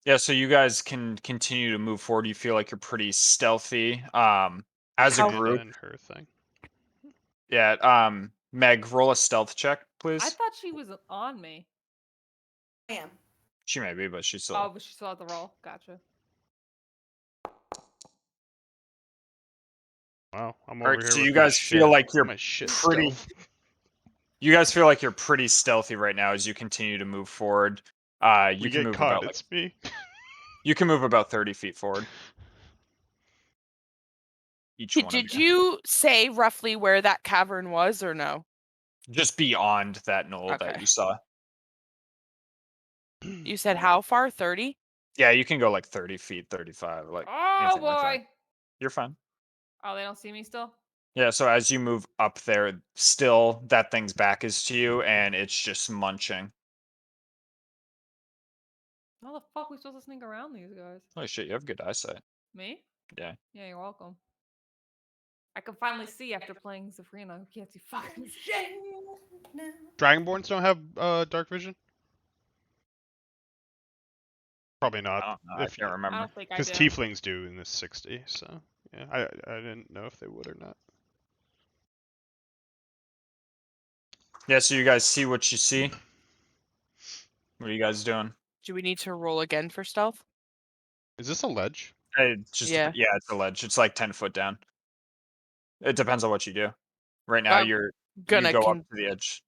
Yeah, so you guys can continue to move forward. You feel like you're pretty stealthy. As a How- group. And her thing. Yeah. Meg, roll a stealth check, please. I thought she was on me. I am. She may be, but she's still. Oh, but she still had the roll. Gotcha. Wow, I'm All over right, here so with you my guys shit. feel like you're my shit pretty. stealth. You guys feel like you're pretty stealthy right now as you continue to move forward. You We can get move caught. about It's me. you can move about 30 feet forward. Each one of Did you say roughly where that cavern was, or no? just beyond that knoll that Okay. you saw. You said how far? 30? Yeah, you can go like 30 feet, 35, like Oh anything boy. like that. You're fine. Oh, they don't see me still? Yeah, so as you move up there, still that thing's back is to you, and it's just munching. How the fuck are we supposed to sneak around these guys? Holy shit, you have good eyesight. Me? Yeah. Yeah, you're welcome. I can finally see after playing Zafrina. Who can't see fucking shit? No. Dragonborns don't have dark vision. Probably I not. don't know. I If can't I remember. don't think I because do. tieflings do in this 60. So yeah, I didn't know if they would or not. Yeah, so you guys see what you see. What are you guys doing? Do we need to roll again for stealth? Is this a ledge? It's just Yeah. yeah, it's a ledge. It's like 10 foot down. It depends on what you do. Right now, I'm you gonna go up to the edge.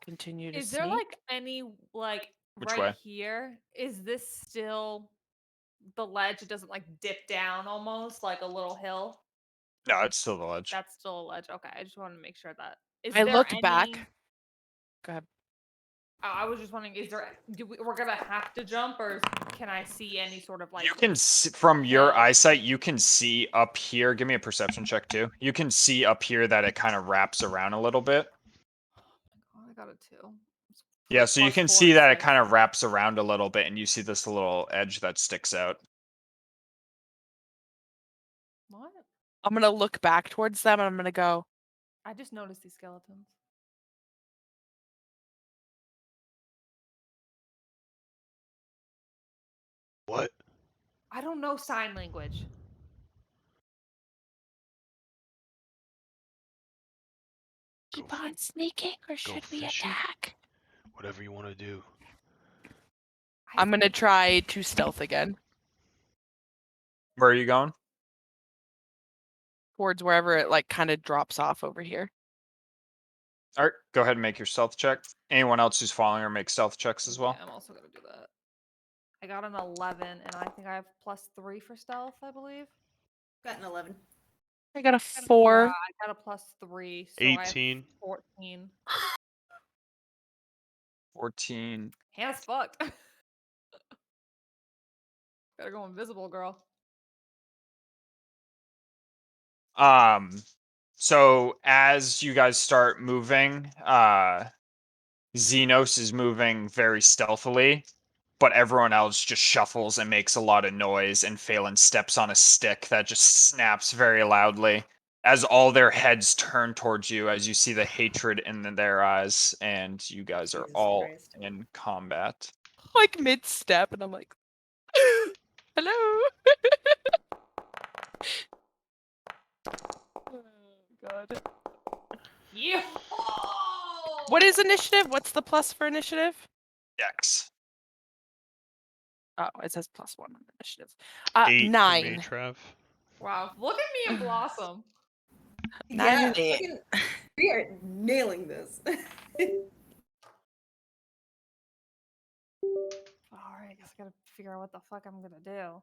continue to Is there sneak. like any like Which right way? here? Is this still the ledge? It doesn't like dip down almost like a little hill. No, it's still the ledge. That's still a ledge. Okay, I just wanted to make sure that. Is I there looked any... back. Go ahead. I was just wondering, is there? We're gonna have to jump, or can I see any sort of like? You can see, from your hill? eyesight, you can see up here. Give me a perception check too. You can see up here that it kind of wraps around a little bit. Oh, I got a 2. Yeah, so you Plus can 4 see is that it 6. kind of wraps around a little bit, and you see this little edge that sticks out. What? I'm gonna look back towards them, and I'm gonna go. I just noticed these skeletons. What? I don't know sign language. Keep on sneaking, or should we fishing? attack? Whatever you want to do. I'm gonna try to stealth again Where are you going? towards wherever it like kind of drops off over here. All right, go ahead and make your stealth check. Anyone else who's following her make stealth checks as well. Yeah, I'm also gonna do that. I got an 11, and I think I have +3 for stealth, I believe. Got an 11. I got a Yeah, 4. I got a +3, so 18. I have 14. 14. Hannah's fucked. Gotta go invisible, girl. So as you guys start moving, Xenos is moving very stealthily, but everyone else just shuffles and makes a lot of noise, and Phelan steps on a stick that just snaps very loudly as all their heads turn towards you as you see the hatred in their eyes, and you guys are Jesus all Christ. in combat. Like mid-step, and I'm like, hello. Oh, God. Yeah. What is initiative? What's the plus for initiative? Dex. Oh, it says +1 on initiative. 8 for 9. me, Trev. Wow, look at me and Blossom. 9 Yeah, and 8. fucking, we are nailing this. Alright, I guess I gotta figure out what the fuck I'm gonna do.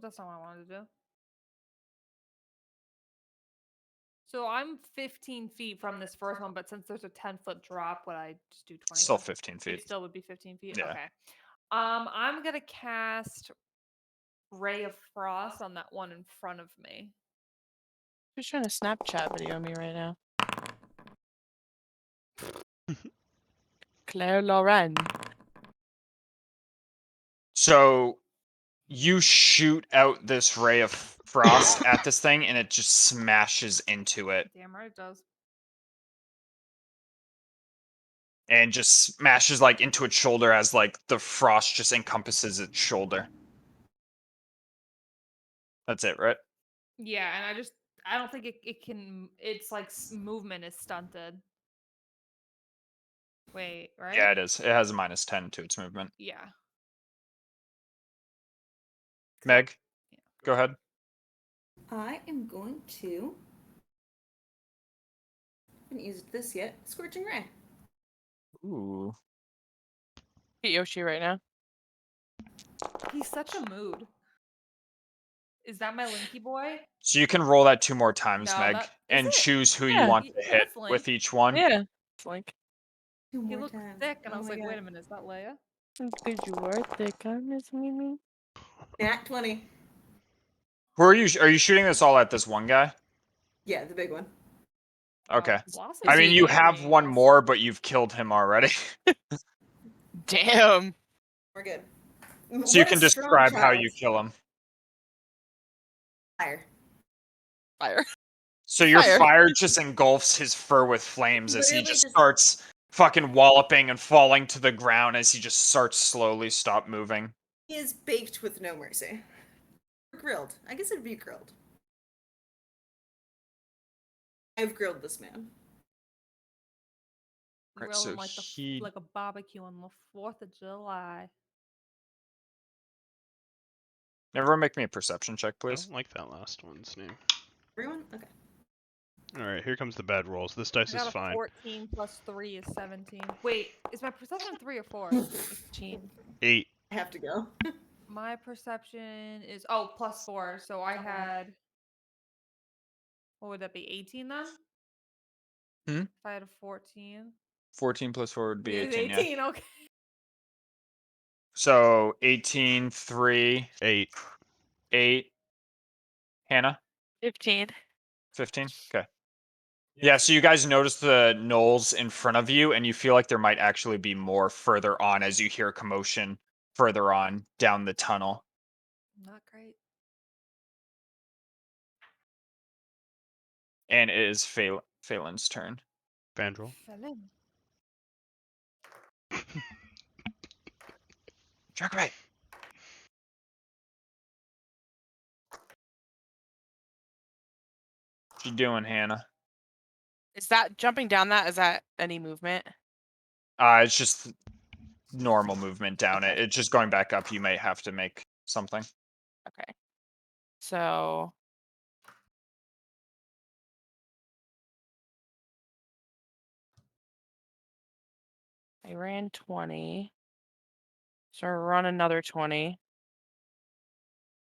That's not what I wanted to do. So I'm 15 feet from this first one, but since there's a 10-foot drop, would I just do 20? Still 15 It feet. still would be 15 feet? Yeah. Okay. I'm gonna cast Ray of Frost on that one in front of me. Who's trying to Snapchat video me right now? Claire Lauren. So you shoot out this ray of frost at this thing, and it just smashes into it, Damn right it does. and just smashes like into its shoulder as like the frost just encompasses its shoulder. That's it, right? Yeah, and I don't think it can, it's like movement is stunted. Wait, right? Yeah, it is. It has a -10 to its movement. Yeah. Meg, go ahead. I am going to. I haven't used this yet. Scorching Ray. Ooh. Hit Yoshi right now. He's such a mood. Is that my Linky boy? So you can roll that 2 more times, No, Meg, that- is and it? choose who you Yeah. want to Yeah, hit that's Link. with each one. Yeah. It's like, 2 He more looked times. thick, and I Oh was my like, wait God. a minute, is that Leia? because you are thick, I miss Mimi. Nat 20. Who are you? Are you shooting this all at this one guy? Yeah, the big one. Okay. Blossom I Is mean, he- you have scary. one more, but you've killed him already. Damn. We're good. So you What a can strong describe how child. you kill him. Fire. Fire. So your Fire. fire just engulfs his fur with flames as he Literally just just- starts fucking walloping and falling to the ground as he just starts slowly stop moving. He is baked with no mercy. Or grilled. I guess it'd be grilled. I've grilled this man. Right, Grill so him like he- like a barbecue on the 4th of July. Everyone make me a perception check, I please. don't like that last one's name. Everyone? Okay. Alright, here comes the bad rolls. This I dice is got a fine. 14 plus 3 is 17. Wait, is my perception 3 or 4? 15. 8. I have to go. My perception is plus 4. So I had, what would that be? 18 then? Hmm? If I had a 14. 14 plus 4 would be It's 18, yeah. 18, okay. So 18, 3, 8. 8. Hannah? 15. 15? Okay. Yeah, so you guys notice the knolls in front of you, and you feel like there might actually be more further on as you hear commotion further on down the tunnel. Not great. And it is Phelan's turn. Vandrel. Felon. Track right. What you doing, Hannah? Is that jumping down that? Is that any movement? It's just normal movement down it. It's just going back up. You might have to make something. Okay. So I ran 20. So I run another 20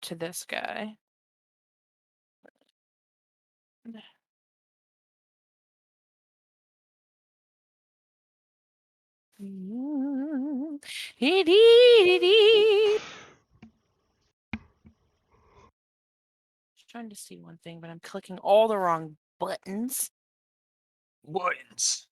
to this guy. Just trying to see one thing, but I'm clicking all the wrong buttons. Buttons.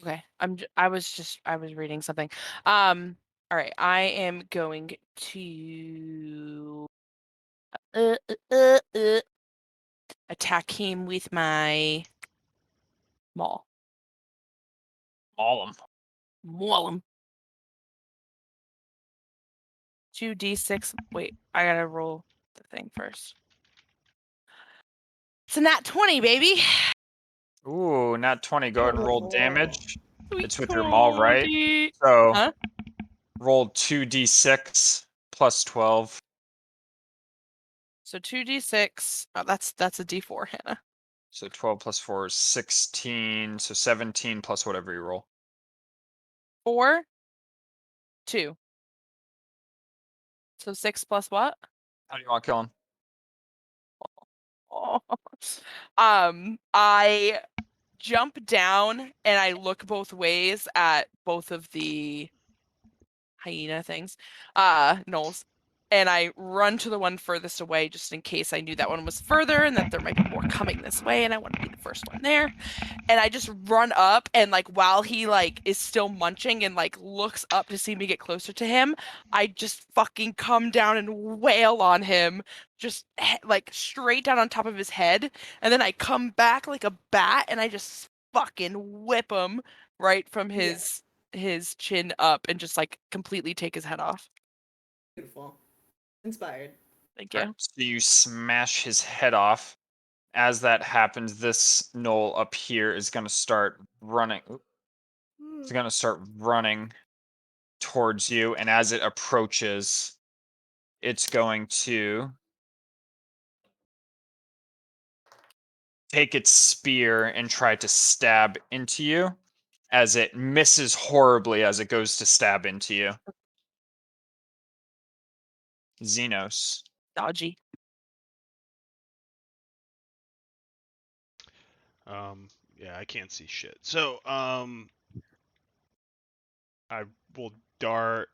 Okay, I was reading something. All right, I am going to attack him with my maul. Maul him. Maul him. 2d6. Wait, I gotta roll the thing first. It's a nat 20, baby. Ooh, nat 20. Go ahead and roll damage. Sweet It's with your maul, right? 20. So Huh? roll 2d6 plus 12. So 2d6. Oh, that's a d4, Hannah. So 12 plus 4 is 16. So 17 plus whatever you roll. 4, 2. So 6 plus what? How do you want to kill him? Oh. I jump down and I look both ways at both of the hyena things, gnolls, and I run to the one furthest away just in case I knew that one was further and that there might be more coming this way, and I want to be the first one there. And I just run up, and like while he like is still munching and like looks up to see me get closer to him, I just fucking come down and wail on him, just like straight down on top of his head, and then I come back like a bat and I just fucking whip him right from his chin up and just like completely take his head off. Beautiful. Inspired. Thank you. So you smash his head off. As that happens, this gnoll up here is going to start running. It's going to start running towards you, and as it approaches, it's going to take its spear and try to stab into you, as it misses horribly as it goes to stab into you. Xenos. Dodgy. Yeah, I can't see shit. So, I will dart.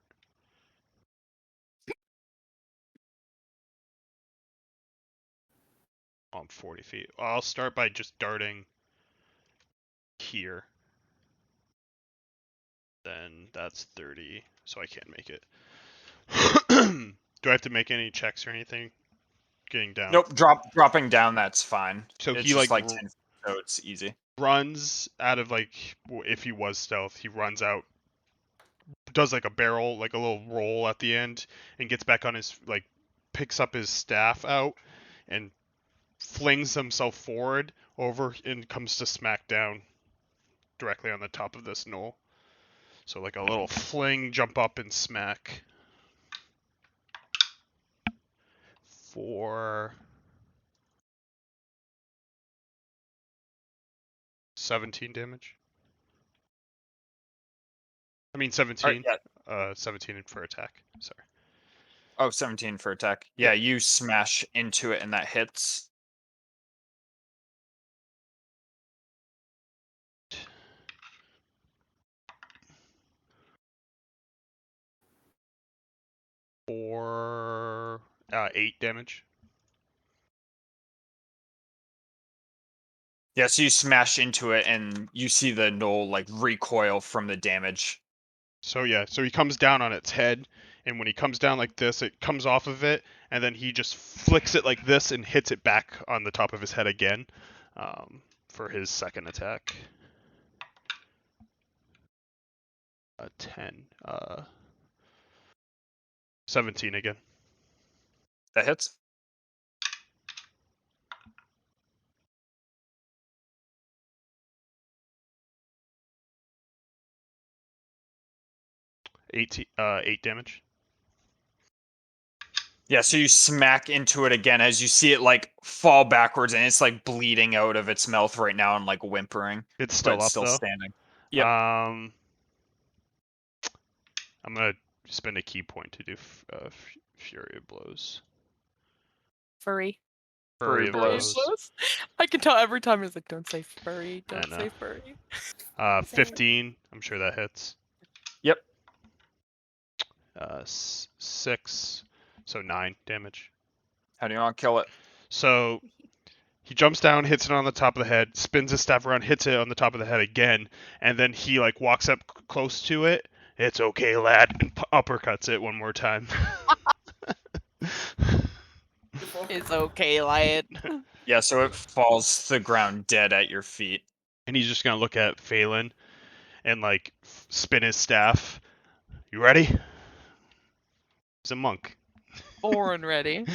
I'm 40 feet. I'll start by just darting here. Then that's 30, so I can't make it. Do I have to make any checks or anything? Getting down. Nope, dropping down, that's fine. So it's he just like 10 feet, so it's easy. runs out of like, if he was stealth, he runs out, does like a barrel, like a little roll at the end, and gets back on his, like, picks up his staff out and flings himself forward over and comes to smack down directly on the top of this knoll. So like a little fling, jump up and smack. For 17 damage. I mean 17. Yeah. 17 for attack. Sorry. Oh, 17 for attack. Yeah, you smash into it and that hits. For 8 damage. Yeah, so you smash into it and you see the gnoll like recoil from the damage. So yeah, so he comes down on its head and when he comes down like this, it comes off of it, and then he just flicks it like this and hits it back on the top of his head again for his second attack. 10. 17 again. That hits. Eight damage. Yeah, so you smack into it again as you see it like fall backwards, and it's like bleeding out of its mouth right now and like whimpering. It's But still it's up still though. standing. Yep. I'm gonna spend a key point to do Fury of Blows. Furry. Flurry of blows. blows. I can tell every time he's like, don't say furry, I don't know. say furry. 15. I'm sure that hits. Yep. 6. So 9 damage. How do you want to kill it? So he jumps down, hits it on the top of the head, spins his staff around, hits it on the top of the head again, and then he like walks up close to it. It's okay, lad, and uppercuts it one more time. It's okay, lad. Yeah, so it falls to the ground dead at your feet. And he's just gonna look at Phelan and like spin his staff. You ready? He's a monk. Born ready.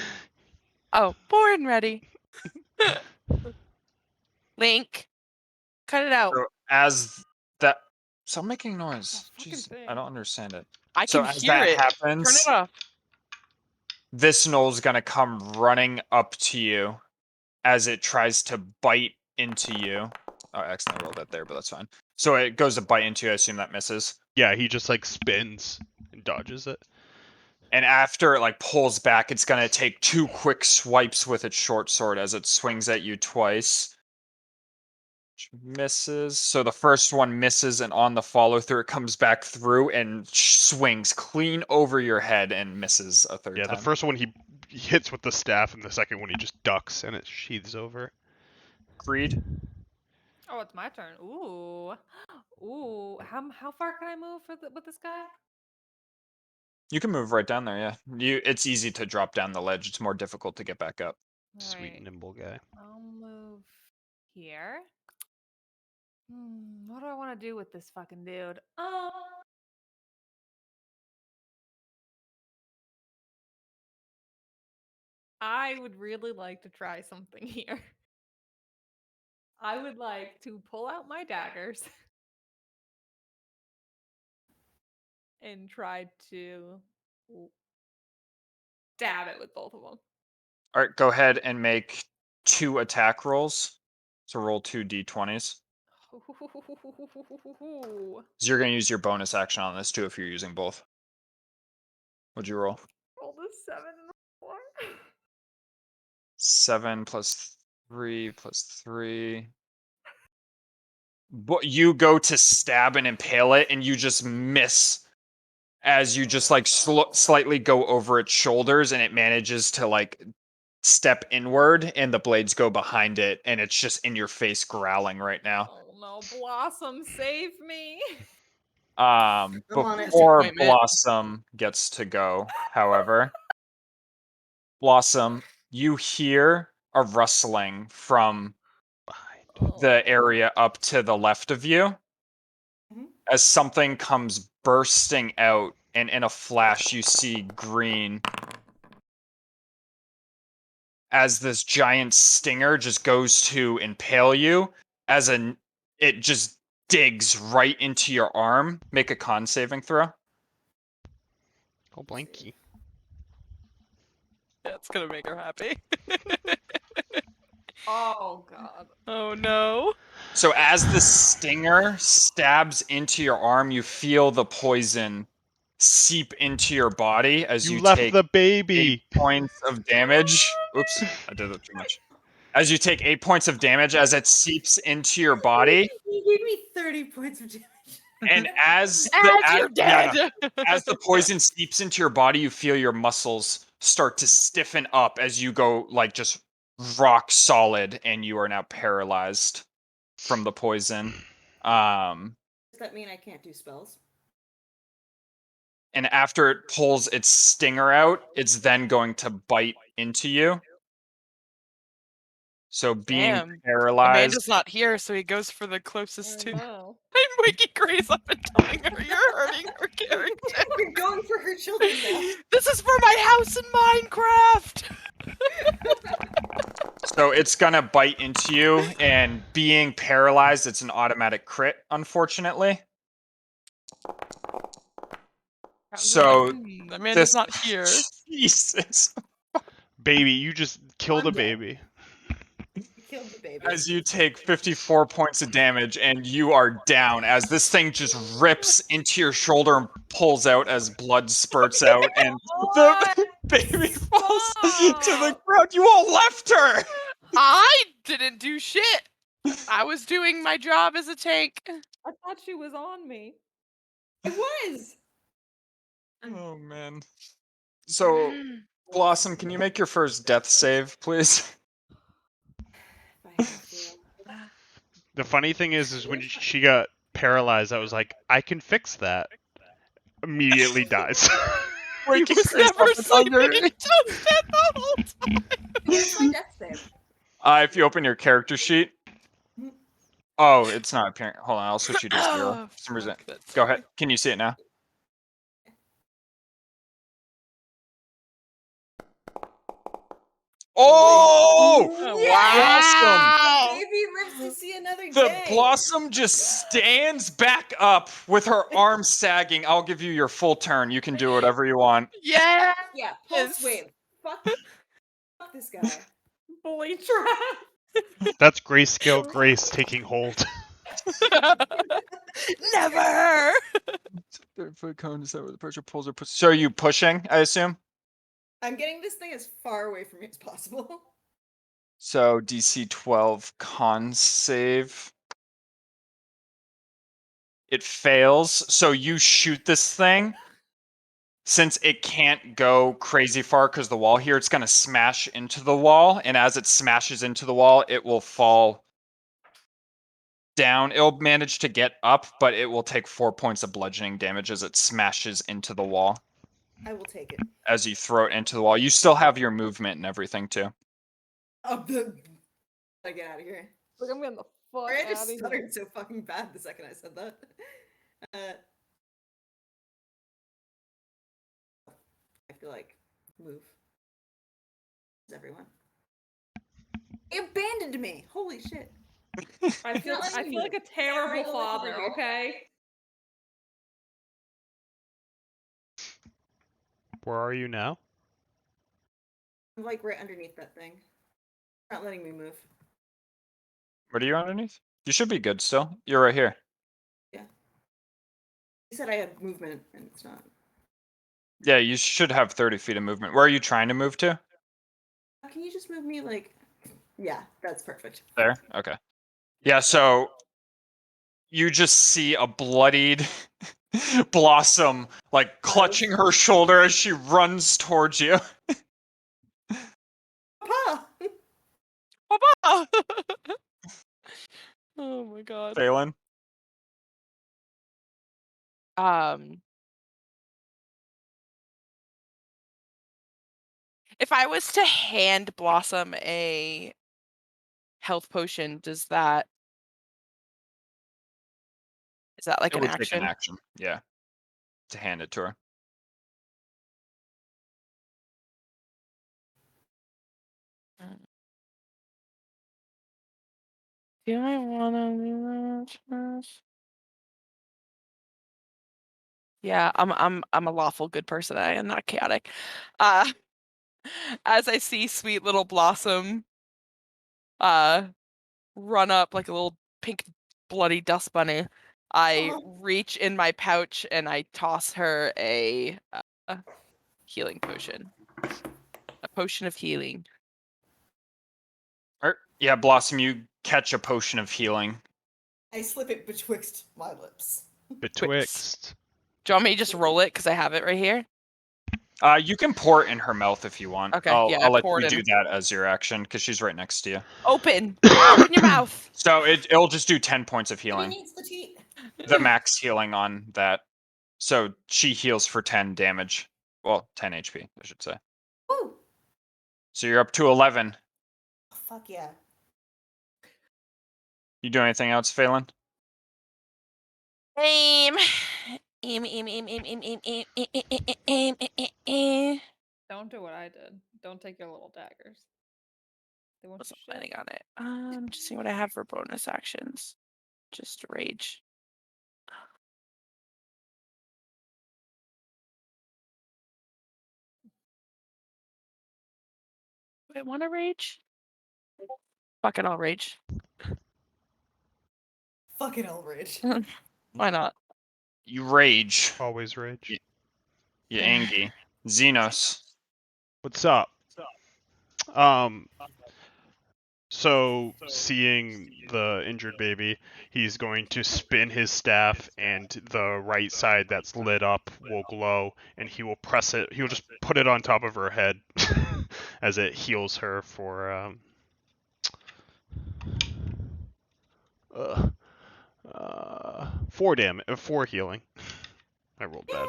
Oh, born ready. Link, cut it out. So as that, stop making noise. fucking Jeez, thing. I don't understand it. I So can as hear that it. happens, Turn it off. this knoll's gonna come running up to you as it tries to bite into you. Oh, I accidentally rolled that there, but that's fine. So it goes to bite into you. I assume that misses. Yeah, he just like spins and dodges it. And after it like pulls back, it's gonna take 2 quick swipes with its short sword as it swings at you twice. Which misses. So the first one misses, and on the follow through, it comes back through and swings clean over your head and misses a third Yeah, time. the first one he hits with the staff, and the second one he just ducks and it sheathes over. Creed. Oh, it's my turn. Ooh, ooh. How far can I move with this guy? You can move right down there, yeah. It's easy to drop down the ledge. It's more difficult to get back up. Sweet Alright, nimble guy. I'll move here. What do I want to do with this fucking dude? I would really like to try something here. I would like to pull out my daggers and try to stab it with both of them. All right, go ahead and make 2 attack rolls. So roll 2 d20s. So you're going to use your bonus action on this too if you're using both. What'd you roll? Roll the 7 and a 4. 7 plus 3 plus 3. But you go to stab and impale it, and you just miss as you just like slightly go over its shoulders, and it manages to like step inward, and the blades go behind it, and it's just in your face growling right now. Oh no, Blossom, save me! I'm on it. Before Disappointment. Blossom gets to go, however, Blossom, you hear a rustling from the area up to the left of you Mhm. as something comes bursting out, and in a flash you see green as this giant stinger just goes to impale you as it just digs right into your arm. Make a con saving throw. Oh, blanky. That's gonna make her happy. Oh god. Oh no. So as the stinger stabs into your arm, you feel the poison seep into your body as You you left take the 8 baby. points of damage. Oops, I did that too much. As you take 8 points of damage as it seeps into your body, He gave me 30 points of damage. and as You're dead. as the poison seeps into your body, you feel your muscles start to stiffen up as you go like just rock solid, and you are now paralyzed from the poison. Does that mean I can't do spells? and after it pulls its stinger out, it's then going to bite into you. So being Damn. paralyzed. Amanda's not here, so he goes for the closest to. No. I'm waking Grace up and telling her you're hurting her character. You're going for her children now. This is for my house in Minecraft. So it's gonna bite into you, and being paralyzed, it's an automatic crit, unfortunately. So Amanda's this not here. Jesus. Baby, you just killed I'm a dead. baby. You killed the baby. As you take 54 points of damage, and you are down as this thing just rips into your shoulder and pulls out as blood spurts out, and the baby falls to the ground. You all left her. I didn't do shit. I was doing my job as a tank. I thought she was on me. It was. Oh man. So Blossom, can you make your first death save, please? If I have to. The funny thing is when she got paralyzed, I was like, I can fix that. Immediately dies. He was never sleeping until death the whole time. What's my death save? If you open your character sheet. Oh, it's not appearing. Hold on, I'll switch you to 0. Oh, For some reason. fuck, that's Go ahead. right. Can you see it now? Oh! Wow! Baby lives to see another The day. Blossom just stands back up with her arms sagging. I'll give you your full turn. You can do whatever you want. Yeah! Yeah, pulse wave. Fuck this guy. Bully trap. That's grayscale Grace taking hold. Never! 30-foot cone is that where the pressure pulls or pushes? So are you pushing, I assume? I'm getting this thing as far away from me as possible. So DC 12 con save. It fails. So you shoot this thing. Since it can't go crazy far because the wall here, it's going to smash into the wall. And as it smashes into the wall, it will fall down. It'll manage to get up, but it will take 4 points of bludgeoning damage as it smashes into the wall. I will take it. As you throw it into the wall. You still have your movement and everything, too. I get out of here. Like, I'm getting the fuck Sorry, I out just of here. stuttered so fucking bad the second I said that. I feel like move. Everyone. He abandoned me. Holy shit. I feel like a terrible father, okay? Where are you now? I'm like right underneath that thing. Not letting me move. What are you underneath? You should be good still. You're right here. Yeah. He said I had movement, and it's not. Yeah, you should have 30 feet of movement. Where are you trying to move to? Can you just move me like... Yeah, that's perfect. There? Okay. Yeah, so you just see a bloodied Blossom, like, clutching her shoulder as she runs towards you. Papa! Papa! Oh my god. Phelan? If I was to hand Blossom a health potion, is that like It an would action? take an action, yeah. To hand it to her. Do I wanna do that? Yeah, I'm a lawful good person. I am not chaotic. As I see sweet little Blossom run up like a little pink bloody dust bunny, I reach in my pouch and I toss her a healing potion. A potion of healing. Yeah, Blossom, you catch a potion of healing. I slip it betwixt my lips. Betwixt. Do you want me to just roll it because I have it right here? You can pour it in her mouth if you want. Okay, I'll let pour you it do in. that as your action because she's right next to you. Open your mouth. So it'll just do 10 points of He healing. needs the tea. The max healing on that. So she heals for 10 damage. Well, 10 HP, I should say. Woo! So you're up to 11. Oh, fuck yeah. You do anything else, Phelan? Aim. Don't do what I did. Don't take your little daggers. They won't do Wasn't shit. planning on it. Just see what I have for bonus actions. Just rage. Do I want to rage? Fuck it, I'll rage. Fucking Elridge. Why not? You rage. Always rage. You angry. Xenos. What's up? So seeing the injured baby, he's going to spin his staff, and the right side that's lit up will glow, and he will press it. He'll just put it on top of her head as it heals her for 4 healing. I rolled bad.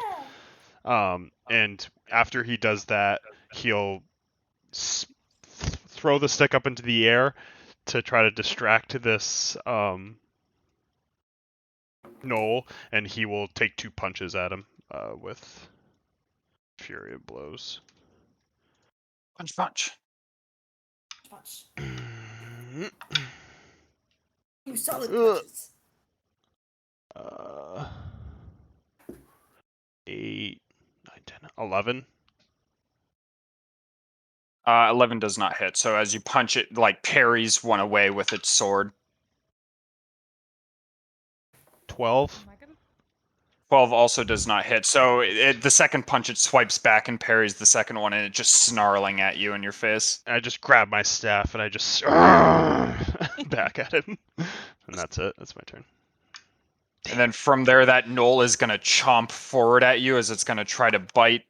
And after he does that, he'll throw the stick up into the air to try to distract this Knoll, and he will take 2 punches at him with Fury of Blows. Punch, punch. Punch. You solid punches. 8, 9, 10, 11. 11 does not hit. So as you punch it, like parries one away with its sword. 12. Am I gonna? 12 also does not hit. So the second punch, it swipes back and parries the second one, and it just snarling at you in your face. I just grab my staff and I just back at him, and that's it. That's my turn. And then from there, that Knoll is going to chomp forward at you as it's going to try to bite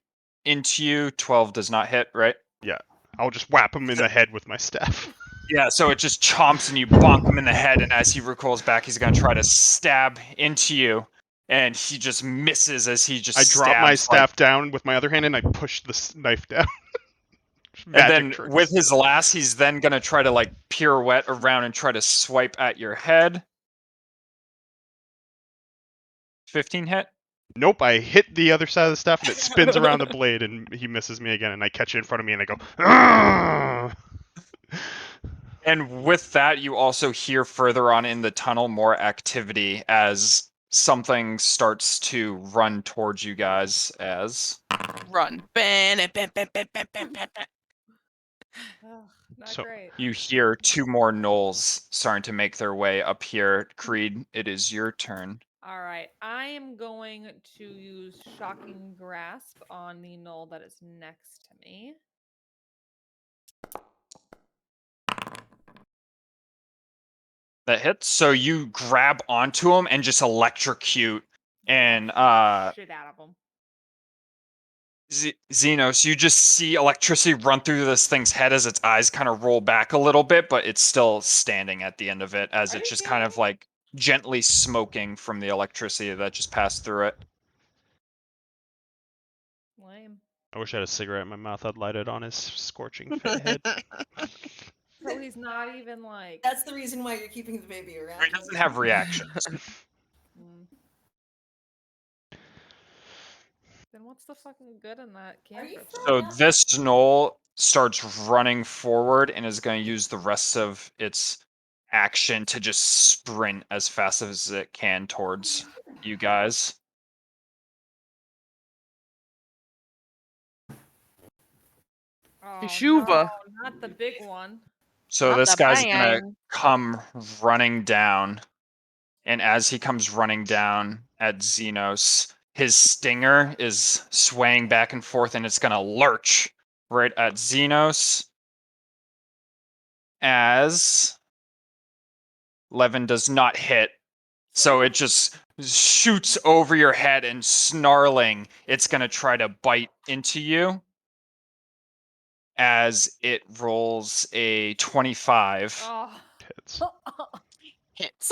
into you. 12 does not hit, right? Yeah, I'll just whap him in the head with my staff. Yeah, so it just chomps and you bonk him in the head, and as he recoils back, he's going to try to stab into you. And he just misses as he just I drop my stabs, staff down with my other hand and I push the knife down. and then tricks. with his last, he's then going to try to like pirouette around and try to swipe at your head. 15 hit? Nope, I hit the other side of the staff and it spins around the blade and he misses me again, and I catch it in front of me and I go, "Argh!" And with that, you also hear further on in the tunnel more activity as something starts to run towards you guys as... Run. Ugh, not So- great. You hear 2 more gnolls starting to make their way up here. Creed, it is your turn. All right, I am going to use Shocking Grasp on the knoll that is next to me. That hits. So you grab onto him and just electrocute. And Shit out of them. Xenos, you just see electricity run through this thing's head as its eyes kind of roll back a little bit, but it's still standing at the end of it as Are it's you just kind of kidding? like gently smoking from the electricity that just passed through it. Lame. I wish I had a cigarette in my mouth. I'd light it on his scorching head. So he's not even like. That's the reason why you're keeping the baby around. It doesn't have reactions. Mm. Then what's the fucking good in that Are you cantrip? throwing So up? this gnoll starts running forward and is going to use the rest of its action to just sprint as fast as it can towards you guys. Oh, Teshuva. no, not the big one. So Not this the guy's gonna bang. come running down, and as he comes running down at Xenos, his stinger is swaying back and forth, and it's gonna lurch right at Xenos. As 11 does not hit, so it just shoots over your head and snarling, it's gonna try to bite into you. As it rolls a 25. Oh. Hits. Hits.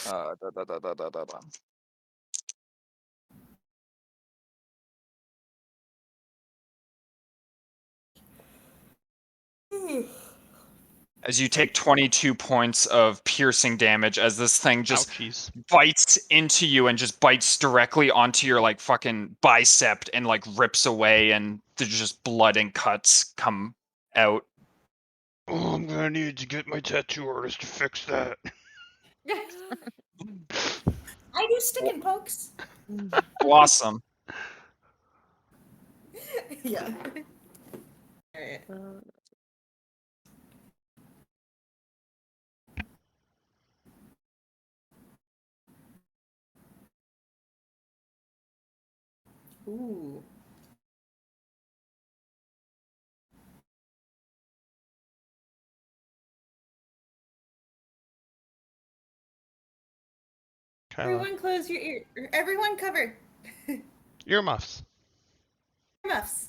Da, da, da, da, da, da. as you take 22 points of piercing damage as this thing just Ouchies. bites into you and just bites directly onto your like fucking bicep and like rips away, and there's just blood and cuts come out. Oh, I'm gonna need to get my tattoo artist to fix that. I do stick and pokes. Awesome. Yeah. Alright. Ooh. Kyla. Everyone close your ear. Everyone cover. Earmuffs. Muffs.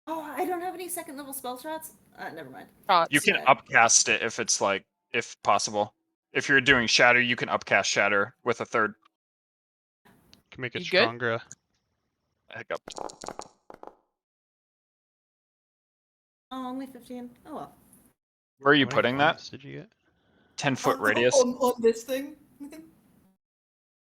Oh, I don't have any second level spell shots. Never mind. You can Yeah. upcast it if it's like, if possible. If you're doing shatter, you can upcast shatter with a third. Can make it You good? stronger. Hiccup. Oh, only 15. Oh well. Where are you How many putting that? points did you get? 10-foot radius. On this thing.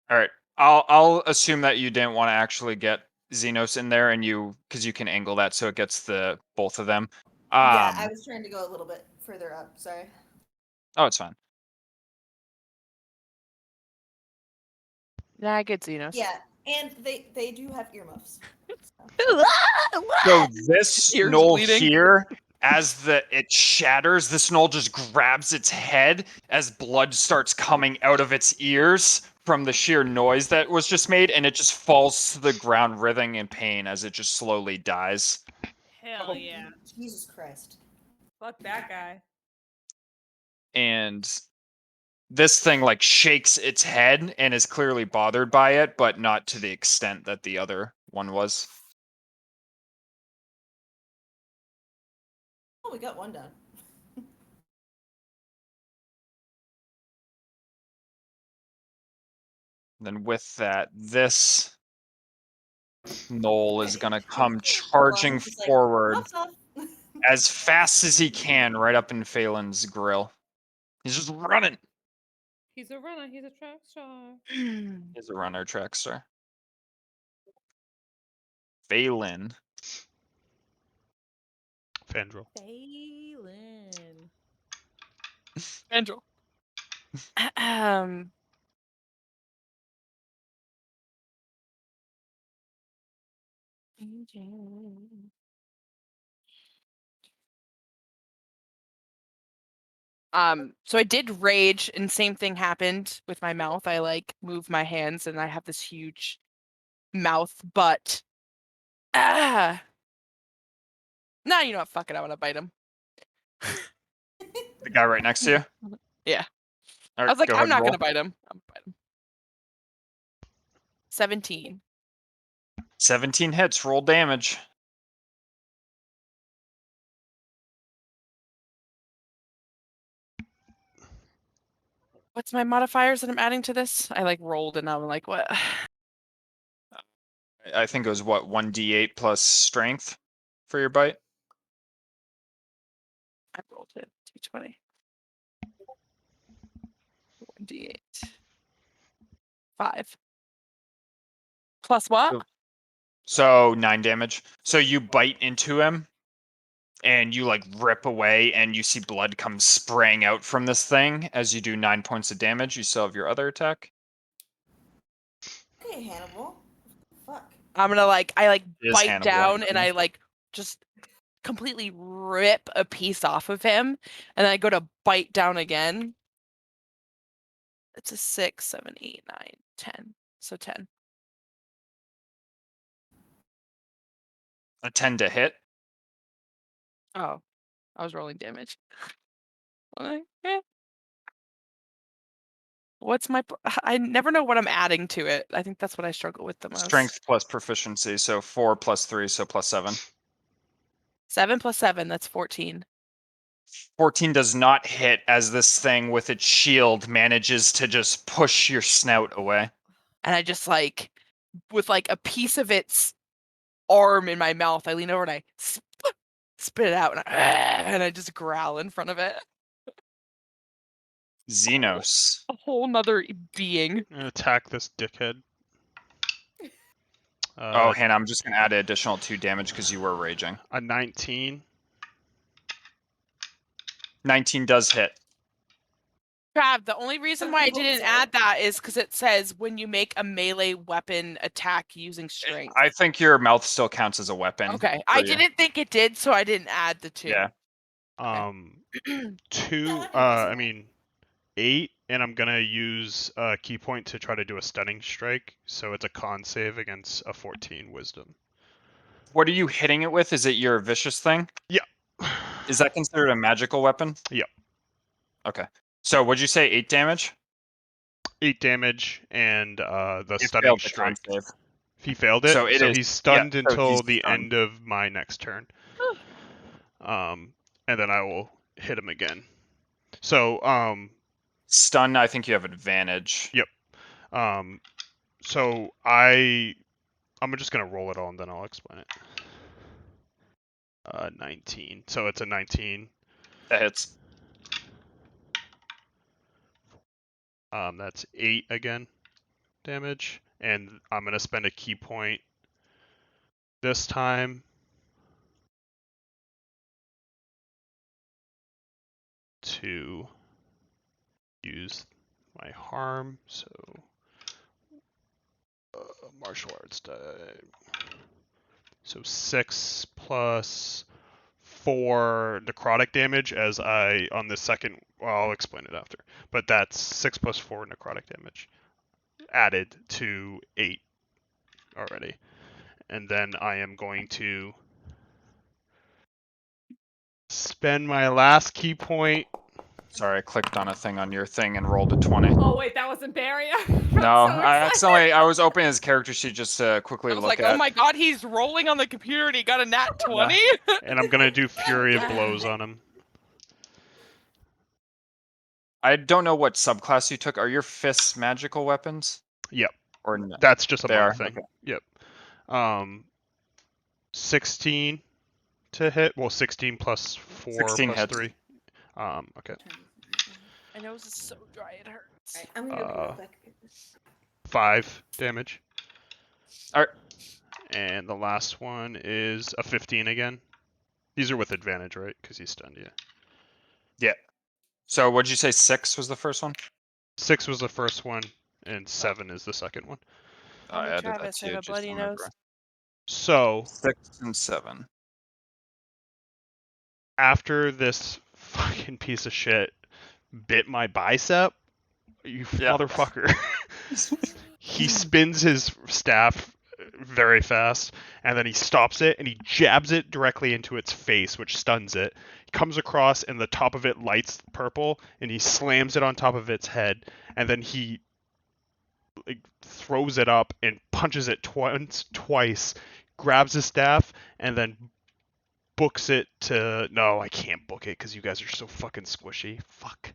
All right. I'll assume that you didn't want to actually get Xenos in there, and because you can angle that so it gets the both of them. Yeah, I was trying to go a little bit further up. Sorry. Oh, it's fine. Yeah, I get Xenos. Yeah, and they do have earmuffs. So this Ears knoll bleeding. here, as it shatters, this knoll just grabs its head as blood starts coming out of its ears from the sheer noise that was just made, and it just falls to the ground, writhing in pain as it just slowly dies. Hell yeah. Jesus Christ. Fuck that guy. And this thing like shakes its head and is clearly bothered by it, but not to the extent that the other one was. Oh, we got one done. Then with that, this knoll is Okay. gonna come Lawson's charging just like, forward "Muffs off." as fast as he can, right up in Phelan's grill. He's just running. He's a runner. He's a track star. He's a runner, Trackster. Phelan. Fandral. Phelan. Andrew. So I did rage, and same thing happened with my mouth. I like move my hands, and I have this huge mouth, but no, you know what? Fuck it, I want to bite him. The guy right next to you? Yeah. All right, I was like, go I'm ahead and not roll. gonna bite him. I'm gonna bite him. 17. 17 hits, roll damage. What's my modifiers that I'm adding to this? I like rolled and I'm like, what? I think it was what, 1d8 plus strength for your bite? I rolled it. 220. 1d8. 5. Plus what? So 9 damage. So you bite into him and you like rip away, and you see blood come spraying out from this thing as you do 9 points of damage. You still have your other attack. Okay, Hannibal. Fuck. I'm gonna I It is bite Hannibal, down and actually. I like just completely rip a piece off of him, and then I go to bite down again. It's a 6, 7, 8, 9, 10. So 10. A 10 to hit. Oh, I was rolling damage. Eh. What's my? I never know what I'm adding to it. I think that's what I struggle with the most. Strength plus proficiency, so 4 plus 3, so plus 7. 7 plus 7, that's 14. 14 does not hit as this thing with its shield manages to just push your snout away. And I just with a piece of its arm in my mouth. I lean over and I spit it out, and I just growl in front of it. Xenos. A whole nother being. I'm gonna attack this dickhead. Oh, Hannah, I'm just gonna add an additional 2 damage because you were raging. A 19. 19 does hit. Trav, the only reason why I didn't add that is because it says when you make a melee weapon attack using strength. I think your mouth still counts as a weapon. Okay, I didn't think it did, so I didn't add the 2. Yeah. 8, and I'm gonna use a key point to try to do a stunning strike. So it's a con save against a 14 wisdom. What are you hitting it with? Is it your vicious thing? Yeah. Is that considered a magical weapon? Yep. Okay. So would you say 8 damage? 8 damage and the You stunning failed the con strike. save. He failed it, So it is- he's stunned yeah, so until he's the stunned. end of my next turn. And then I will hit him again. So Stun, I think you have advantage. Yep. So I'm just gonna roll it all and then I'll explain it. 19. So it's a 19. That hits. That's 8 again damage, and I'm gonna spend a key point this time to use my harm. So martial arts die. So 6 plus 4 necrotic damage as I on the second. Well, I'll explain it after. But that's 6 plus 4 necrotic damage added to 8 already. And then I am going to spend my last key point. Sorry, I clicked on a thing on your thing and rolled a 20. Oh wait, that wasn't Barry. No, I was opening his character sheet just to quickly I was look like, at. oh my god, he's rolling on the computer and he got a nat 20? And I'm gonna do Fury of Blows on him. I don't know what subclass you took. Are your fists magical weapons? Yep. Or no? That's just a They monk are, thing. okay. Yep. 16 to hit. Well, 16 plus 4 16 plus hits. 3. Okay. My nose is so dry it hurts. Alright, I'm gonna go real quick. 5 damage. Alright. And the last one is a 15 again. These are with advantage, right? Because he's stunned you. Yeah. So what'd you say? 6 was the first one? 6 was the first one, and 7 is the second one. I added that Travis, to I you. have a Just bloody remember. nose. So 6 and 7. after this fucking piece of shit bit my bicep, you Yeah. motherfucker. He spins his staff very fast, and then he stops it and he jabs it directly into its face, which stuns it. He comes across and the top of it lights purple, and he slams it on top of its head, and then he throws it up and punches it twice, grabs his staff, and then books it to. No, I can't book it because you guys are so fucking squishy. Fuck.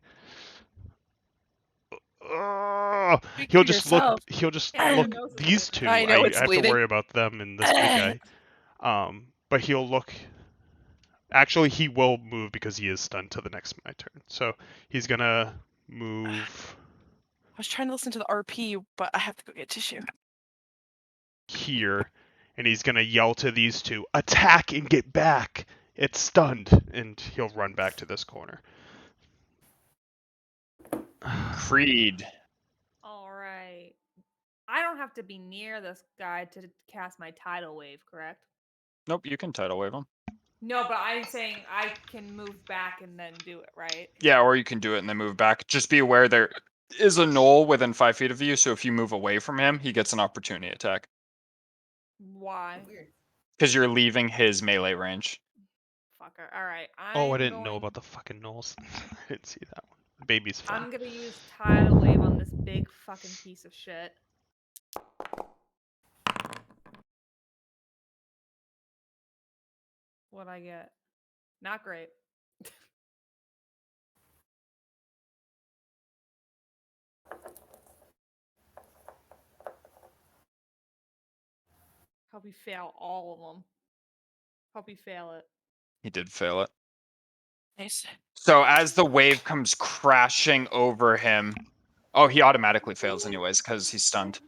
He'll just look. He'll just look. These two. I know, it's have to bleeding. worry about them and this big guy. But he'll look. Actually, he will move because he is stunned to the next my turn. So he's gonna move I was trying to listen to the RP, but I have to go get tissue. here, and he's gonna yell to these two, "Attack and get back!" It's stunned, and he'll run back to this corner. Creed. All right. I don't have to be near this guy to cast my tidal wave, correct? Nope, you can tidal wave him. No, but I'm saying I can move back and then do it, right? Yeah, or you can do it and then move back. Just be aware there is a knoll within 5 feet of you, so if you move away from him, he gets an opportunity attack. Why? Weird. Because you're leaving his melee range. Fucker. All right. I didn't know about the fucking gnolls. I didn't see that one. The baby's fun. I'm gonna use tidal wave on this big fucking piece of shit. What'd I get? Not great. Probably fail all of them. Probably fail it. He did fail it. Nice. So as the wave comes crashing over him, oh, he automatically fails anyways because he's stunned.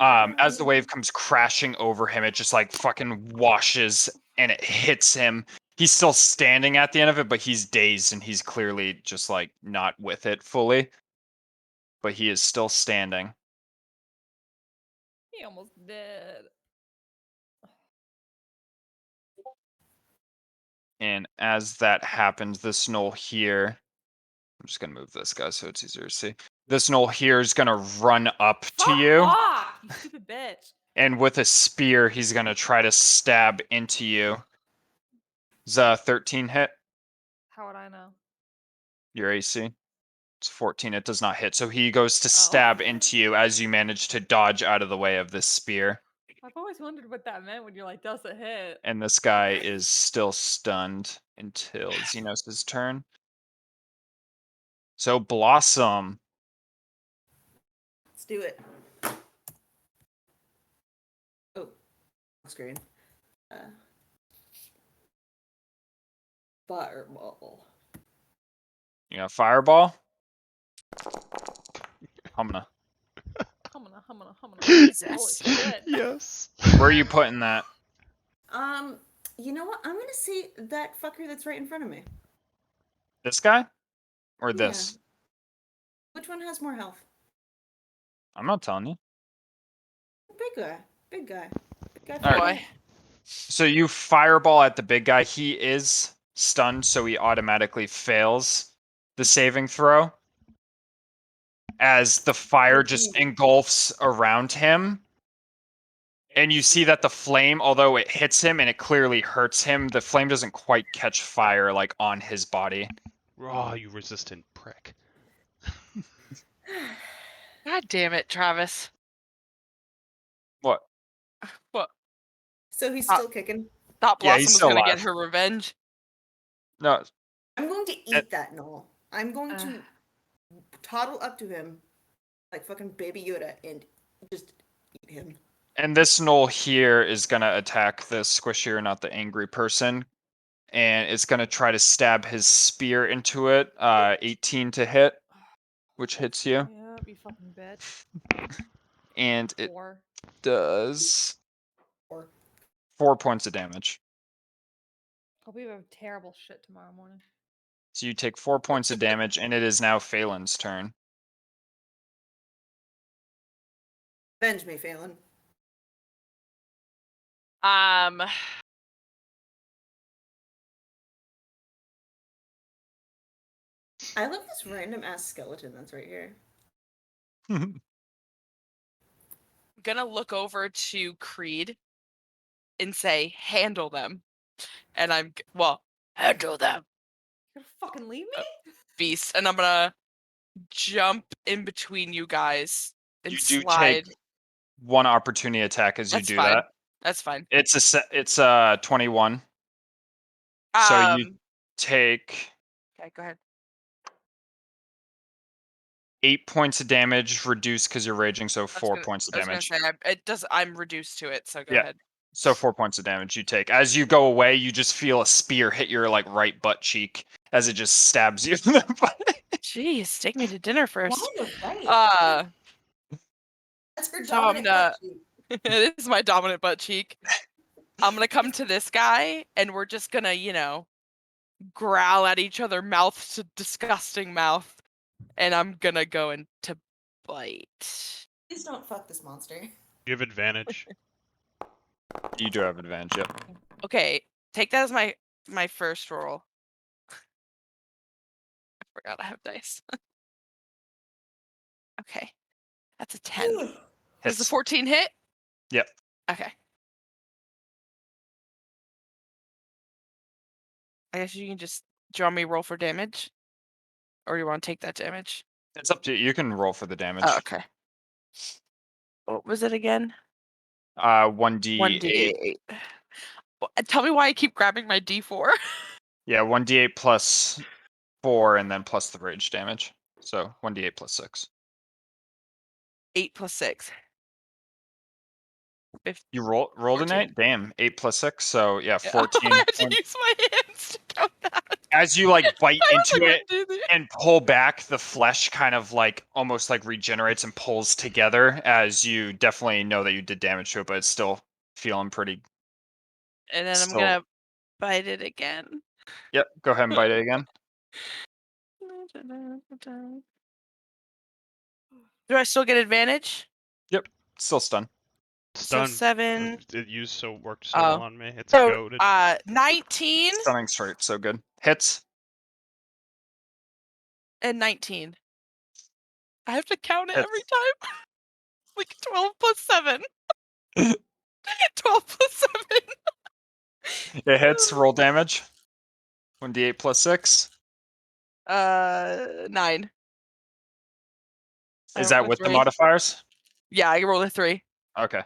As the wave comes crashing over him, it just like fucking washes and it hits him. He's still standing at the end of it, but he's dazed and he's clearly just like not with it fully. But he is still standing. He almost did. And as that happens, this knoll here, I'm just gonna move this guy so it's easier to see. This knoll here is gonna run up to you. Fuck off, you stupid bitch. And with a spear, he's gonna try to stab into you. Is a 13 hit How would I know? your AC? It's 14. It does not hit. So he goes to Oh. stab into you as you manage to dodge out of the way of this spear. I've always wondered what that meant when you're like, does it hit? And this guy is still stunned until Xenos' turn. So Blossom. Let's do it. Oh, screen. Fireball. You got Fireball? Humana. Humana. Jesus. Holy shit. Yes. Where are you putting that? You know what? I'm gonna see that fucker that's right in front of me. This guy? Or Yeah. this? Which one has more health? I'm not telling you. Big guy. Big guy. All right. Boy. So you fireball at the big guy. He is stunned, so he automatically fails the saving throw. As the fire just engulfs around him. And you see that the flame, although it hits him and it clearly hurts him, the flame doesn't quite catch fire like on his body. Oh, you resistant prick. God damn it, Travis. What? What? So he's still kicking. Thought Yeah, Blossom he's was still gonna alive. get her revenge. No, I'm going to eat that knoll. I'm going to toddle up to him like fucking Baby Yoda and just eat him. and this knoll here is gonna attack the squishier, not the angry person. And it's gonna try to stab his spear into it. 18 to hit, which hits you. Yeah, you fucking bitch. And it 4. does Or 4 points of damage. Hope we have terrible shit tomorrow morning. So you take 4 points of damage, and it is now Phelan's turn. avenge me, Phelan. I love this random ass skeleton that's right here. Gonna look over to Creed and say, handle them. And handle them, You're gonna fucking leave me? beast. And I'm gonna jump in between you guys and You do slide. take 1 opportunity attack as you That's do fine. that. That's fine. It's 21. So you take Okay, go ahead. 8 points of damage reduced because you're raging, so 4 points of I was gonna damage. say I'm reduced to it, so go Yeah. ahead. So 4 points of damage you take. As you go away, you just feel a spear hit your like right butt cheek as it just stabs you in the butt. Jeez, take me to dinner first. Right. That's her So I'm dominant butt cheek. it is my dominant butt cheek. I'm gonna come to this guy, and we're just gonna, growl at each other, mouth to disgusting mouth, and I'm gonna go into bite. Please don't fuck this monster. You have advantage. You do have advantage, yep. Okay, take that as my first roll. I forgot I have dice. Okay, that's a 10. Does the Hits. 14 hit? Yep. Okay. I guess you can just draw me roll for damage, or you want to take that damage? It's up to you. You can roll for the damage. Oh, okay. What was it again? 1d8. 1d8. Tell me why I keep grabbing my d4. Yeah, 1d8 plus 4, and then plus the rage damage. So 1d8 plus 6. 8 plus 6. You rolled a 14. night? Damn, 8 plus 6, so yeah, Yeah. 14 I had to points. use my hands to count that. As you like bite I into was like, it and pull back, the flesh kind of like almost like regenerates and pulls together as you definitely know that you did damage to it, but it's still feeling pretty. And then I'm Still, gonna bite it again. yep, go ahead and bite it again. Do I still get advantage? Yep, still stunned. Stun. So 7. It worked so well Oh. on me. It's So goaded. 19 Stunning straight, so good. Hits. and 19. I have to count it Hits. every time. Like 12 plus 7. 12 plus 7. It hits. Roll damage. 1d8 plus 6. 9. Is that with the 3. modifiers? Yeah, I rolled a 3. Okay.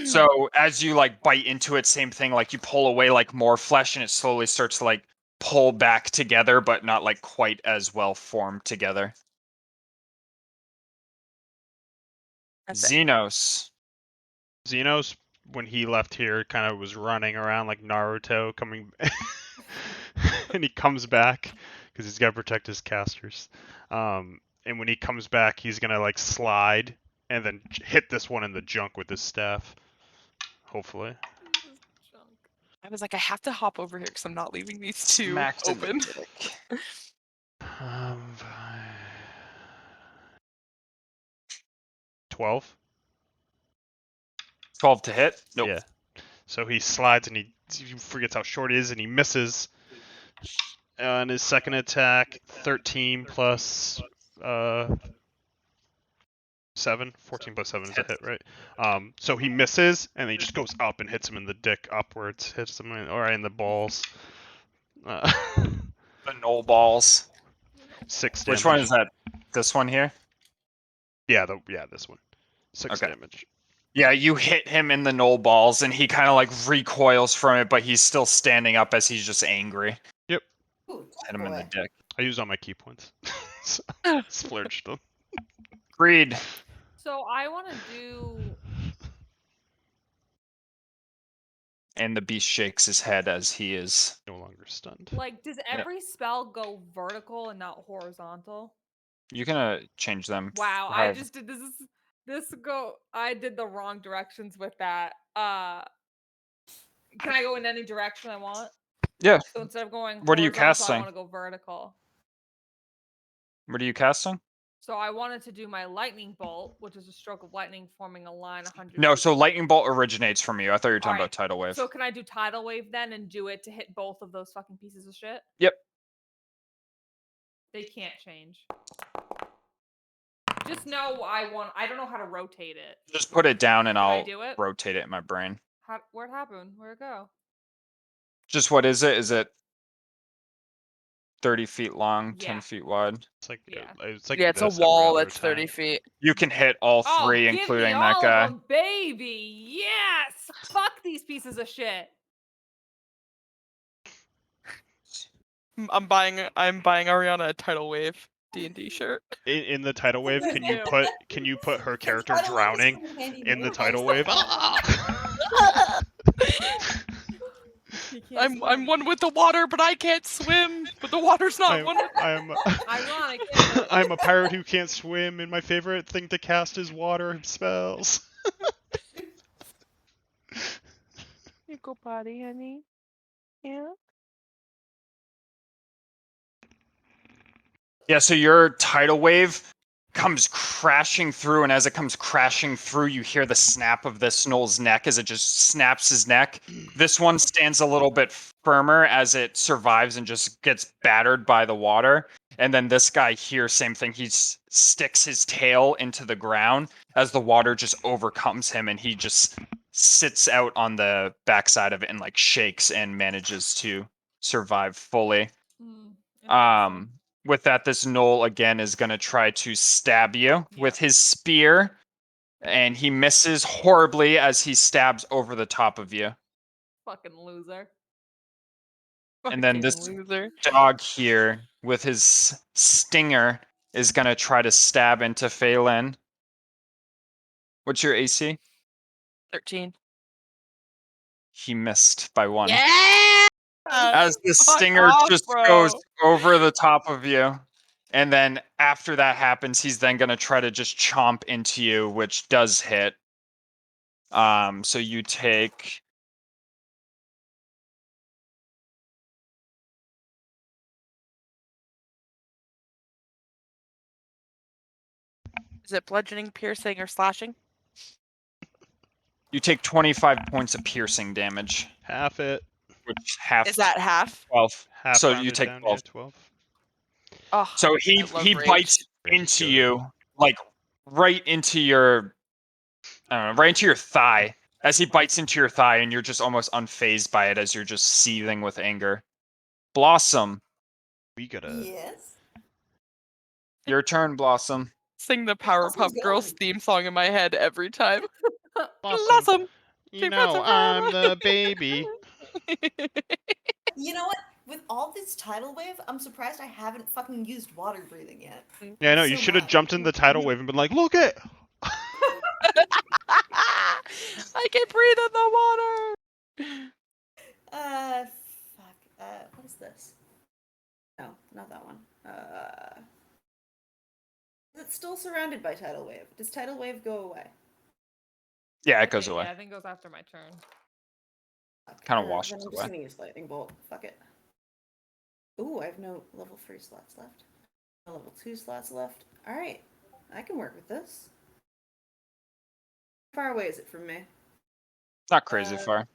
So as you like bite into it, same thing, like you pull away like more flesh and it slowly starts to like pull back together, but not like quite as well formed together. That's it. Xenos. Xenos, when he left here, kind of was running around like Naruto, coming, and he comes back because he's got to protect his casters. And when he comes back, he's gonna like slide and then hit this one in the junk with his staff. Hopefully. I was like, I have to hop over here because I'm not leaving these two Smacked in the open. dick. 12. 12 to hit? Nope. Yeah. So he slides and he forgets how short he is and he misses. On his second attack, 13 plus 7. 14 plus 7 is a hit, right? So he misses and he just goes up and hits him in the dick upwards, hits him in the balls. The null balls. 6 damage. Which one is that? This one here? Yeah, this one. 6 Okay. damage. Yeah, you hit him in the null balls and he kind of like recoils from it, but he's still standing up as he's just angry. Yep. Ooh, Hit him in the boy. dick. I used all my key points. So, splurged them. Greed. So I want to do. And the beast shakes his head as he is. No longer stunned. Like, does every spell go vertical and not horizontal? You can change them. Wow, I just did I did the wrong directions with that. Can I go in any direction I want? Yeah. So instead of going What are you horizontal, I casting? want to go vertical. What are you casting? So I wanted to do my lightning bolt, which is a stroke of lightning forming a line 100 No, feet. so lightning bolt originates from you. I thought you were talking about tidal wave. So can I do tidal wave then and do it to hit both of those fucking pieces of shit? Yep. They can't change. Just know I don't know how to rotate it. Just put it down and Can I I'll do it? rotate it in my brain. Where'd it happen? Where'd it go? Just what is it? Is it 30 feet long, 10 Yeah. feet wide? It's like Yeah. It's a this every wall other that's time. 30 feet. You can hit all Oh, three, give me including all that guy. of them, baby. Yes. Fuck these pieces of shit. I'm buying Ariana a tidal wave D&D shirt. In the tidal wave, Please can you do. put her character Tidal wave is drowning so handy in the move. tidal wave? He can't I'm swim. one with the water, but I can't swim. But the water's not one with Ironic, isn't it? I'm a pirate who can't swim, and my favorite thing to cast is water spells. You go potty, honey. Yeah. Yeah, so your tidal wave comes crashing through, and as it comes crashing through, you hear the snap of this Snoll's neck as it just snaps his neck. This one stands a little bit firmer as it survives and just gets battered by the water. And then this guy here, same thing. He sticks his tail into the ground as the water just overcomes him, and he just sits out on the backside of it and like shakes and manages to survive fully. Interesting. With that, this Knoll again is going to try to stab you with his spear, and he misses horribly as he stabs over the top of you. Fucking loser. And then this dog here with his stinger is going to try to stab into Phelan. What's your AC? 13. He missed by 1. Yeah! As the Fuck stinger off, just bro. goes over the top of you. And then after that happens, he's then going to try to just chomp into you, which does hit. So you take... Is it bludgeoning, piercing, or slashing? You take 25 points of piercing damage, Half it. which half Is that half? 12. Half So you rounded take down, 12. yeah, 12. Oh, So I love he rage. bites Very into good. you, like right into your, I don't know, right into your thigh. As he bites into your thigh, and you're just almost unfazed by it as you're just seething with anger. Blossom, We gotta. Yes. your turn, Blossom. Sing the Blossom's Powerpuff Girls going. theme song in my head every time. Blossom. Blossom. You know I'm the baby. You know what? With all this tidal wave, I'm surprised I haven't fucking used water breathing yet. Yeah, I know. I'm You so should have mad. jumped in the tidal wave and been like, "Look it." I can breathe in the water. Fuck. What is this? No, not that one. Is it still surrounded by tidal wave? Does tidal wave go away? Yeah, it goes away. Yeah, I think it goes after my turn. Kind of Then washes I'm just away. gonna use lightning bolt. Fuck it. Ooh, I have no level 3 slots left. No level 2 slots left. Alright. I can work with this. How far away is it from me? Not crazy far.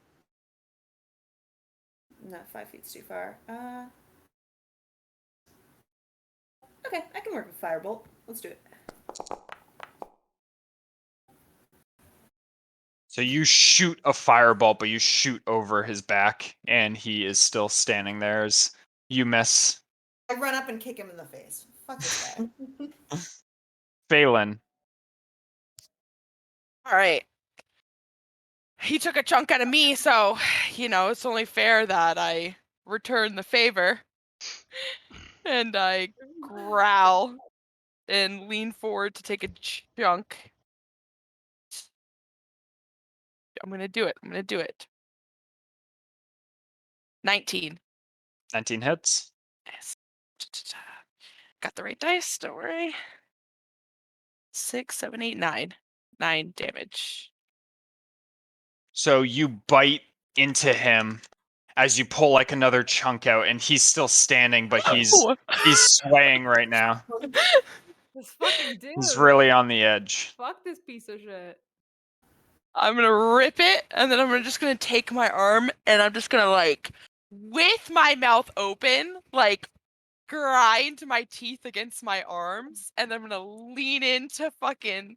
No, 5 feet's too far. Okay, I can work with firebolt. Let's do it. So you shoot a firebolt, but you shoot over his back, and he is still standing there as you miss. I run up and kick him in the face. Fuck this guy. Phelan. All right. He took a chunk out of me, so, it's only fair that I return the favor. And I growl and lean forward to take a chunk. I'm going to do it. 19. 19 hits. Yes. Got the right dice, don't worry. 6, 7, 8, 9. 9 damage. So you bite into him as you pull like another chunk out, and he's still standing, but he's swaying right now. This fucking dude. He's really on the edge. Fuck this piece of shit. I'm gonna rip it, and then I'm just gonna take my arm, and I'm just gonna with my mouth open, grind my teeth against my arms, and I'm gonna lean in to fucking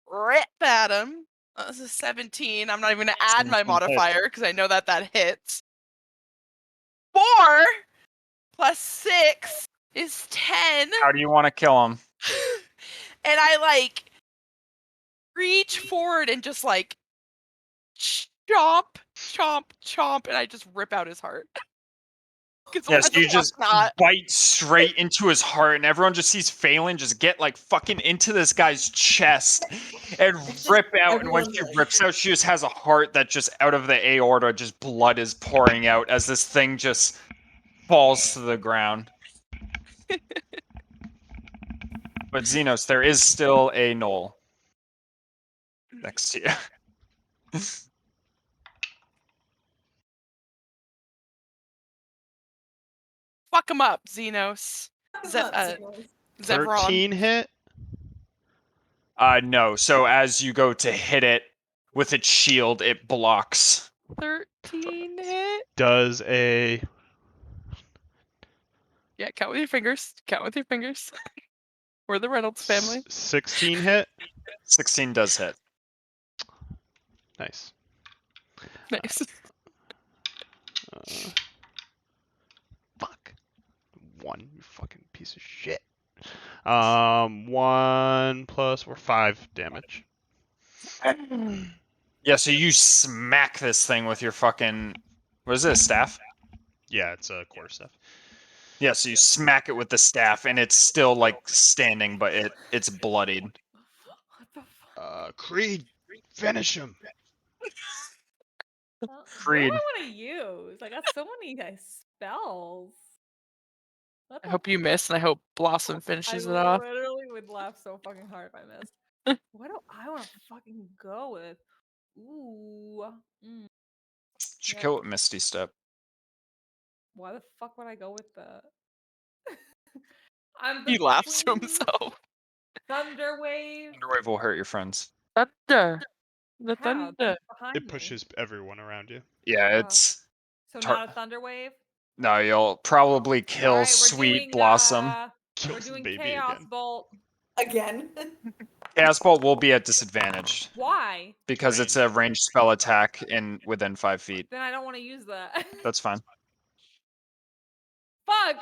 rip at him. This is 17. I'm not even gonna add my 17 modifier hits. because I know that hits. 4 plus 6 is 10. How do you want to kill him? And I reach forward and just chomp, chomp, chomp, and I just rip out his heart. Yes, you just bite straight into his heart, and everyone just sees Phelan just get fucking into this guy's chest and rip out. And when she rips out, she just has a heart that just out of the aorta, just blood is pouring out as this thing just falls to the ground. But Xenos, there is still a knoll next to you. Fuck him up, Xenos. Zevron. 13 hit? No. So as you go to hit it with its shield, it blocks. 13 hit? Does a... Yeah, count with your fingers. We're the Reynolds family. 16 hit? 16 does hit. Nice. Nice. Fuck. 1, you fucking piece of shit. 1 plus or 5 damage. Yeah, so you smack this thing with your fucking... What is it, a staff? Yeah, it's a quarterstaff. Yeah, so you smack it with the staff, and it's still, standing, but it's bloodied. What the fuck? Creed, Finish him. Creed. What do I want to use? I got so many spells. What I the hope you miss, and I hope Blossom I finishes it off. literally would laugh so fucking hard if I missed. What do I want to fucking go with? Ooh. Should Yeah. kill it with Misty Step. Why the fuck would I go with the? I'm He the laughs to queen. himself. Thunder wave. Thunderwave will hurt your friends. Thunder. The How? thunder. That's behind It me. pushes everyone around you. Yeah, Oh. it's So tar- not a thunder wave. no. You'll probably kill All right, we're Sweet doing, Blossom. we're Kills the doing baby chaos again. bolt. Again. Chaos Bolt will be at disadvantage Why? because it's a ranged spell attack in within 5 feet. Then I don't want to use that. That's fine. Fuck.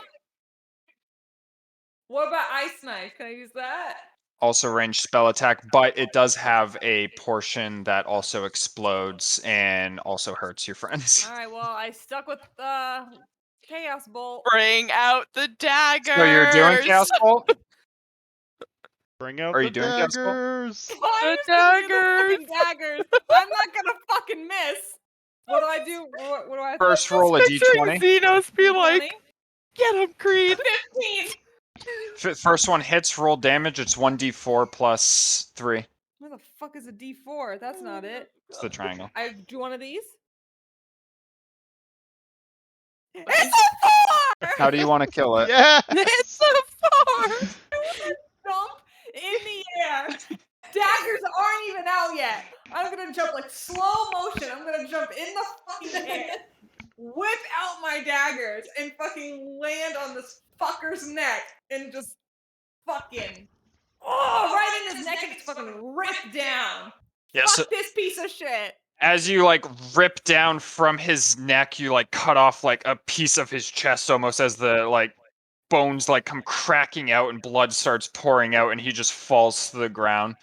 What about ice knife? Can I use that? Also ranged spell attack, but it does have a portion that also explodes and also hurts your friends. All right. Well, I stuck with chaos bolt. Bring out the daggers. So you're doing Chaos Bolt? Bring out Are the you doing Chaos Bolt? daggers. I'm just gonna use the fucking daggers. I'm not gonna fucking miss. What do I do? What do I? First roll a Picturing d20. Xenos be 20? like, get him, Creed. 15. First one hits, roll damage. It's 1d4 plus 3. Where the fuck is a D4? That's not it. It's the triangle. I do one of these. It's It's a 4! How do you want to kill it? Yes. It's a 4. Jump in the air. Daggers aren't even out yet. I'm gonna jump like slow motion. I'm gonna jump in the fucking air, whip out my daggers, and fucking land on this fucker's neck and just fucking right in his neck and it's fucking ripped down. Yeah, Fuck so this piece of shit. as you like rip down from his neck, you like cut off like a piece of his chest almost as the like bones like come cracking out and blood starts pouring out and he just falls to the ground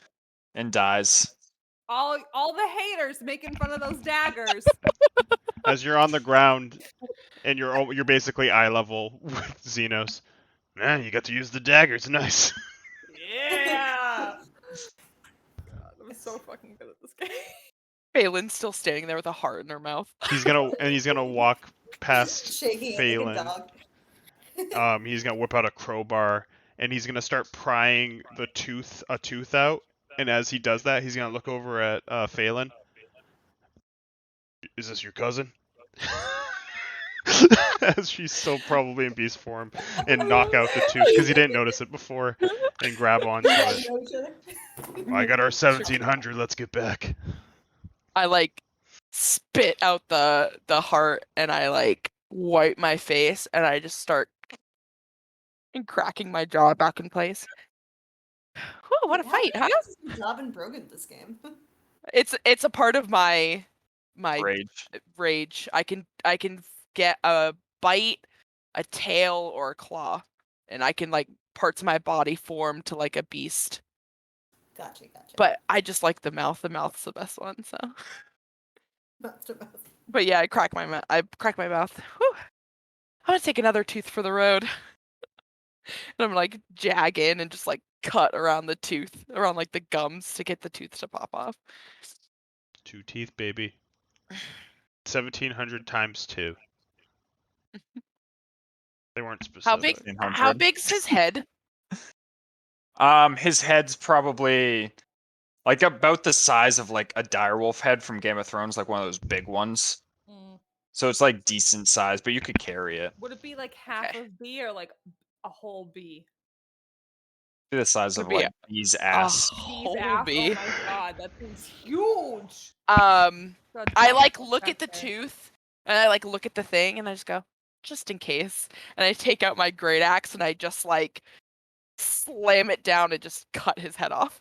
and dies. All the haters making fun of those daggers. As you're on the ground and you're basically eye level with Xenos. Man, you got to use the daggers. Nice. Yeah. God, I'm so fucking good at this game. Phelan's still standing there with a heart in her mouth. He's gonna walk past Shaking it like a Phelan. dog. He's gonna whip out a crowbar and he's gonna start prying a tooth out. And as he does that, he's gonna look over at Phelan. Is this your cousin? As she's so probably in beast form, and knock out the tooth because he didn't notice it before, and grab onto it. I got our 1700. Let's get back. I like spit out the heart and I like wipe my face and I just start cracking my jaw back in place. Whew, what a fight, huh? Job and broken this game. It's a part of my Rage. rage. I can get a bite, a tail, or a claw, and I can like parts of my body form to like a beast. Gotcha. But I just like the mouth. The mouth's the best one. So. Mouth to mouth. But yeah, I crack my mouth. Whew. I'm gonna take another tooth for the road. And I'm like jag in and just like cut around the tooth, around like the gums to get the tooth to pop off. 2 teeth, baby. 1700 times 2. They weren't specific. How big's his head? His head's probably like about the size of like a direwolf head from Game of Thrones, like one of those big ones. So it's like decent size, but you could carry it. Would it be like half of B or like a whole B? Be the size Would of be like B's ass. B's ass? bee. Oh my god, that thing's huge. I like look at the tooth and I like look at the thing and I just go, just in case. And I take out my great axe and I just like slam it down and just cut his head off.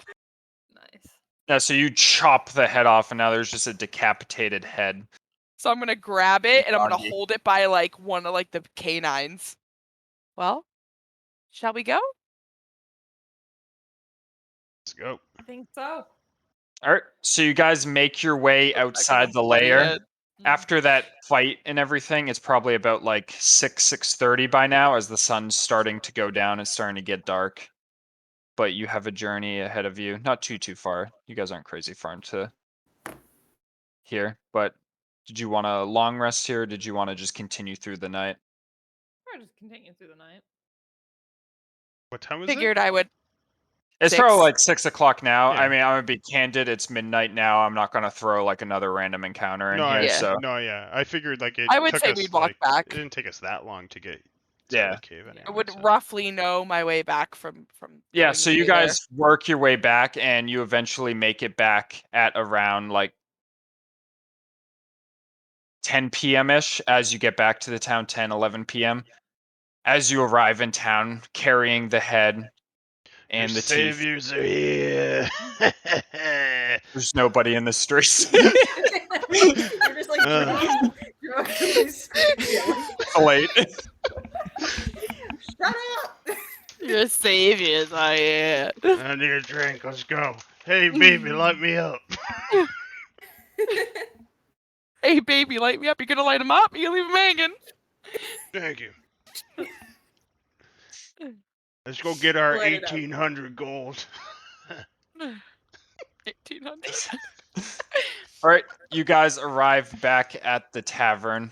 Nice. Yeah, so you chop the head off and now there's just a decapitated head. So I'm gonna grab it and I'm gonna Doggy. hold it by like one of like the canines. Well, shall we go? Let's go. I think so. All right, so you guys make your way outside the lair. After that fight and everything, it's probably about like 6:30 by now as the sun's starting to go down. It's starting to get dark. But you have a journey ahead of you. Not too far. You guys aren't crazy far into here, but did you want a long rest here, or did you want to just continue through the night? Or just continue through the night. What time is Figured it? I would. It's 6. probably like 6 o'clock now. Yeah. I mean, I'm gonna be candid. It's midnight now. I'm not gonna throw like another random encounter in here. Yeah. So Yeah. I figured like it I would took say us we'd walk it back. didn't take us that long to get to Yeah. the cave anyway. I would so. roughly know my way back from. yeah, going so the you way there. guys work your way back, and you eventually make it back at around like 10 p.m. ish as you get back to the town. 10, 11 p.m. As you arrive in town, carrying the head and Your the teeth. saviors are here. There's nobody in the streets. You're just like drunkenly screaming. Late. Shut up! Your saviors are here. I need a drink. Let's go. Hey, baby, light me up. Hey, baby, light me up. You gonna light him up? You gonna leave him hanging? Thank you. Let's go get our Light it up. 1800 gold. 1800. All right, you guys arrive back at the tavern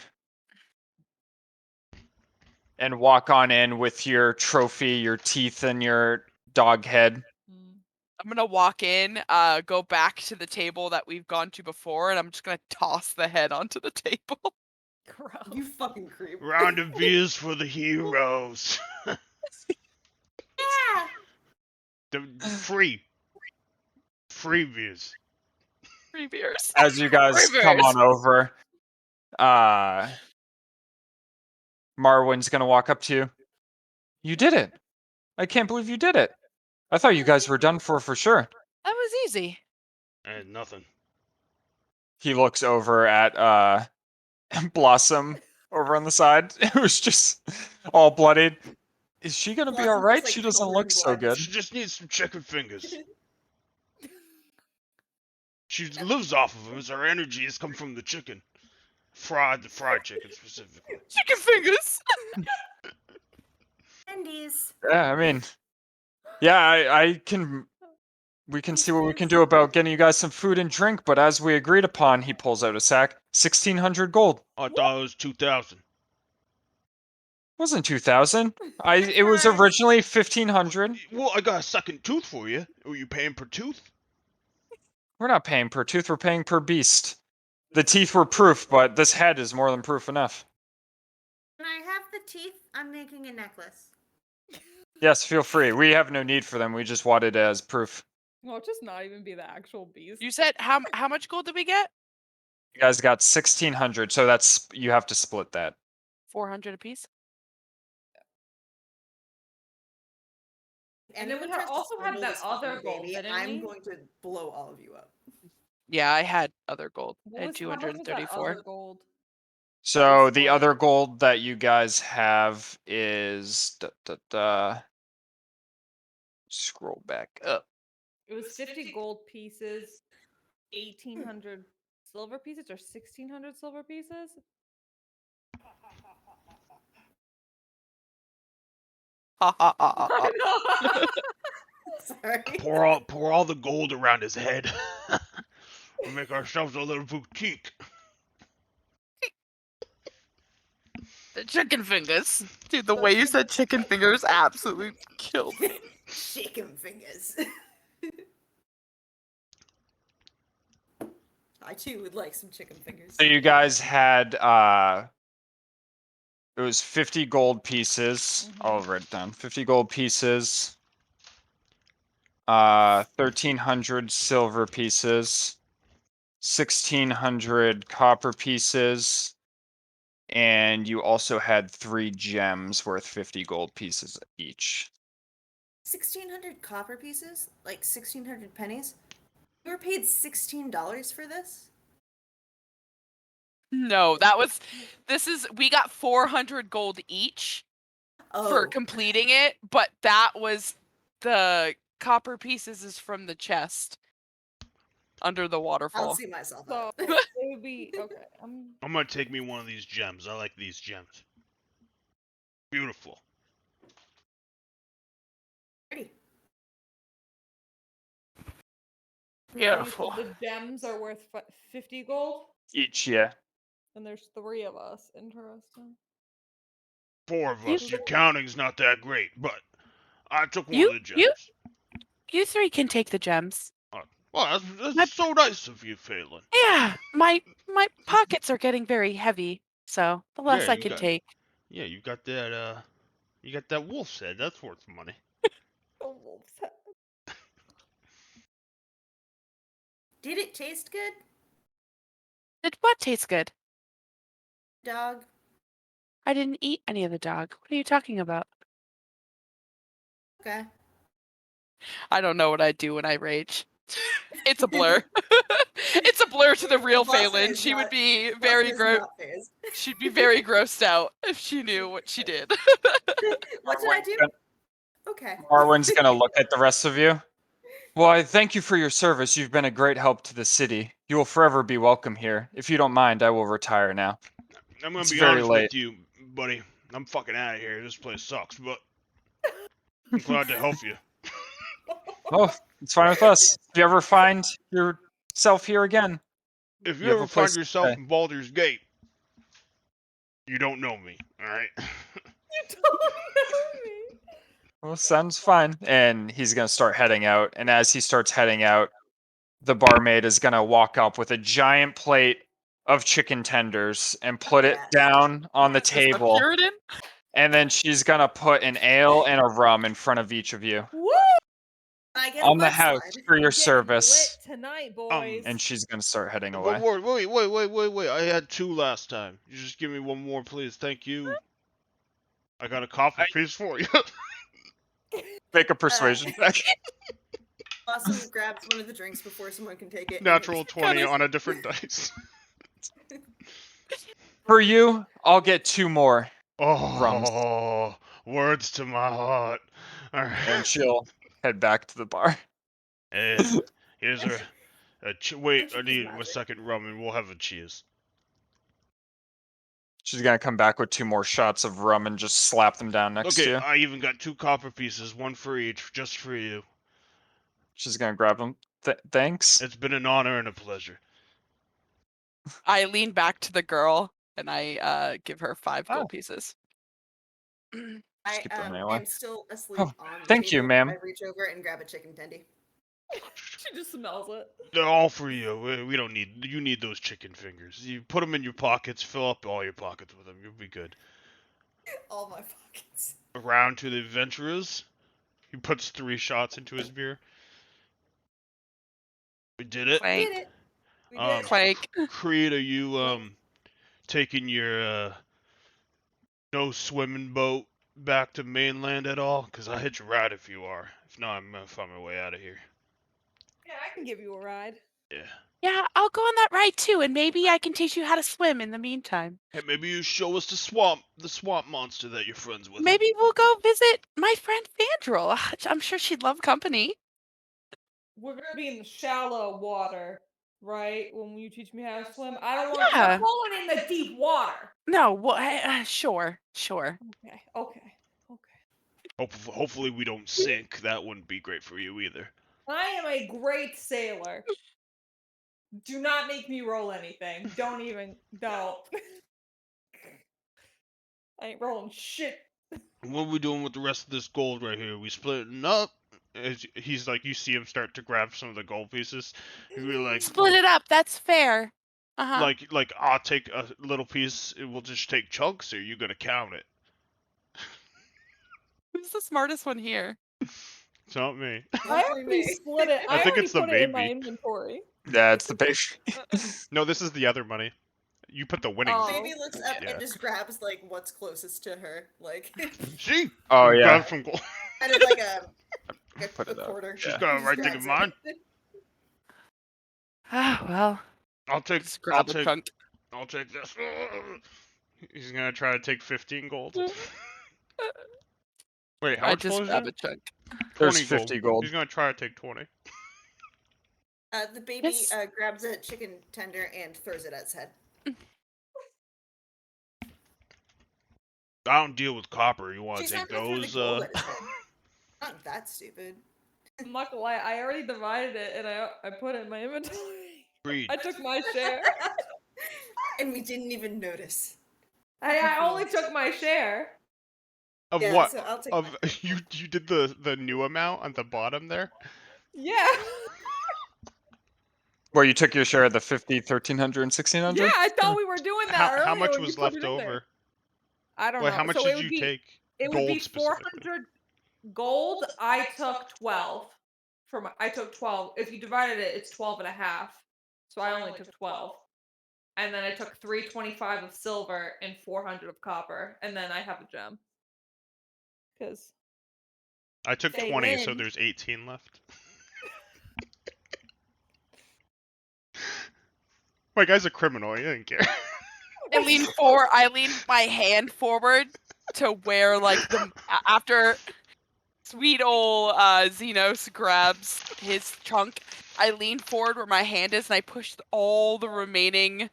and walk on in with your trophy, your teeth, and your dog head. I'm gonna walk in, go back to the table that we've gone to before, and I'm just gonna toss the head onto the table. Gross. You fucking creep. Round of beers for the heroes. Yeah! Free beers. Free beers. As you guys Free come beers. on over, Marwin's gonna walk up to you. You did it! I can't believe you did it! I thought you guys were done for sure. That was easy. And nothing. He looks over at Blossom over on the side, who's just all bloodied. Is she gonna be Blossom's just, alright? like, She doesn't covered look in so blood. good. She just needs some chicken fingers. She lives off of them. Her energy has come from the chicken. The fried chicken specifically. Chicken fingers. Wendy's. Yeah, I mean, yeah, I can. We can see what we can do about getting you guys some food and drink. But as we agreed upon, he pulls out a sack. 1,600 gold. I thought it was 2,000. Wasn't 2,000. It was Surprise. originally 1,500. Well, I got a second tooth for you. Are you paying per tooth? We're not paying per tooth. We're paying per beast. The teeth were proof, but this head is more than proof enough. Can I have the teeth? I'm making a necklace. Yes, feel free. We have no need for them. We just want it as proof. Well, just not even be the actual beast. You said how much gold did we get? You guys got 1,600, so that's you have to split that. 400 apiece. And then we Anyone tries to also had swindle that this fucking other gold, baby, didn't I'm we? going to blow all of you up. Yeah, I had other gold. I had How much was that 234. other gold? So the split other it. gold that you guys have is scroll back up. It was 50 gold pieces, 1,800 silver pieces, or 1,600 silver pieces. Ha ha ha ha. I know. Sorry. Pour all the gold around his head. We'll make ourselves a little boutique. The chicken fingers. Dude, the way you said chicken fingers absolutely killed me. Chicken fingers. I too would like some chicken fingers. So you guys had it was 50 gold pieces. I'll write it down. 50 gold pieces. 1,300 silver pieces. 1,600 copper pieces. And you also had 3 gems worth 50 gold pieces each. 1,600 copper pieces? Like 1,600 pennies? You were paid $16 for this? No, we got 400 gold each for completing it, but that was the copper pieces is from the chest under the I'll waterfall. see myself So out. it would be okay. I'm gonna take me one of these gems. I like these gems. Beautiful. Pretty. Beautiful. The gems are worth 50 gold, Each, yeah. and there's 3 of us. Interesting. 4 of You us. Your counting's not that great, but I took one You- of the gems. You 3 can take the gems. Well, that's My- so nice of you, Phelan. Yeah, my pockets are getting very heavy, so the less Yeah, I you can got- take. Yeah, you got that wolf's head. That's worth money. Oh, wolf's head. Did it taste good, Did what taste good? dog? I didn't eat any of the dog. What are you talking about? Okay. I don't know what I do when I rage. It's a blur. It's a blur to the real Blossom Phelan. is She would not- be Blossom very is gross. not phased. She'd be very grossed out if she knew what she did. What did I do? Okay. Marwin's gonna look at the rest of you. Well, I thank you for your service. You've been a great help to the city. You will forever be welcome here. If you don't mind, I will retire now. I'm gonna It's be very honest late. with you, buddy. I'm fucking out of here. This place sucks, but I'm glad to help you. Oh, it's fine with us. If you ever find yourself here again, If you you have ever a place find to yourself stay. in Baldur's Gate, you don't know me, all right? You don't know me. Well, sounds fine. And he's gonna start heading out. And as he starts heading out, the barmaid is gonna walk up with a giant plate of chicken tenders and put it Yes. down on the Is this a table. Puritan? And then she's gonna put an ale and a rum in front of each of you Woo! I get on a the house mudslide. for your Getting service. lit tonight, boys. And she's gonna start heading But away. wait. I had 2 last time. You just give me 1 more, please. Thank you. I got a coffee piece for you. Make a persuasion check. Blossom grabs one of the drinks before someone can take it. and Natural it's- 20 on a different dice. For you, I'll get 2 more rums. Oh, words to my heart. All right. And she'll head back to the bar. Hey, here's wait, I Cheese need my magic. second rum and we'll have a cheers. She's gonna come back with 2 more shots of rum and just slap them down next to Okay, you. I even got 2 copper pieces, 1 for each, just for you. She's gonna grab them. Thanks. It's been an honor and a pleasure. I lean back to the girl and I give her 5 Oh. gold pieces. I keep them anyway. am still asleep Oh, on the thank you, table. ma'am. I reach over and grab a chicken tendy. She just smells it. They're all for you. We don't need. You need those chicken fingers. You put them in your pockets. Fill up all your pockets with them. You'll be good. All my pockets. Around to the adventurers. He puts 3 shots into his beer. We did it. Clank, Did it. We Um, did it. clank. Creed, are you taking your no swimming boat back to mainland at all? Cause I'll hitch a ride if you are. If not, I'm gonna find my way out of here. Yeah, I can give you a ride. Yeah. Yeah, I'll go on that ride too, and maybe I can teach you how to swim in the meantime. Hey, maybe you show us the swamp monster that you're friends with. Maybe we'll go visit my friend Vandrel. I'm sure she'd love company. We're gonna be in the shallow water, right? When you teach me how to swim, I don't want. Yeah. We're going in the deep water. No, well, sure. Okay. Hopefully we don't sink. That wouldn't be great for you either. I am a great sailor. Do not make me roll anything. Don't. I ain't rolling shit. What are we doing with the rest of this gold right here? We splitting up? He's like, you see him start to grab some of the gold pieces. You're like, Split it up. That's fair. Uh-huh. like I'll take a little piece. We'll just take chunks. Or are you gonna count it? Who's the smartest one here? It's not me. I already split it. I think already it's the put it in my baby. inventory. Yeah, it's the baby. No, this is the other money. You put the winnings. Oh. Baby looks up Yeah. and just grabs like what's closest to her, like She. Oh, yeah. Grab some gold. kind of like a Put it up. quarter. She's Yeah. got a Just right thing grabs in it. mind. Well, I'll take. just I'll grab a take. chunk. I'll take this. He's gonna try to take 15 gold. Wait, how I much just gold is grab it? a chunk. 20 There's 50 gold. He's gonna try to take 20. The baby Yes. grabs a chicken tender and throws it at his head. I don't deal with copper. You want She's to not take gonna throw the those? gold at his head. Not that stupid. I'm not gonna lie, I already divided it and I put it in my inventory. Agreed. I took my share. And we didn't even notice. I only took my share. Of Yeah, what? so I'll take Of my you did the new amount on the bottom there? Yeah. Where you took your share of the 50, 1300, and 1600? Yeah, I thought we were doing that earlier How much when you was put left it in there. over? I don't Wait, know. how much So did you take? it would be Gold specifically. 400 gold. I took 12. I took 12. If you divided it, it's 12 and a half. So I only took 12. And then I took 325 of silver and 400 of copper. And then I have a gem. Because I took Say 20, so when. there's 18 left. My guy's a criminal. He didn't care. I lean my hand forward to where, like, after sweet old Xenos grabs his chunk, I lean forward where my hand is and I push all the remaining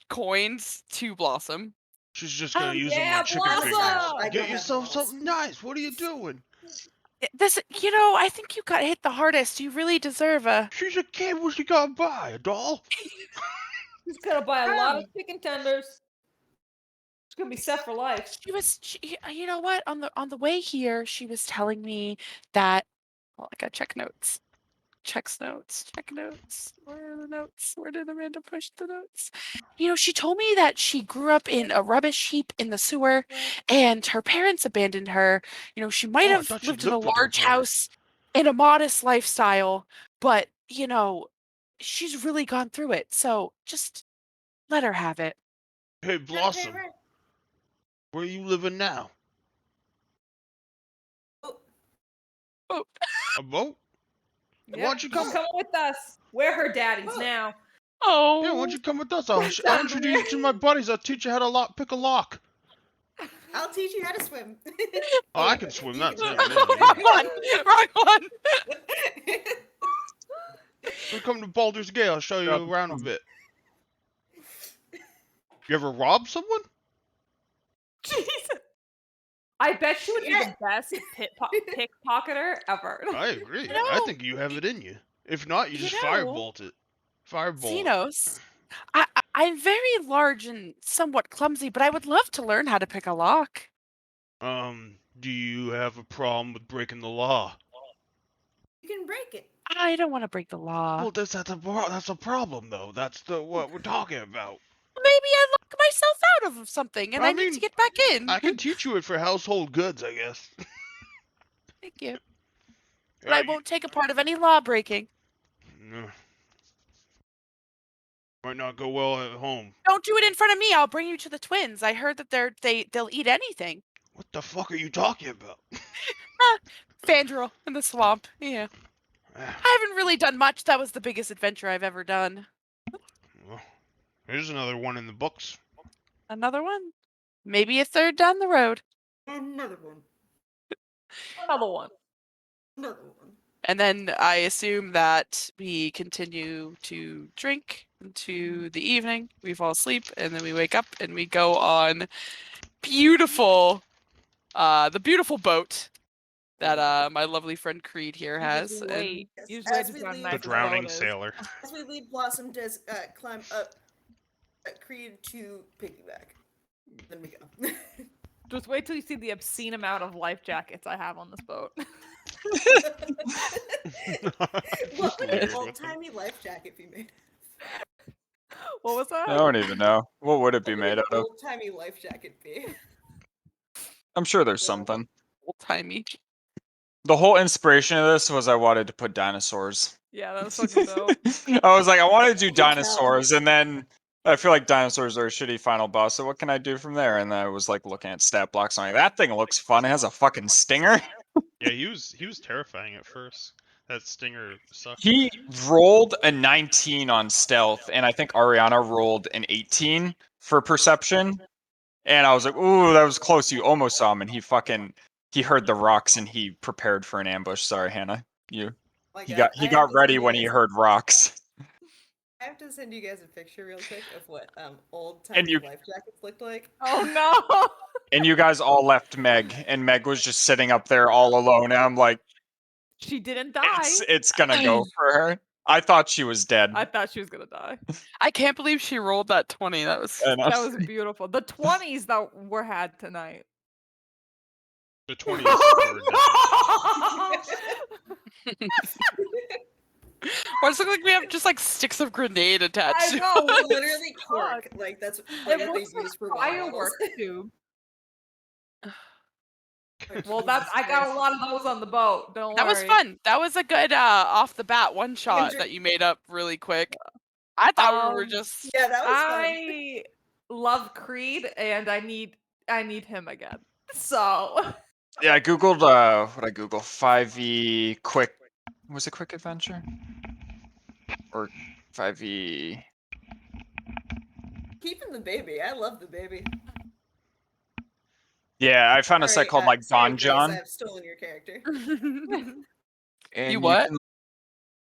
coins to Blossom. She's just gonna use them yeah, like chicken Blossom! fingers. I don't Get have yourself balls. something nice. What are you doing? I think you got hit the hardest. You really deserve a. She's a kid. What's she gonna buy? A doll? She's gonna buy a lot of chicken tenders. She's gonna be set for life. You know what? On the way here, she was telling me that. Well, I gotta check notes. Check notes. Where are the notes? Where did Amanda push the notes? She told me that she grew up in a rubbish heap in the sewer and her parents abandoned her. She might Oh, I have thought she lived in a lived with her large parents. house in a modest lifestyle, but, she's really gone through it. So just let her have it. Hey, Blossom, where are you living now? Oh, A boat? Yeah, Why don't you come? come with us. We're her daddies now. Yeah, why don't oh. you come with us? I'll introduce you to my buddies. I'll teach you how to pick a lock. I'll teach you how to swim. Oh, I can swim. That's it. Wrong one. So come to Baldur's Gate. I'll show you around a bit. You ever rob someone? Jesus. I bet she would be the best pickpocketer ever. I agree. You know- I think you have it in you. If not, you just firebolt it. Firebolt. Xenos, I'm very large and somewhat clumsy, but I would love to learn how to pick a lock. Do you have a problem with breaking the law? You can break it. I don't want to break the law. Well, that's a problem, though. That's what we're talking about. Maybe I lock myself out of something and I need to get back in. I can teach you it for household goods, I guess. Thank you. But I won't take a part of any law breaking. No. Might not go well at home. Don't do it in front of me. I'll bring you to the twins. I heard that they'll eat anything. What the fuck are you talking about? Fandral in the swamp. Yeah. I haven't really done much. That was the biggest adventure I've ever done. Well, here's another one in the books. Another one? Maybe a third down the road. Another one. Another one. Another one. And then I assume that we continue to drink into the evening. We fall asleep, and then we wake up and we go on the beautiful boat that my lovely friend Creed here has. Wait. Yes, You just as wait we to leave- The nice drowning boat is. sailor. As we leave, Blossom does climb up Creed to piggyback. Then we go. Just wait till you see the obscene amount of life jackets I have on this boat. What would an old-timey life jacket be made? What was that? I don't even know. What would it be What would made an out of? old-timey life jacket be? I'm sure there's something. Old timey. The whole inspiration of this was I wanted to put dinosaurs. Yeah, that was fucking dope. I was like, I want to do You can tell. dinosaurs, and then I feel like dinosaurs are a shitty final boss, so what can I do from there? And then I was like looking at stat blocks, and I'm like, that thing looks fun. It has a fucking stinger. Yeah, he was terrifying at first. That stinger sucked. He rolled a 19 on stealth, and I think Ariana rolled an 18 for perception. And I was like, ooh, that was close. You almost saw him, and he heard the rocks and he prepared for an ambush. Sorry, Hannah. He got ready when he heard rocks. I have to send you guys a picture real quick of what And old-timey you- life jackets looked like. Oh no! And you guys all left Meg, and Meg was just sitting up there all alone. And I'm like, She didn't die. It's gonna go for her. I thought she was dead. I thought she was gonna die. I can't believe she rolled that 20. That was I know. That was beautiful. The 20s that were had tonight. The 20s were definitely. Why does it look like we have just like sticks of grenade attached? I know. Literally cork. Like that's like, It what they looks like use for a firework tube. Well, Jesus I got a Christ. lot of those on the boat. Don't That worry. was fun. That was a good off the bat one shot that you made up really quick. I thought we were just Yeah, that was fun. I love Creed, and I need him again. So Yeah, I googled what I Google 5e quick. Was it quick adventure? Or 5e? Keeping the baby. I love the baby. Yeah, I found a site called like sorry, Don Grace, John. I've stolen your character. And You what? can